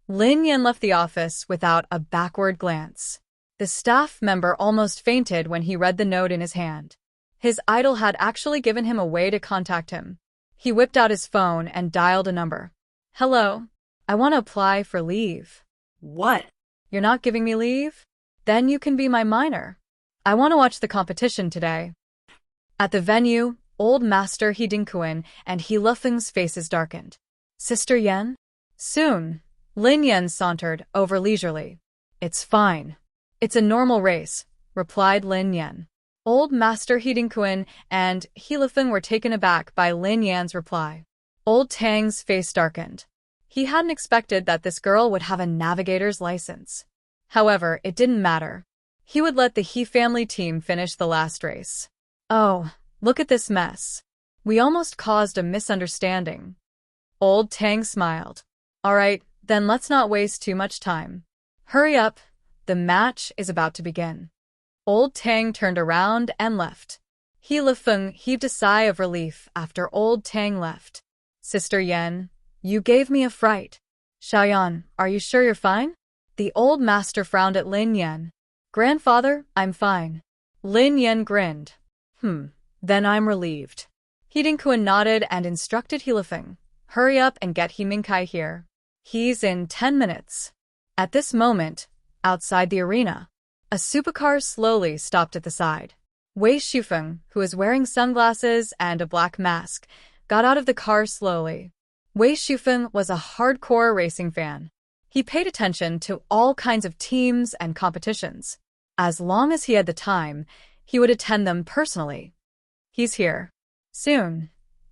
Lin Yan left the office without a backward glance. The staff member almost fainted when he read the note in his hand. His idol had actually given him a way to contact him. He whipped out his phone and dialed a number. Hello. I want to apply for leave. What? You're not giving me leave? Then you can be my minor. I want to watch the competition today. At the venue, Old Master He Dinkuan and He Lufeng's faces darkened. Sister Yan? Soon. Lin Yan sauntered over leisurely. It's fine. It's a normal race, replied Lin Yan. Old Master He Dinkuan and He Lufeng were taken aback by Lin Yan's reply. Old Tang's face darkened. He hadn't expected that this girl would have a navigator's license. However, it didn't matter. He would let the He family team finish the last race. Oh, look at this mess. We almost caused a misunderstanding. Old Tang smiled. All right, then let's not waste too much time. Hurry up, the match is about to begin. Old Tang turned around and left. He Lufeng heaved a sigh of relief after Old Tang left. Sister Yan, you gave me a fright. Xiaoyan, are you sure you're fine? The old master frowned at Lin Yan. Grandfather, I'm fine. Lin Yan grinned. Then I'm relieved. He Dinkuan nodded and instructed He Lufeng. Hurry up and get He Mingkai here. He's in 10 minutes. At this moment, outside the arena, a supercar slowly stopped at the side. Wei Shufeng, who was wearing sunglasses and a black mask, got out of the car slowly. Wei Shufeng was a hardcore racing fan. He paid attention to all kinds of teams and competitions. As long as he had the time, he would attend them personally. He's here. Soon.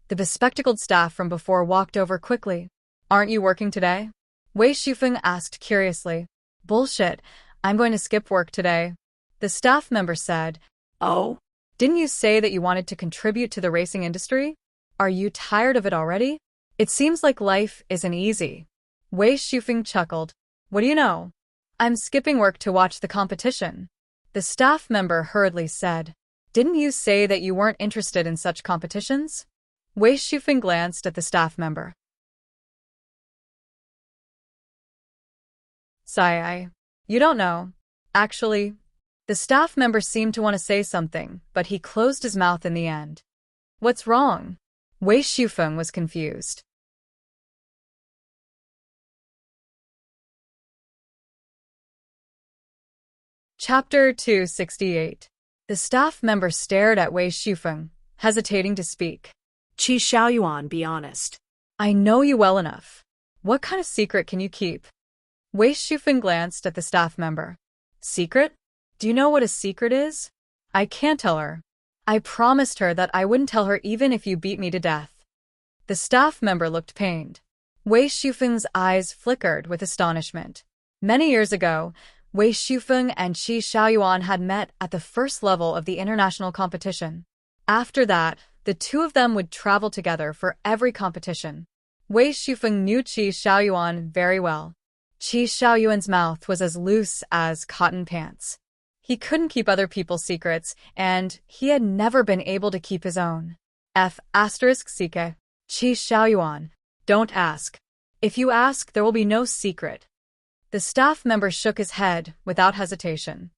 The bespectacled staff from before walked over quickly. Aren't you working today? Wei Shufeng asked curiously. Bullshit. I'm going to skip work today. The staff member said. Oh? Didn't you say that you wanted to contribute to the racing industry? Are you tired of it already? It seems like life isn't easy. Wei Shufeng chuckled. What do you know? I'm skipping work to watch the competition. The staff member hurriedly said. Didn't you say that you weren't interested in such competitions? Wei Shufeng glanced at the staff member. Sigh. You don't know. Actually, the staff member seemed to want to say something, but he closed his mouth in the end. What's wrong? Wei Shufeng was confused. Chapter 268. The staff member stared at Wei Shufeng, hesitating to speak. Qi Xiaoyuan, be honest. I know you well enough. What kind of secret can you keep? Wei Shufeng glanced at the staff member. Secret? Do you know what a secret is? I can't tell her. I promised her that I wouldn't tell her even if you beat me to death. The staff member looked pained. Wei Shufeng's eyes flickered with astonishment. Many years ago, Wei Shufeng and Qi Xiaoyuan had met at the first level of the international competition. After that, the two of them would travel together for every competition. Wei Shufeng knew Qi Xiaoyuan very well. Qi Xiaoyuan's mouth was as loose as cotton pants. He couldn't keep other people's secrets, and he had never been able to keep his own. Qi Xiaoyuan, don't ask. If you ask, there will be no secret. The staff member shook his head without hesitation.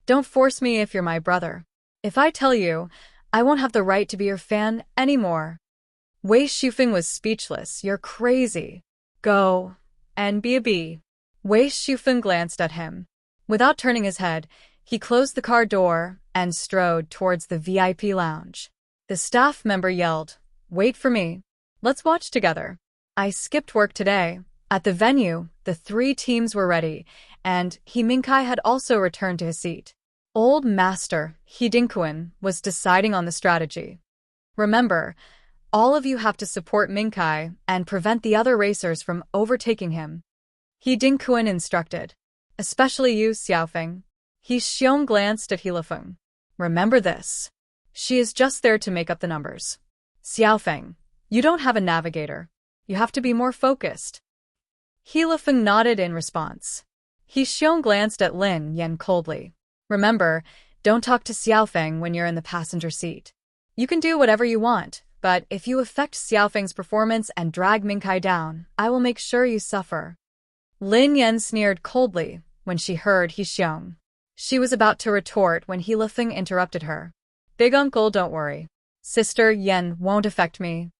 Don't force me if you're my brother. If I tell you, I won't have the right to be your fan anymore. Wei Shufeng was speechless. You're crazy. Go and be a bee. Wei Shufeng glanced at him. Without turning his head, he closed the car door and strode towards the VIP lounge. The staff member yelled, "Wait for me. Let's watch together." I skipped work today. At the venue, the three teams were ready, and He Mingkai had also returned to his seat. Old Master He Dinkuan was deciding on the strategy. Remember, all of you have to support Mingkai and prevent the other racers from overtaking him. He Dinkuan instructed. Especially you, Xiaofeng. He Xiong glanced at He Lifeng. Remember this. She is just there to make up the numbers. Xiaofeng, you don't have a navigator. You have to be more focused. He Lifeng nodded in response. He Xiong glanced at Lin Yan coldly. Remember, don't talk to Xiaofeng when you're in the passenger seat. You can do whatever you want, but if you affect Xiaofeng's performance and drag Mingkai down, I will make sure you suffer. Lin Yan sneered coldly when she heard He Xiong. She was about to retort when He Lifeng interrupted her. Big uncle, don't worry. Sister Yan won't affect me.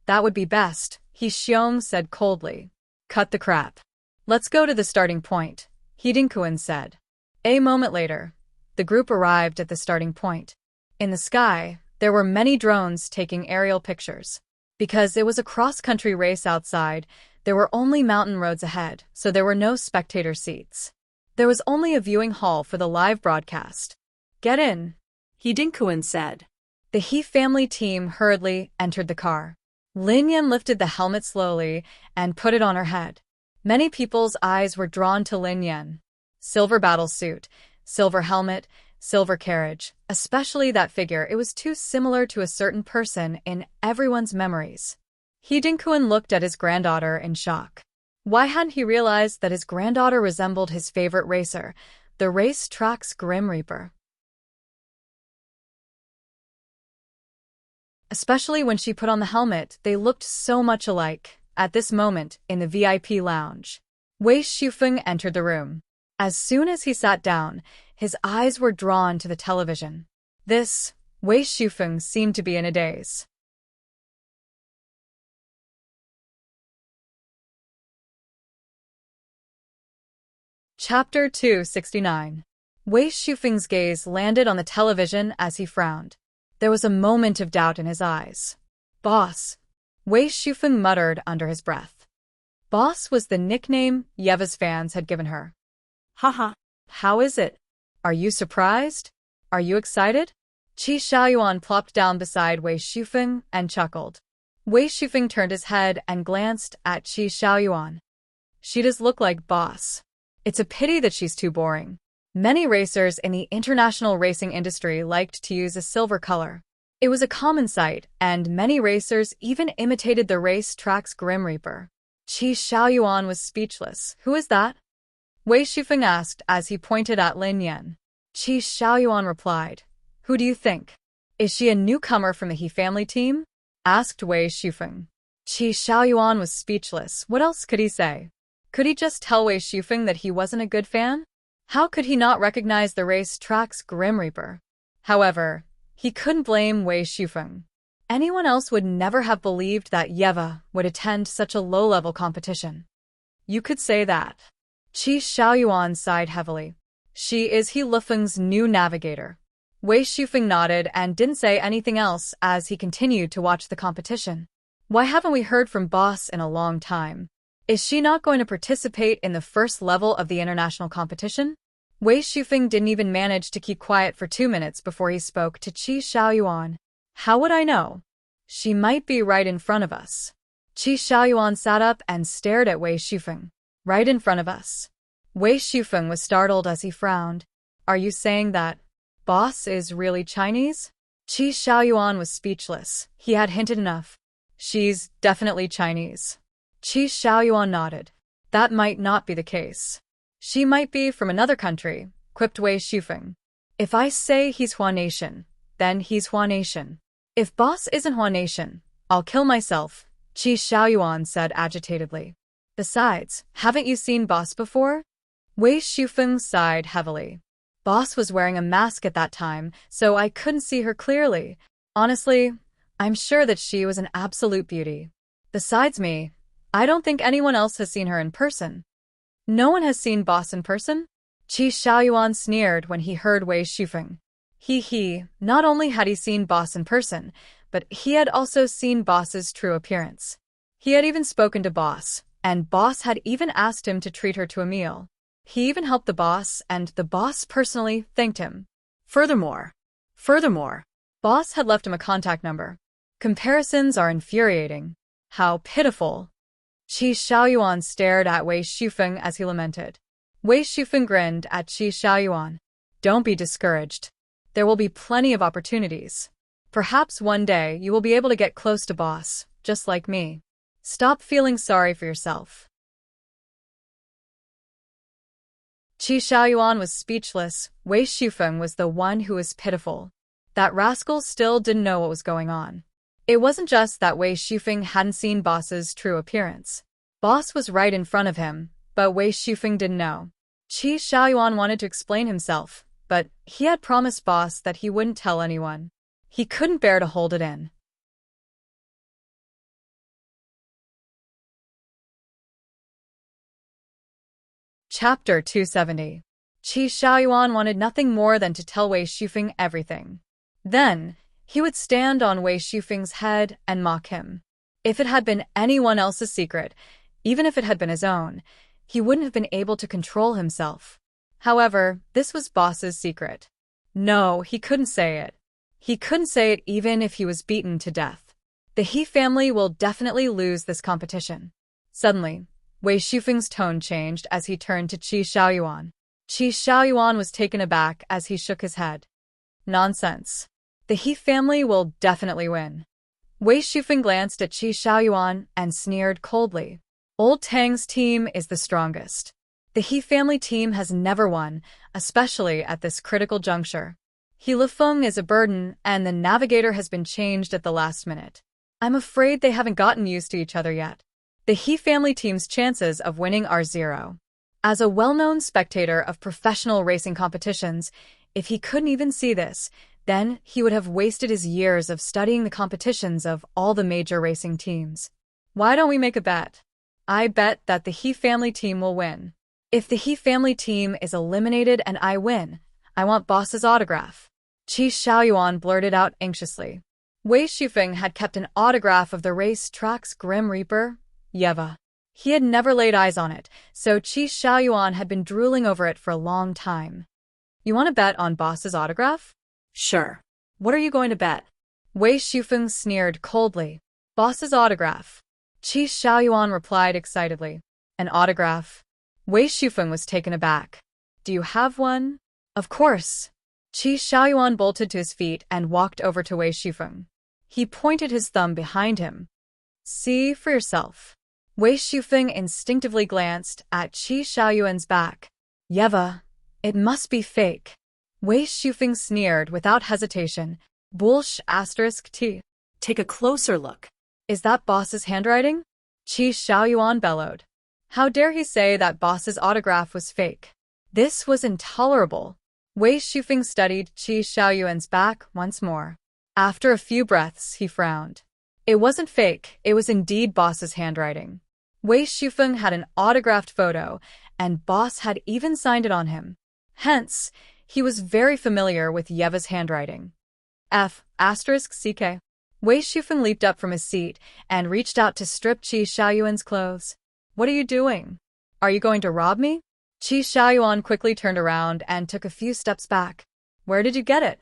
That would be best, He Xiong said coldly. Cut the crap. Let's go to the starting point, He Dinkuan said. A moment later, the group arrived at the starting point. In the sky, there were many drones taking aerial pictures. Because it was a cross-country race outside, there were only mountain roads ahead, so there were no spectator seats. There was only a viewing hall for the live broadcast. Get in, He Dinkuan said. The He family team hurriedly entered the car. Lin Yan lifted the helmet slowly and put it on her head. Many people's eyes were drawn to Lin Yan. Silver battle suit, silver helmet, silver carriage, especially that figure. It was too similar to a certain person in everyone's memories. He Dinkuan looked at his granddaughter in shock. Why hadn't he realized that his granddaughter resembled his favorite racer, the race track's Grim Reaper? Especially when she put on the helmet, they looked so much alike. At this moment, in the VIP lounge, Wei Shufeng entered the room. As soon as he sat down, his eyes were drawn to the television. This, Wei Shufeng seemed to be in a daze. Chapter 269. Wei Shufeng's gaze landed on the television as he frowned. There was a moment of doubt in his eyes. Boss, Wei Shufeng muttered under his breath. Boss was the nickname Yeva's fans had given her. Haha. How is it? Are you surprised? Are you excited? Qi Xiaoyuan plopped down beside Wei Shufeng and chuckled. Wei Shufeng turned his head and glanced at Qi Xiaoyuan. She does look like boss. It's a pity that she's too boring. Many racers in the international racing industry liked to use a silver color. It was a common sight, and many racers even imitated the race track's Grim Reaper. Qi Xiaoyuan was speechless. Who is that? Wei Shufeng asked as he pointed at Lin Yan. Qi Xiaoyuan replied. Who do you think? Is she a newcomer from the He family team? Asked Wei Shufeng. Qi Xiaoyuan was speechless. What else could he say? Could he just tell Wei Shufeng that he wasn't a good fan? How could he not recognize the race track's Grim Reaper? However, he couldn't blame Wei Shufeng. Anyone else would never have believed that Yeva would attend such a low-level competition. You could say that. Qi Xiaoyuan sighed heavily. She is He Lifeng's new navigator. Wei Shufeng nodded and didn't say anything else as he continued to watch the competition. Why haven't we heard from Boss in a long time? Is she not going to participate in the first level of the international competition? Wei Shufeng didn't even manage to keep quiet for 2 minutes before he spoke to Qi Xiaoyuan. How would I know? She might be right in front of us. Qi Xiaoyuan sat up and stared at Wei Shufeng. Right in front of us. Wei Shufeng was startled as he frowned. Are you saying that boss is really Chinese? Qi Xiaoyuan was speechless. He had hinted enough. She's definitely Chinese. Qi Xiaoyuan nodded. That might not be the case. She might be from another country, quipped Wei Shufeng. If I say he's Hua Nation, then he's Hua Nation. If boss isn't Hua Nation, I'll kill myself, Qi Xiaoyuan said agitatedly. Besides, haven't you seen boss before? Wei Shufeng sighed heavily. Boss was wearing a mask at that time, so I couldn't see her clearly. Honestly, I'm sure that she was an absolute beauty. Besides me, I don't think anyone else has seen her in person. No one has seen boss in person? Qi Xiaoyuan sneered when he heard Wei Shufeng. Not only had he seen boss in person, but he had also seen boss's true appearance. He had even spoken to boss, and boss had even asked him to treat her to a meal. He even helped the boss, and the boss personally thanked him. Furthermore, boss had left him a contact number. Comparisons are infuriating. How pitiful. Qi Xiaoyuan stared at Wei Shufeng as he lamented. Wei Shufeng grinned at Qi Xiaoyuan. Don't be discouraged. There will be plenty of opportunities. Perhaps one day you will be able to get close to boss, just like me. Stop feeling sorry for yourself. Qi Xiaoyuan was speechless. Wei Shufeng was the one who was pitiful. That rascal still didn't know what was going on. It wasn't just that Wei Shufeng hadn't seen boss's true appearance. Boss was right in front of him, but Wei Shufeng didn't know. Qi Xiaoyuan wanted to explain himself, but he had promised boss that he wouldn't tell anyone. He couldn't bear to hold it in. Chapter 270. Qi Xiaoyuan wanted nothing more than to tell Wei Shufeng everything. Then, he would stand on Wei Shufeng's head and mock him. If it had been anyone else's secret, even if it had been his own, he wouldn't have been able to control himself. However, this was boss's secret. No, he couldn't say it. He couldn't say it even if he was beaten to death. The He family will definitely lose this competition. Suddenly, Wei Shufeng's tone changed as he turned to Qi Xiaoyuan. Qi Xiaoyuan was taken aback as he shook his head. Nonsense. The He family will definitely win. Wei Shufeng glanced at Qi Xiaoyuan and sneered coldly. Old Tang's team is the strongest. The He family team has never won, especially at this critical juncture. He Lifeng is a burden, and the navigator has been changed at the last minute. I'm afraid they haven't gotten used to each other yet. The He family team's chances of winning are 0. As a well-known spectator of professional racing competitions, if he couldn't even see this, then he would have wasted his years of studying the competitions of all the major racing teams. Why don't we make a bet? I bet that the He family team will win. If the He family team is eliminated and I win, I want boss's autograph. Qi Xiaoyuan blurted out anxiously. Wei Shufeng had kept an autograph of the race track's Grim Reaper, Yeva. He had never laid eyes on it, so Qi Xiaoyuan had been drooling over it for a long time. You want to bet on boss's autograph? Sure. What are you going to bet? Wei Shufeng sneered coldly. Boss's autograph. Qi Xiaoyuan replied excitedly. An autograph? Wei Shufeng was taken aback. Do you have one? Of course. Qi Xiaoyuan bolted to his feet and walked over to Wei Shufeng. He pointed his thumb behind him. See for yourself. Wei Shufeng instinctively glanced at Qi Xiaoyuan's back. Yeva, it must be fake. Wei Shufeng sneered without hesitation. Bullsh *T. Take a closer look. Is that boss's handwriting? Qi Xiaoyuan bellowed. How dare he say that boss's autograph was fake? This was intolerable. Wei Shufeng studied Qi Xiaoyuan's back once more. After a few breaths, he frowned. It wasn't fake, it was indeed boss's handwriting. Wei Shufeng had an autographed photo, and boss had even signed it on him. Hence, he was very familiar with Yeva's handwriting. *CK. Wei Shufeng leaped up from his seat and reached out to strip Qi Xiaoyuan's clothes. What are you doing? Are you going to rob me? Qi Xiaoyuan quickly turned around and took a few steps back. Where did you get it?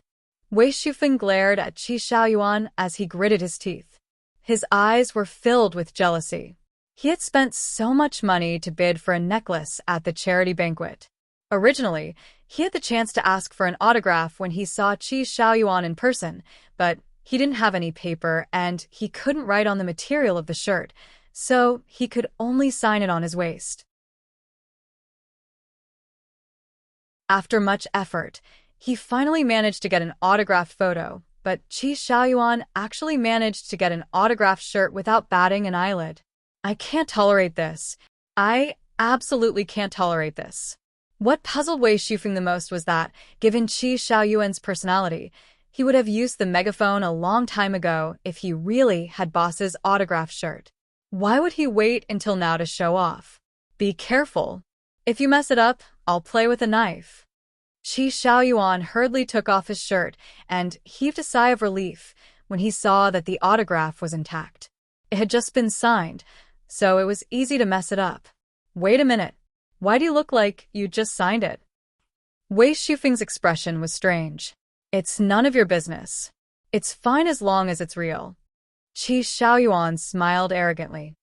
Wei Shufeng glared at Qi Xiaoyuan as he gritted his teeth. His eyes were filled with jealousy. He had spent so much money to bid for a necklace at the charity banquet. Originally, he had the chance to ask for an autograph when he saw Qi Xiaoyuan in person, but he didn't have any paper and he couldn't write on the material of the shirt, so he could only sign it on his waist. After much effort, he finally managed to get an autographed photo, but Qi Xiaoyuan actually managed to get an autographed shirt without batting an eyelid. I can't tolerate this. I absolutely can't tolerate this. What puzzled Wei Shufeng the most was that, given Qi Xiaoyuan's personality, he would have used the megaphone a long time ago if he really had Boss's autographed shirt. Why would he wait until now to show off? Be careful. If you mess it up, I'll play with a knife. Qi Xiaoyuan hurriedly took off his shirt and heaved a sigh of relief when he saw that the autograph was intact. It had just been signed, so it was easy to mess it up. Wait a minute. Why do you look like you just signed it? Wei Shufeng's expression was strange. It's none of your business. It's fine as long as it's real. Qi Xiaoyuan smiled arrogantly.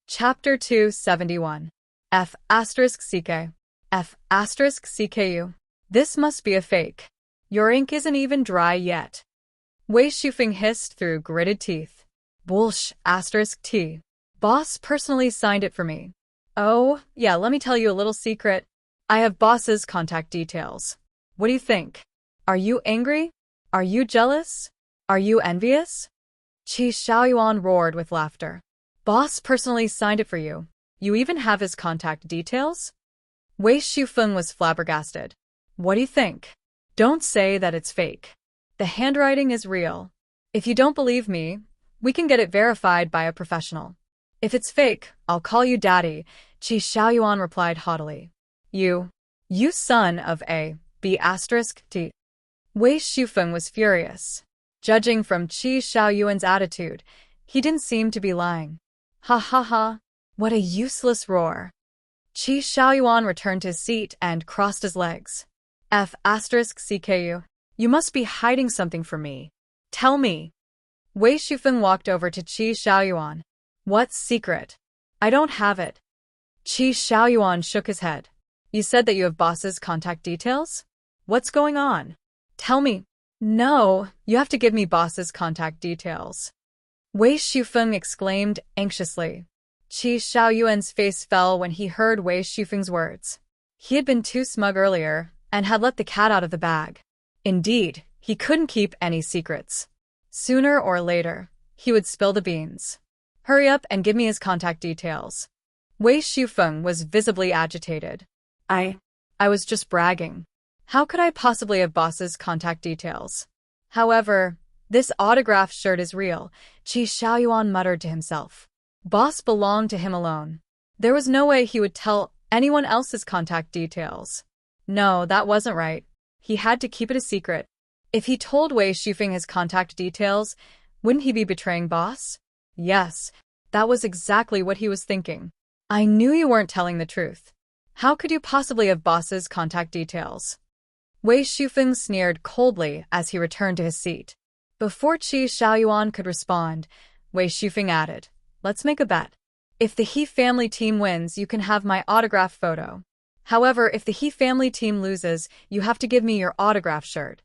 Chapter 271. F*CK. F*CKU. This must be a fake. Your ink isn't even dry yet. Wei Shufeng hissed through gritted teeth. Bullsh**. T. Boss personally signed it for me. Oh, yeah, let me tell you a little secret. I have Boss's contact details. What do you think? Are you angry? Are you jealous? Are you envious? Qi Xiaoyuan roared with laughter. Boss personally signed it for you. You even have his contact details? Wei Shufeng was flabbergasted. What do you think? Don't say that it's fake. The handwriting is real. If you don't believe me, we can get it verified by a professional. If it's fake, I'll call you daddy, Qi Xiaoyuan replied haughtily. You son of a B***T. Wei Shufeng was furious. Judging from Qi Xiaoyuan's attitude, he didn't seem to be lying. Ha ha ha, what a useless roar. Qi Xiaoyuan returned to his seat and crossed his legs. F***CKU. You must be hiding something from me. Tell me. Wei Shufeng walked over to Qi Xiaoyuan. What secret? I don't have it. Qi Xiaoyuan shook his head. You said that you have Boss's contact details? What's going on? Tell me. No, you have to give me Boss's contact details. Wei Shufeng exclaimed anxiously. Qi Xiaoyuan's face fell when he heard Wei Shufeng's words. He had been too smug earlier and had let the cat out of the bag. Indeed, he couldn't keep any secrets. Sooner or later, he would spill the beans. Hurry up and give me his contact details. Wei Shufeng was visibly agitated. I was just bragging. How could I possibly have Boss's contact details? However, this autographed shirt is real, Qi Xiaoyuan muttered to himself. Boss belonged to him alone. There was no way he would tell anyone else's contact details. No, that wasn't right. He had to keep it a secret. If he told Wei Shufeng his contact details, wouldn't he be betraying Boss? Yes, that was exactly what he was thinking. I knew you weren't telling the truth. How could you possibly have Boss's contact details? Wei Shufeng sneered coldly as he returned to his seat. Before Qi Xiaoyuan could respond, Wei Shufeng added, Let's make a bet. If the He family team wins, you can have my autograph photo. However, if the He family team loses, you have to give me your autograph shirt.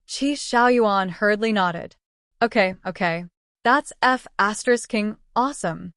Qi Xiaoyuan hurriedly nodded. Okay. That's F***ing awesome.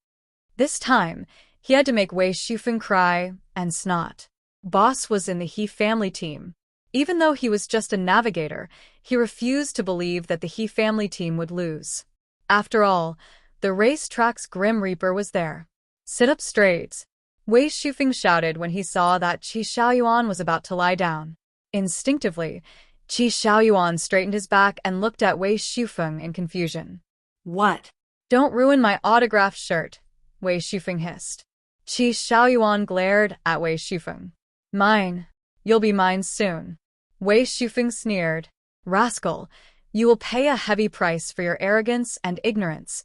This time, he had to make Wei Shufeng cry and snot. Boss was in the He family team. Even though he was just a navigator, he refused to believe that the He family team would lose. After all, the racetrack's Grim Reaper was there. Sit up straight, Wei Shufeng shouted when he saw that Qi Xiaoyuan was about to lie down. Instinctively, Qi Xiaoyuan straightened his back and looked at Wei Shufeng in confusion. What? Don't ruin my autographed shirt, Wei Shufeng hissed. Qi Xiaoyuan glared at Wei Shufeng. Mine. You'll be mine soon. Wei Shufeng sneered. Rascal, You will pay a heavy price for your arrogance and ignorance,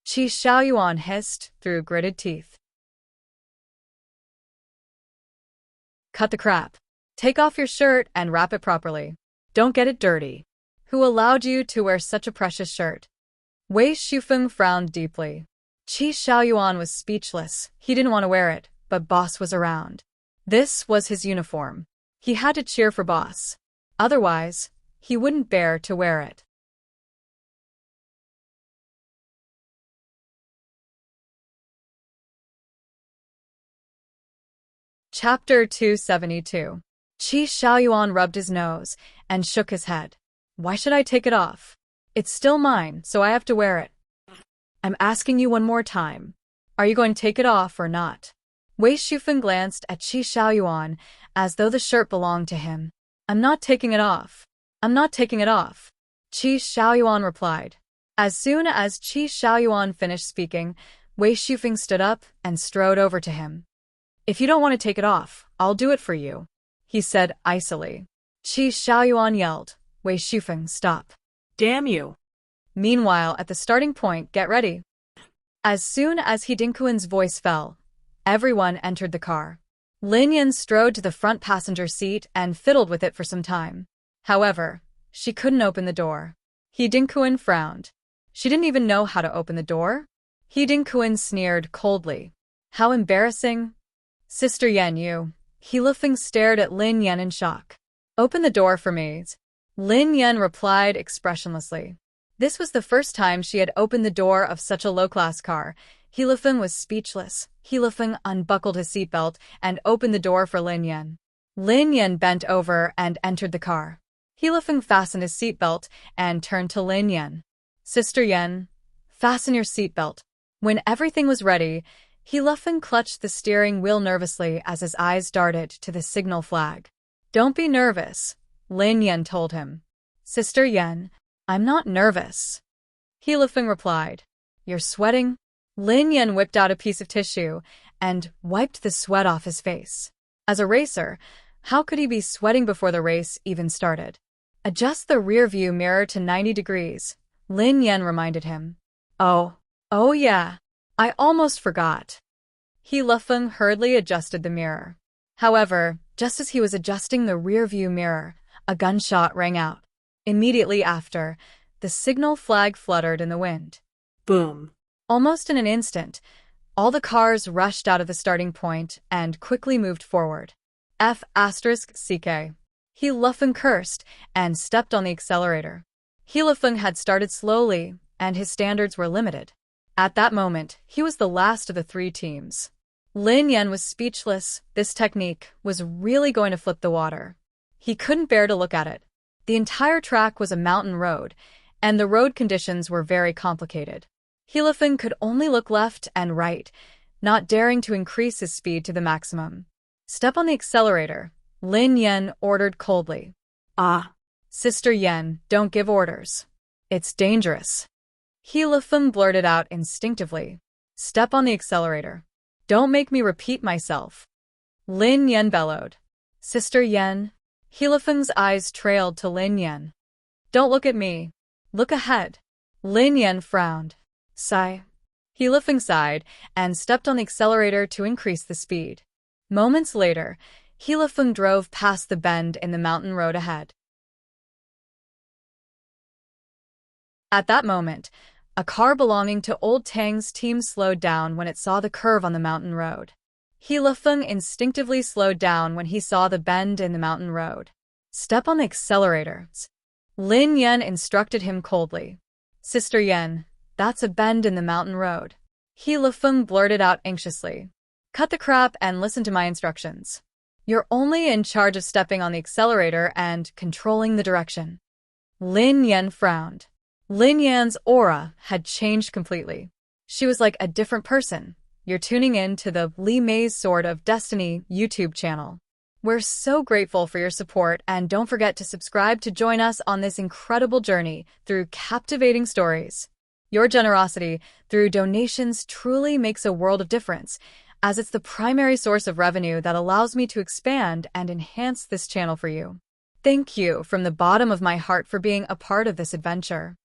Qi Xiaoyuan hissed through gritted teeth. Cut the crap. Take off your shirt and wrap it properly. Don't get it dirty. Who allowed you to wear such a precious shirt? Wei Shufeng frowned deeply. Qi Xiaoyuan was speechless. He didn't want to wear it, but boss was around. This was his uniform. He had to cheer for boss. Otherwise, he wouldn't bear to wear it. Chapter 272. Qi Xiaoyuan rubbed his nose and shook his head. Why should I take it off? It's still mine, so I have to wear it. I'm asking you one more time. Are you going to take it off or not? Wei Shufeng glanced at Qi Xiaoyuan as though the shirt belonged to him. I'm not taking it off. I'm not taking it off, Qi Xiaoyuan replied. As soon as Qi Xiaoyuan finished speaking, Wei Shufeng stood up and strode over to him. If you don't want to take it off, I'll do it for you, he said icily. Qi Xiaoyuan yelled, Wei Shufeng, stop. Damn you. Meanwhile, at the starting point, get ready. As soon as He Dinkuan's voice fell, everyone entered the car. Lin Yan strode to the front passenger seat and fiddled with it for some time. However, she couldn't open the door. He Dinkuan frowned. She didn't even know how to open the door? He Dinkuan sneered coldly. How embarrassing. Sister Yan, you. He Lifeng stared at Lin Yan in shock. Open the door for me. Lin Yan replied expressionlessly. This was the first time she had opened the door of such a low-class car. He Lifeng was speechless. He Lifeng unbuckled his seatbelt and opened the door for Lin Yan. Lin Yan bent over and entered the car. He Lifeng fastened his seatbelt and turned to Lin Yan. Sister Yan, fasten your seatbelt. When everything was ready, He Lifeng clutched the steering wheel nervously as his eyes darted to the signal flag. Don't be nervous, Lin Yan told him. Sister Yan, I'm not nervous. He Lifeng replied. You're sweating? Lin Yan whipped out a piece of tissue and wiped the sweat off his face. As a racer, how could he be sweating before the race even started? Adjust the rear-view mirror to 90 degrees, Lin Yan reminded him. Oh yeah, I almost forgot. He Lifeng hurriedly adjusted the mirror. However, just as he was adjusting the rear-view mirror, a gunshot rang out. Immediately after, the signal flag fluttered in the wind. Boom. Almost in an instant, all the cars rushed out of the starting point and quickly moved forward. F***CK. He Lifeng cursed and stepped on the accelerator. He Lifeng had started slowly, and his standards were limited. At that moment, he was the last of the three teams. Lin Yan was speechless. This technique was really going to flip the water. He couldn't bear to look at it. The entire track was a mountain road, and the road conditions were very complicated. He Lifeng could only look left and right, not daring to increase his speed to the maximum. Step on the accelerator, Lin Yan ordered coldly. Ah, Sister Yan, don't give orders. It's dangerous. He Lifeng blurted out instinctively. Step on the accelerator. Don't make me repeat myself. Lin Yan bellowed. Sister Yan. He Lifeng's eyes trailed to Lin Yan. Don't look at me. Look ahead. Lin Yan frowned. Sigh. He Lifeng sighed and stepped on the accelerator to increase the speed. Moments later, He Lifeng drove past the bend in the mountain road ahead. At that moment, a car belonging to Old Tang's team slowed down when it saw the curve on the mountain road. He Lifeng instinctively slowed down when he saw the bend in the mountain road. Step on the accelerator. Lin Yan instructed him coldly. Sister Yan, that's a bend in the mountain road. He Lifeng blurted out anxiously. Cut the crap and listen to my instructions. You're only in charge of stepping on the accelerator and controlling the direction. Lin Yan frowned. Lin Yan's aura had changed completely. She was like a different person. You're tuning in to the Li Mei's Sword of Destiny YouTube channel. We're so grateful for your support, and don't forget to subscribe to join us on this incredible journey through captivating stories. Your generosity through donations truly makes a world of difference, as it's the primary source of revenue that allows me to expand and enhance this channel for you. Thank you from the bottom of my heart for being a part of this adventure.